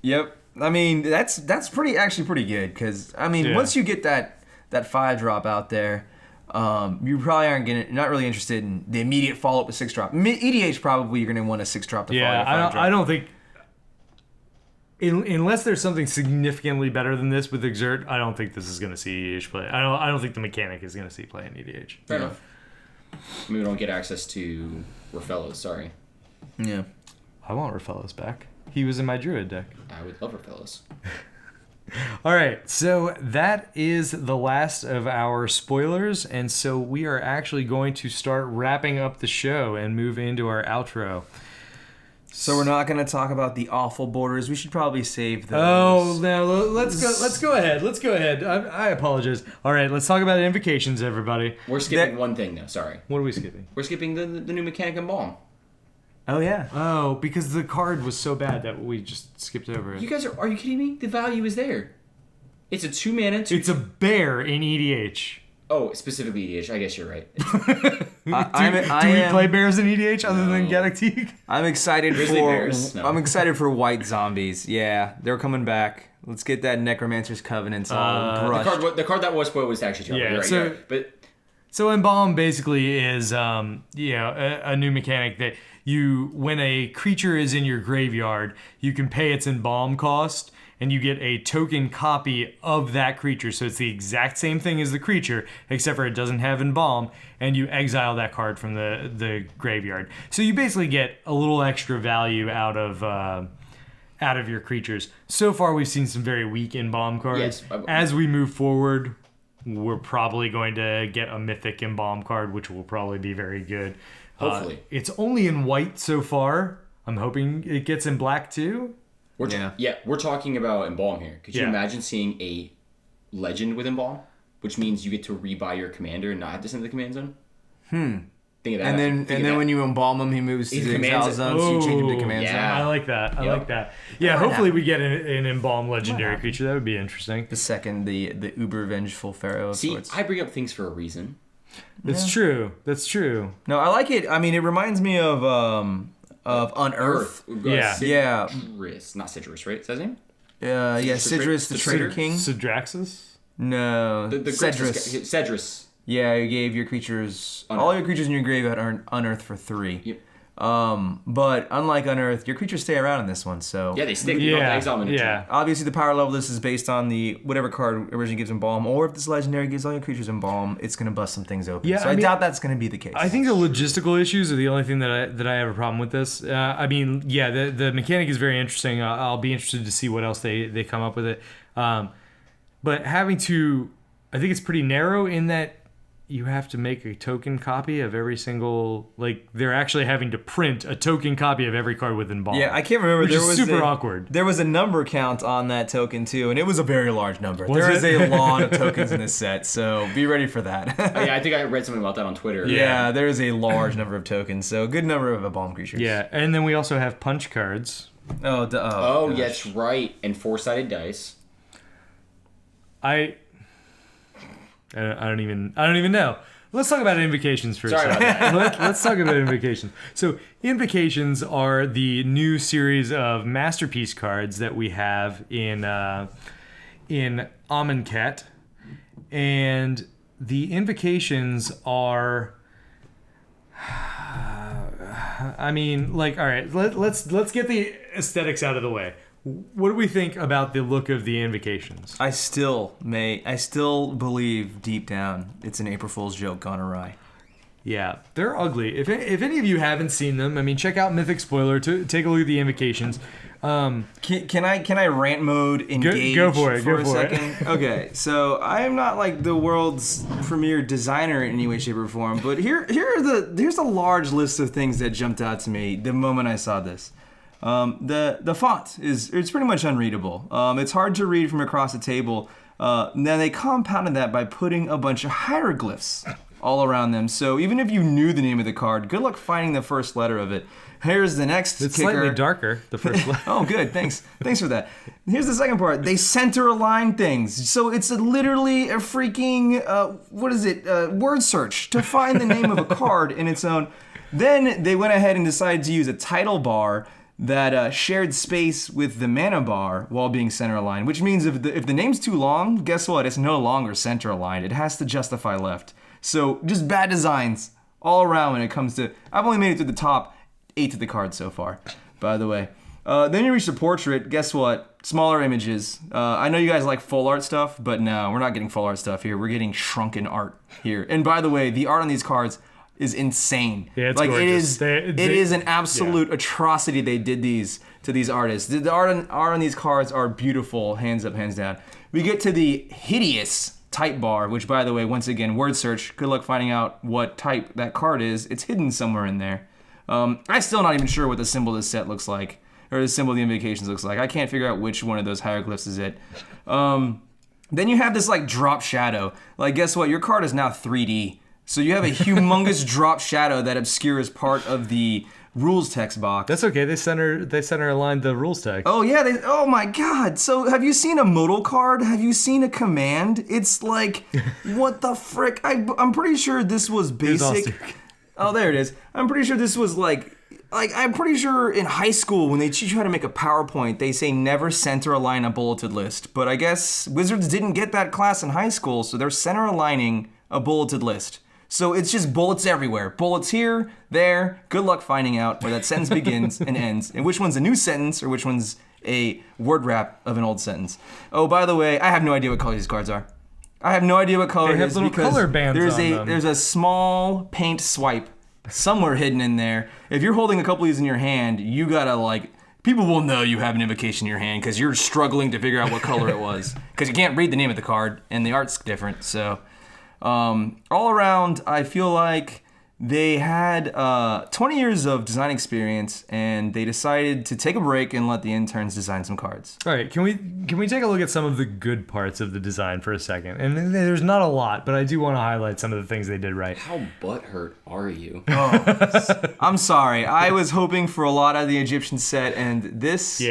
[SPEAKER 3] Yep. I mean that's actually pretty good because I mean
[SPEAKER 1] Yeah.
[SPEAKER 3] once you get that 5-drop out there, you probably aren't not really interested in the immediate follow up with 6-drop. EDH probably you're gonna want a 6-drop to follow
[SPEAKER 1] Yeah,
[SPEAKER 3] your 5-drop.
[SPEAKER 1] I don't think... Unless there's something significantly better than this with Exert, I don't think this is going to see EDH play. I don't think the mechanic is going to see play in EDH.
[SPEAKER 2] Fair enough. We don't get access to Rafellos, sorry.
[SPEAKER 3] Yeah.
[SPEAKER 1] I want Rafellos back. He was in my druid deck.
[SPEAKER 2] I would love Rafellos.
[SPEAKER 1] All right, so that is the last of our spoilers, and so we are actually going to start wrapping up the show and move into our outro.
[SPEAKER 3] So we're not going to talk about the awful borders. We should probably save those.
[SPEAKER 1] Oh no! Let's go ahead. Let's go ahead. I apologize. All right, let's talk about Invocations, everybody.
[SPEAKER 2] We're skipping one thing though, sorry.
[SPEAKER 1] What are we skipping?
[SPEAKER 2] We're skipping the new mechanic and bomb.
[SPEAKER 3] Oh yeah.
[SPEAKER 1] Oh, because the card was so bad that we just skipped over it.
[SPEAKER 2] You guys are you kidding me? The value is there. It's a 2 mana.
[SPEAKER 1] It's a bear in EDH.
[SPEAKER 2] Oh, specifically EDH. I guess you're right.
[SPEAKER 1] Do we play bears in EDH other than Galactique?
[SPEAKER 3] I'm excited
[SPEAKER 2] Grizzly
[SPEAKER 3] for.
[SPEAKER 2] bears? No.
[SPEAKER 3] I'm excited for white zombies. Yeah, they're coming back. Let's get that Necromancer's Covenants all brushed.
[SPEAKER 2] the card that was spoiled was actually terrible.
[SPEAKER 1] Yeah,
[SPEAKER 2] You're right,
[SPEAKER 1] so-
[SPEAKER 2] you're right. But
[SPEAKER 1] So Embalm basically is a new mechanic that when a creature is in your graveyard, you can pay its Embalm cost and you get a token copy of that creature. So it's the exact same thing as the creature, except for it doesn't have Embalm, and you exile that card from the graveyard. So you basically get a little extra value out of your creatures. So far, we've seen some very weak Embalm cards.
[SPEAKER 2] Yes.
[SPEAKER 1] As we move forward, we're probably going to get a Mythic Embalm card, which will probably be very good.
[SPEAKER 2] Hopefully.
[SPEAKER 1] It's only in white so far. I'm hoping it gets in black too.
[SPEAKER 2] We're talking about Embalm here. Could you
[SPEAKER 1] Yeah.
[SPEAKER 2] imagine seeing a legend with Embalm? Which means you get to rebuy your commander and not have to send the command zone? Think of that.
[SPEAKER 3] And then when you embalm him, he moves to
[SPEAKER 2] He
[SPEAKER 3] the
[SPEAKER 2] commands
[SPEAKER 3] exile
[SPEAKER 2] it.
[SPEAKER 3] zone, so you change him to
[SPEAKER 1] Oh,
[SPEAKER 3] command zone.
[SPEAKER 2] yeah.
[SPEAKER 1] I like that. I
[SPEAKER 2] Yep.
[SPEAKER 1] like that. Yeah, hopefully we get an Embalm legendary creature. That would be interesting.
[SPEAKER 3] The second, the uber vengeful pharaoh of
[SPEAKER 2] See,
[SPEAKER 3] sorts.
[SPEAKER 2] I bring up things for a reason.
[SPEAKER 1] That's true. That's true.
[SPEAKER 3] No, I like it. I mean, it reminds me of Unearth.
[SPEAKER 1] Yeah.
[SPEAKER 3] Yeah.
[SPEAKER 2] Citrus. Not Citrus, right? Is that his name?
[SPEAKER 3] Yeah,
[SPEAKER 2] Citrus,
[SPEAKER 3] Sidrus, the
[SPEAKER 2] the
[SPEAKER 3] Traitor
[SPEAKER 2] traitor?
[SPEAKER 3] King.
[SPEAKER 1] Sidraxis?
[SPEAKER 3] No,
[SPEAKER 2] The
[SPEAKER 3] Cedrus.
[SPEAKER 2] Cedrus.
[SPEAKER 3] Yeah, you gave your creatures
[SPEAKER 2] Unearth.
[SPEAKER 3] all your creatures in your graveyard are unearthed for 3.
[SPEAKER 2] Yep.
[SPEAKER 3] But unlike Unearth, your creatures stay around in this one. So
[SPEAKER 2] Yeah, they stick. You don't have to exile them in a turn.
[SPEAKER 3] obviously the power level of this is based on the whatever card originally gives Embalm, or if this legendary gives all your creatures Embalm, it's gonna bust some things open.
[SPEAKER 1] Yeah,
[SPEAKER 3] so I doubt that's gonna be the case.
[SPEAKER 1] I think the logistical issues are the only thing that I have a problem with this. I mean, yeah, the mechanic is very interesting. I'll be interested to see what else they come up with it. But having to, I think it's pretty narrow in that you have to make a token copy of every single, like, they're actually having to print a token copy of every card with Embalm.
[SPEAKER 3] Yeah, I can't remember.
[SPEAKER 1] Which is super awkward.
[SPEAKER 3] There was a number count on that token too, and it was a very large number.
[SPEAKER 1] Was
[SPEAKER 3] There
[SPEAKER 1] it?
[SPEAKER 3] is a lot of tokens in this set, so be ready for that.
[SPEAKER 2] Yeah, I think I read something about that on Twitter.
[SPEAKER 3] Yeah, there is a large number of tokens, so a good number of Embalm creatures.
[SPEAKER 1] Yeah, and then we also have punch cards.
[SPEAKER 2] Oh,
[SPEAKER 3] gosh.
[SPEAKER 2] yeah, that's right. And 4-sided dice.
[SPEAKER 1] I don't even know. Let's talk about Invocations for a
[SPEAKER 2] Sorry
[SPEAKER 1] second.
[SPEAKER 2] about that.
[SPEAKER 1] Let's talk about Invocations. So Invocations are the new series of masterpiece cards that we have in Amonkhet, and the Invocations are. I mean, like, all right, let's get the aesthetics out of the way. What do we think about the look of the Invocations?
[SPEAKER 3] I still believe deep down it's an April Fool's joke gone awry.
[SPEAKER 1] Yeah, they're ugly. If any of you haven't seen them, I mean, check out Mythic Spoiler to take a look at the Invocations.
[SPEAKER 3] Can I rant mode engage
[SPEAKER 1] go for it.
[SPEAKER 3] a second? Okay, so I am not like the world's premier designer in any way, shape, or form, but here's a large list of things that jumped out to me the moment I saw this. The font it's pretty much unreadable. It's hard to read from across the table. Then they compounded that by putting a bunch of hieroglyphs all around them. So even if you knew the name of the card, good luck finding the first letter of it. Here's the next
[SPEAKER 1] It's
[SPEAKER 3] kicker.
[SPEAKER 1] slightly darker, the first one.
[SPEAKER 3] Oh, good. Thanks for that. Here's the second part. They center align things. So it's literally a freaking, word search to find the name of a card in its own. Then they went ahead and decided to use a title bar that shared space with the mana bar while being center aligned, which means if the name's too long, guess what? It's no longer center aligned. It has to justify left. So just bad designs all around when it comes to... I've only made it to the top 8 of the cards so far, by the way. Then you reach the portrait. Guess what? Smaller images. I know you guys like full art stuff, but no, we're not getting full art stuff here. We're getting shrunken art here. And by the way, the art on these cards is insane.
[SPEAKER 1] Yeah, it's
[SPEAKER 3] like
[SPEAKER 1] gorgeous.
[SPEAKER 3] it is an absolute atrocity they did these to these artists. The art on these cards are beautiful, hands up, hands down. We get to the hideous type bar, which by the way, once again, word search. Good luck finding out what type that card is. It's hidden somewhere in there. I'm still not even sure what the symbol of this set looks like, or the symbol of the Invocations looks like. I can't figure out which one of those hieroglyphs is it. Then you have this like drop shadow. Like, guess what? Your card is now 3D. So you have a humongous drop shadow that obscures part of the rules text box.
[SPEAKER 1] That's okay. They center aligned the rules text.
[SPEAKER 3] Oh yeah. Oh my God. So have you seen a modal card? Have you seen a command? It's like, what the frick? I'm pretty sure this was basic. Oh, there it is. I'm pretty sure this was like I'm pretty sure in high school when they teach you how to make a PowerPoint, they say never center align a bulleted list. But I guess Wizards didn't get that class in high school, so they're center aligning a bulleted list. So it's just bullets everywhere. Bullets here, there. Good luck finding out where that sentence begins and ends, and which one's a new sentence or which one's a word wrap of an old sentence. Oh, by the way, I have no idea what color these cards are. I have no idea what color
[SPEAKER 1] They
[SPEAKER 3] it
[SPEAKER 1] have
[SPEAKER 3] is
[SPEAKER 1] little
[SPEAKER 3] because
[SPEAKER 1] color bands on them.
[SPEAKER 3] there's a small paint swipe somewhere hidden in there. If you're holding a couple of these in your hand, you gotta people will know you have an Invocation in your hand because you're struggling to figure out what color it was because you can't read the name of the card and the art's different. So all around, I feel like they had 20 years of design experience, and they decided to take a break and let the interns design some cards.
[SPEAKER 1] All right, can we take a look at some of the good parts of the design for a second? And there's not a lot, but I do want to highlight some of the things they did right.
[SPEAKER 2] How butthurt are you?
[SPEAKER 3] I'm sorry. I was hoping for a lot out of the Egyptian set, and this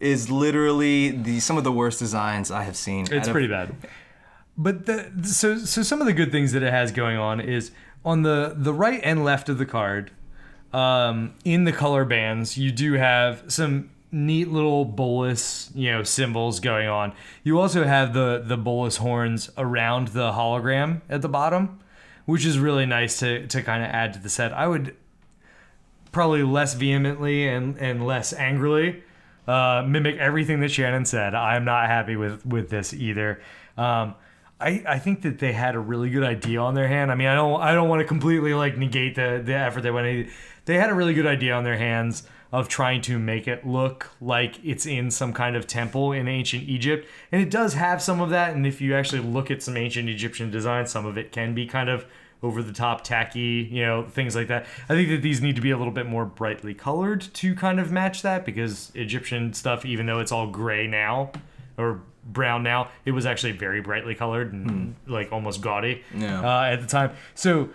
[SPEAKER 3] is literally some of the worst designs I have seen.
[SPEAKER 1] It's pretty bad. But so some of the good things that it has going on is on the right and left of the card, in the color bands, you do have some neat little bolus, symbols going on. You also have the bolus horns around the hologram at the bottom, which is really nice to kind of add to the set. I would probably less vehemently and less angrily mimic everything that Shannon said. I'm not happy with this either. I think that they had a really good idea on their hand. I mean, I don't want to completely like negate the effort they went in. They had a really good idea on their hands of trying to make it look like it's in some kind of temple in ancient Egypt. And it does have some of that. And if you actually look at some ancient Egyptian design, some of it can be kind of over the top, tacky, things like that. I think that these need to be a little bit more brightly colored to kind of match that, because Egyptian stuff, even though it's all gray now or brown now, it was actually very brightly colored and like almost gaudy at the time. So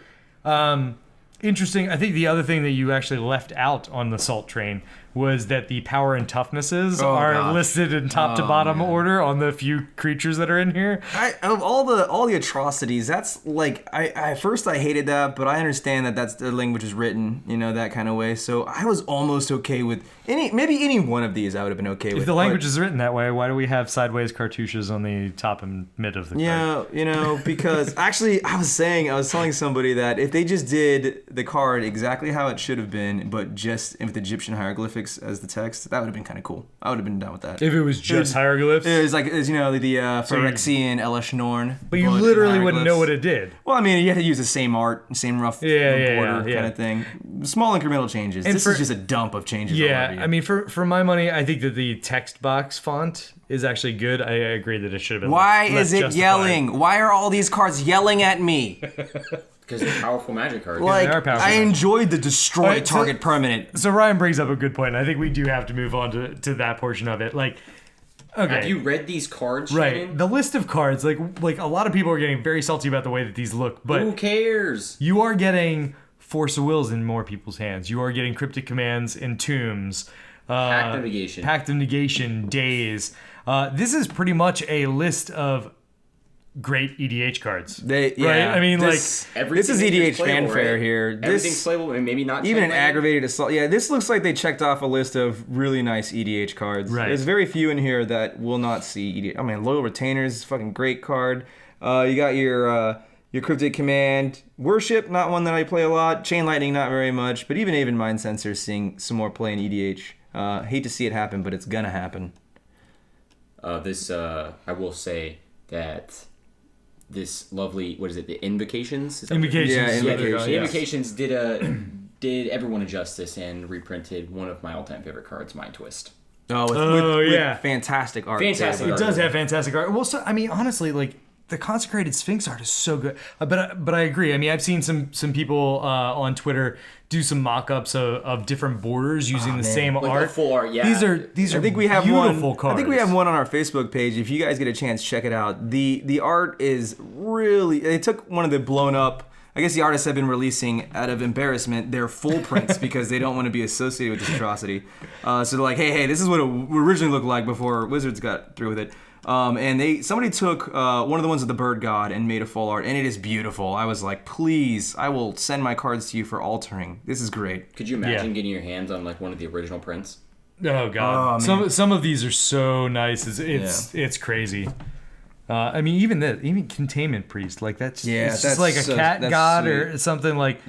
[SPEAKER 1] interesting. I think the other thing that you actually left out on the Salt Train was that the power and toughnesses are listed in top to bottom order on the few creatures that are in here.
[SPEAKER 3] Of all the atrocities, that's like I first I hated that, but I understand that that's the language is written, that kind of way. So I was almost okay with any one of these. I would have been okay with.
[SPEAKER 1] If the language is written that way, why do we have sideways cartouches on the top and mid of the card?
[SPEAKER 3] Yeah, because actually I was telling somebody that if they just did the card exactly how it should have been, but just with Egyptian hieroglyphics as the text, that would have been kind of cool. I would have been down with that.
[SPEAKER 1] If it was just hieroglyphs?
[SPEAKER 3] It was like, the Phyrexian Elish Norn.
[SPEAKER 1] But you literally wouldn't know what it did.
[SPEAKER 3] Well, I mean, you had to use the same art, same rough border kind of thing. Small incremental changes. This is just a dump of changes.
[SPEAKER 1] Yeah, I mean, for my money, I think that the text box font is actually good. I agree that it should have been.
[SPEAKER 3] Why is it yelling? Why are all these cards yelling at me?
[SPEAKER 2] Because they're powerful magic cards.
[SPEAKER 3] I enjoyed the destroy target permanent.
[SPEAKER 1] So Ryan brings up a good point. I think we do have to move on to that portion of it. Okay.
[SPEAKER 2] Have you read these cards,
[SPEAKER 1] right?
[SPEAKER 2] Shannon?
[SPEAKER 1] The list of cards, like a lot of people are getting very salty about the way that these look, but
[SPEAKER 2] who cares?
[SPEAKER 1] You are getting Force of Wills in more people's hands. You are getting Cryptic Commands and Tombs.
[SPEAKER 2] Pact of
[SPEAKER 1] Negation, Days. This is pretty much a list of great EDH cards. Right? I mean,
[SPEAKER 3] this is EDH fanfare here.
[SPEAKER 2] Everything's playable, and maybe not.
[SPEAKER 3] Even an aggravated assault. Yeah, this looks like they checked off a list of really nice EDH cards.
[SPEAKER 1] Right.
[SPEAKER 3] There's very few in here that will not see EDH. I mean, Loyal Retainers, fucking great card. You got your Cryptic Command. Worship, not one that I play a lot. Chain Lightning, not very much. But even Mind Sensor, seeing some more play in EDH. Hate to see it happen, but it's gonna happen.
[SPEAKER 2] I will say that this lovely, what is it, the Invocations?
[SPEAKER 1] Invocations.
[SPEAKER 2] The Invocations did everyone a justice and reprinted one of my all-time favorite cards, Mind Twist.
[SPEAKER 3] With fantastic art.
[SPEAKER 1] It does have fantastic art. Well, so I mean, honestly, like the Consecrated Sphinx art is so good. But I agree. I mean, I've seen some people on Twitter do some mock-ups of different borders using the same art.
[SPEAKER 2] The full art, yeah.
[SPEAKER 1] These are I think we have beautiful cards.
[SPEAKER 3] I think we have one on our Facebook page. If you guys get a chance, check it out. The art is really. They took one of the blown up. I guess the artists have been releasing, out of embarrassment, their full prints because they don't want to be associated with this atrocity. So they're like, hey, this is what it originally looked like before Wizards got through with it. And somebody took one of the ones of the Bird God and made a full art, and it is beautiful. I was like, please, I will send my cards to you for altering. This is great.
[SPEAKER 2] Could you imagine getting your hands on like one of the original prints?
[SPEAKER 1] Oh god, some of these are so nice. It's crazy. I mean, even Containment Priest, like that's just like a cat god sweet. Or something like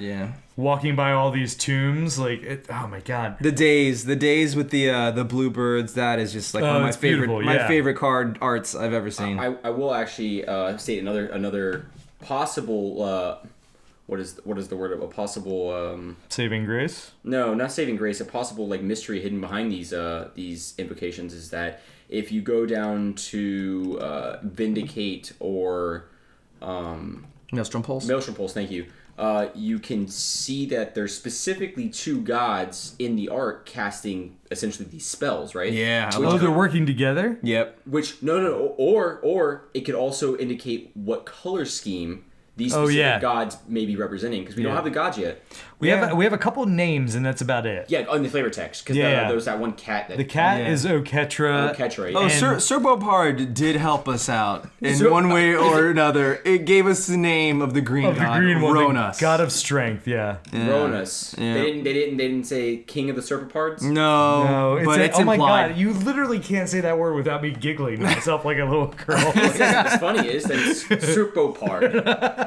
[SPEAKER 1] walking by all these tombs, like oh my god.
[SPEAKER 3] The days with the bluebirds, that is just like one of my favorite favorite card arts I've ever seen.
[SPEAKER 2] I will actually state another possible what is the word of a possible
[SPEAKER 1] saving grace?
[SPEAKER 2] No, not saving grace. A possible like mystery hidden behind these invocations is that if you go down to Vindicate or
[SPEAKER 3] Maelstrom Pulse,
[SPEAKER 2] thank you. You can see that there's specifically two gods in the art casting essentially these spells, right?
[SPEAKER 3] Yeah.
[SPEAKER 1] They're working together?
[SPEAKER 2] Yep. Which or it could also indicate what color scheme these specific gods may be representing, because we don't have the gods yet.
[SPEAKER 1] We have a couple names, and that's about it.
[SPEAKER 2] Yeah, on the flavor text, because there was that one cat.
[SPEAKER 1] The cat is Oketra.
[SPEAKER 3] Serbopard did help us out in one way or another. It gave us the name of the green god, Ronas,
[SPEAKER 1] god of strength.
[SPEAKER 2] Ronas. Yeah. They didn't say king of the Serpopards.
[SPEAKER 3] No, but it's
[SPEAKER 1] implied.
[SPEAKER 3] Oh my
[SPEAKER 1] god, you literally can't say that word without me giggling myself like a little girl.
[SPEAKER 2] What's funny is that it's Serpopard.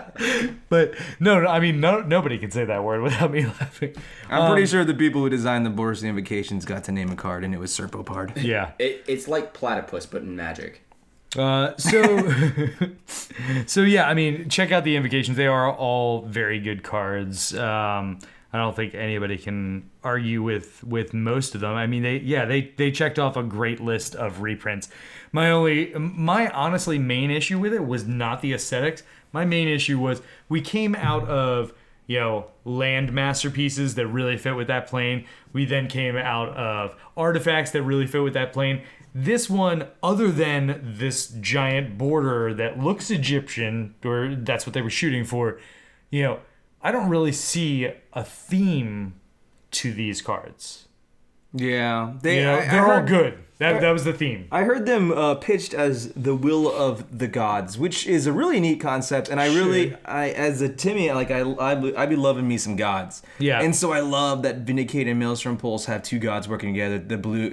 [SPEAKER 1] But no, I mean, nobody can say that word without me laughing.
[SPEAKER 3] I'm pretty sure the people who designed the borders of the Invocations got to name a card, and it was Serpopard.
[SPEAKER 1] Yeah.
[SPEAKER 2] It's like platypus, but in Magic.
[SPEAKER 1] So yeah, I mean, check out the Invocations. They are all very good cards. I don't think anybody can argue with most of them. I mean, they checked off a great list of reprints. My honestly main issue with it was not the aesthetics. My main issue was we came out of, land masterpieces that really fit with that plane. We then came out of artifacts that really fit with that plane. This one, other than this giant border that looks Egyptian, or that's what they were shooting for, I don't really see a theme to these cards.
[SPEAKER 3] Yeah,
[SPEAKER 1] They're all good. That was the theme.
[SPEAKER 3] I heard them pitched as the will of the gods, which is a really neat concept. And as a Timmy, I be loving me some gods.
[SPEAKER 1] Yeah.
[SPEAKER 3] And so I love that Vindicate and Maelstrom Pulse have two gods working together. The blue,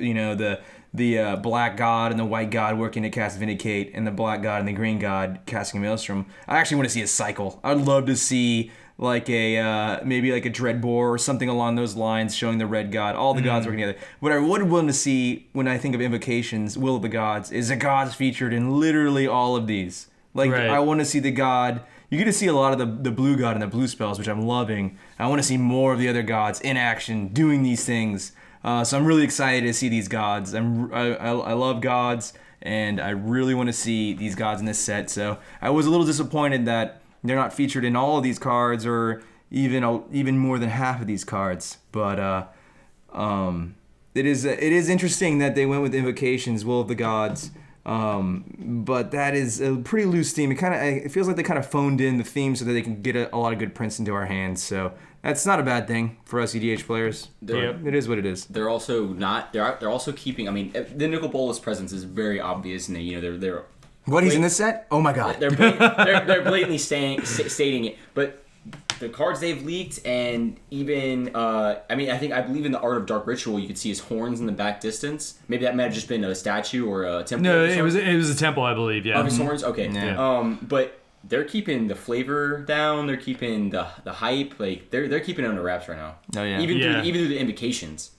[SPEAKER 3] the black god and the white god working to cast Vindicate, and the black god and the green god casting Maelstrom. I actually want to see a cycle. I'd love to see like maybe like a Dreadbore or something along those lines, showing the red god, all the gods working together. What I would want to see when I think of Invocations, Will of the Gods, is the gods featured in literally all of these. Like, right. I want to see the god. You get to see a lot of the blue god and the blue spells, which I'm loving. I want to see more of the other gods in action doing these things. So I'm really excited to see these gods. I love gods, and I really want to see these gods in this set. So I was a little disappointed that they're not featured in all of these cards, or even more than half of these cards. But it is interesting that they went with Invocations, Will of the Gods. But that is a pretty loose theme. It feels like they kind of phoned in the theme so that they can get a lot of good prints into our hands. So that's not a bad thing for us EDH players. It is what it is.
[SPEAKER 2] They're also not. They're also keeping. I mean, the Nicol Bolas presence is very obvious, and they're.
[SPEAKER 3] What, he's in this set? Oh my god.
[SPEAKER 2] They're blatantly stating it, but the cards they've leaked, and even I believe in the Art of Dark Ritual you could see his horns in the back distance. Maybe that might have just been a statue or a temple.
[SPEAKER 1] No, it was a temple, I believe. Yeah.
[SPEAKER 2] Of his horns. Okay.
[SPEAKER 1] Yeah.
[SPEAKER 2] But they're keeping the flavor down. They're keeping the hype. Like they're keeping it under wraps right now.
[SPEAKER 3] Oh yeah.
[SPEAKER 2] Even through the Invocations.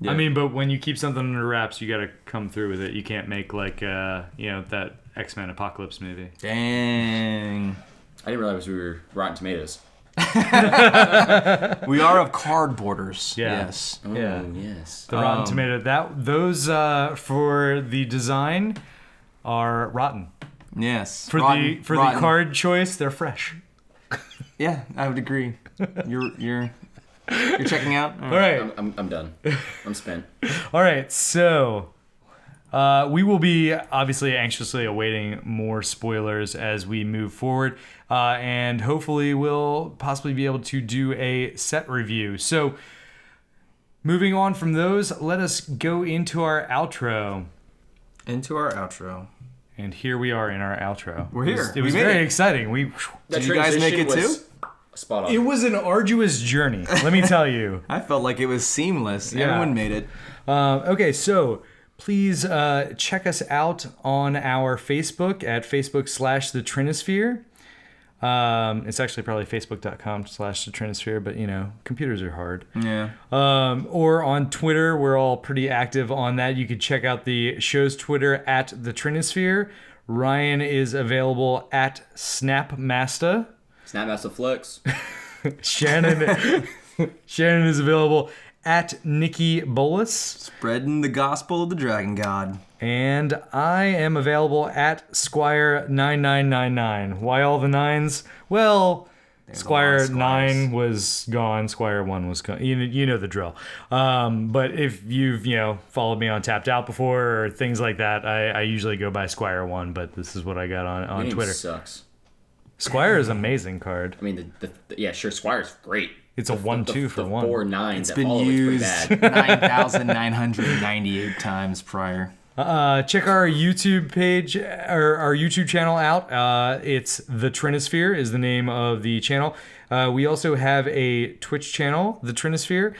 [SPEAKER 1] Yeah. I mean, but when you keep something under wraps, you got to come through with it. You can't make that X-Men Apocalypse movie.
[SPEAKER 3] Dang.
[SPEAKER 2] I didn't realize we were Rotten Tomatoes.
[SPEAKER 3] We are of card borders.
[SPEAKER 1] Yeah.
[SPEAKER 3] Yes.
[SPEAKER 2] Oh,
[SPEAKER 1] yeah.
[SPEAKER 2] Yes.
[SPEAKER 1] The Rotten Tomato. Those for the design are rotten.
[SPEAKER 3] Yes.
[SPEAKER 1] For the card choice, they're fresh.
[SPEAKER 3] Yeah, I would agree. You're checking out?
[SPEAKER 1] All right.
[SPEAKER 2] I'm done. I'm spent.
[SPEAKER 1] All right. So we will be obviously anxiously awaiting more spoilers as we move forward. And hopefully we'll possibly be able to do a set review. So moving on from those, let us go into our outro. And here we are in our outro.
[SPEAKER 3] We're here.
[SPEAKER 1] It was very exciting.
[SPEAKER 3] Did you guys make it too?
[SPEAKER 2] Spot on.
[SPEAKER 1] It was an arduous journey, let me tell you.
[SPEAKER 3] I felt like it was seamless.
[SPEAKER 1] Yeah.
[SPEAKER 3] Everyone made it.
[SPEAKER 1] Okay, so please check us out on our Facebook at Facebook/Thetrinisphere. It's actually probably Facebook.com/Thetrinisphere, but computers are hard.
[SPEAKER 3] Yeah.
[SPEAKER 1] Or on Twitter, we're all pretty active on that. You could check out the show's Twitter at Thetrinisphere. Ryan is available at Snapmaster.
[SPEAKER 2] Snapmaster Flex.
[SPEAKER 1] Shannon is available at Nikki Bolas.
[SPEAKER 3] Spreading the gospel of the Dragon God.
[SPEAKER 1] And I am available at Squire9999. Why all the nines? Well, Squire 9 was gone. Squire 1 was gone. You know the drill. But if you've followed me on Tapped Out before or things like that, I usually go by Squire 1. But this is what I got on Twitter.
[SPEAKER 2] Sucks.
[SPEAKER 1] Squire is an amazing card.
[SPEAKER 2] I mean, Squire's great.
[SPEAKER 1] It's a 1/2 for 1.
[SPEAKER 2] 4 9s.
[SPEAKER 3] It's been used 9,998 times prior.
[SPEAKER 1] Check our YouTube page or our YouTube channel out. It's Thetrinisphere is the name of the channel. We also have a Twitch channel, Thetrinisphere,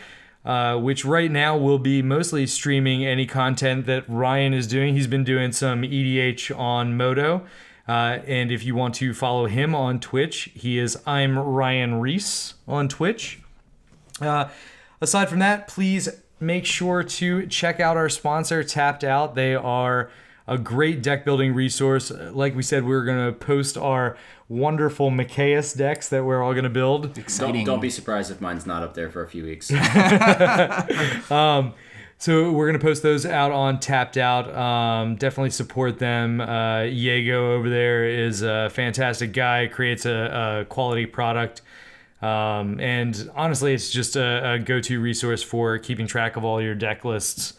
[SPEAKER 1] which right now will be mostly streaming any content that Ryan is doing. He's been doing some EDH on Moto. And if you want to follow him on Twitch, he is ImRyanReece on Twitch. Aside from that, please make sure to check out our sponsor, Tapped Out. They are a great deck building resource. Like we said, we're going to post our wonderful Micaeus decks that we're all going to build.
[SPEAKER 3] Exciting.
[SPEAKER 2] Don't be surprised if mine's not up there for a few weeks.
[SPEAKER 1] So we're going to post those out on Tapped Out. Definitely support them. Diego over there is a fantastic guy, creates a quality product. And honestly, it's just a go-to resource for keeping track of all your deck lists.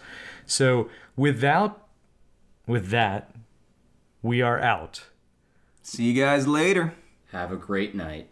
[SPEAKER 1] So with that, we are out.
[SPEAKER 3] See you guys later.
[SPEAKER 2] Have a great night.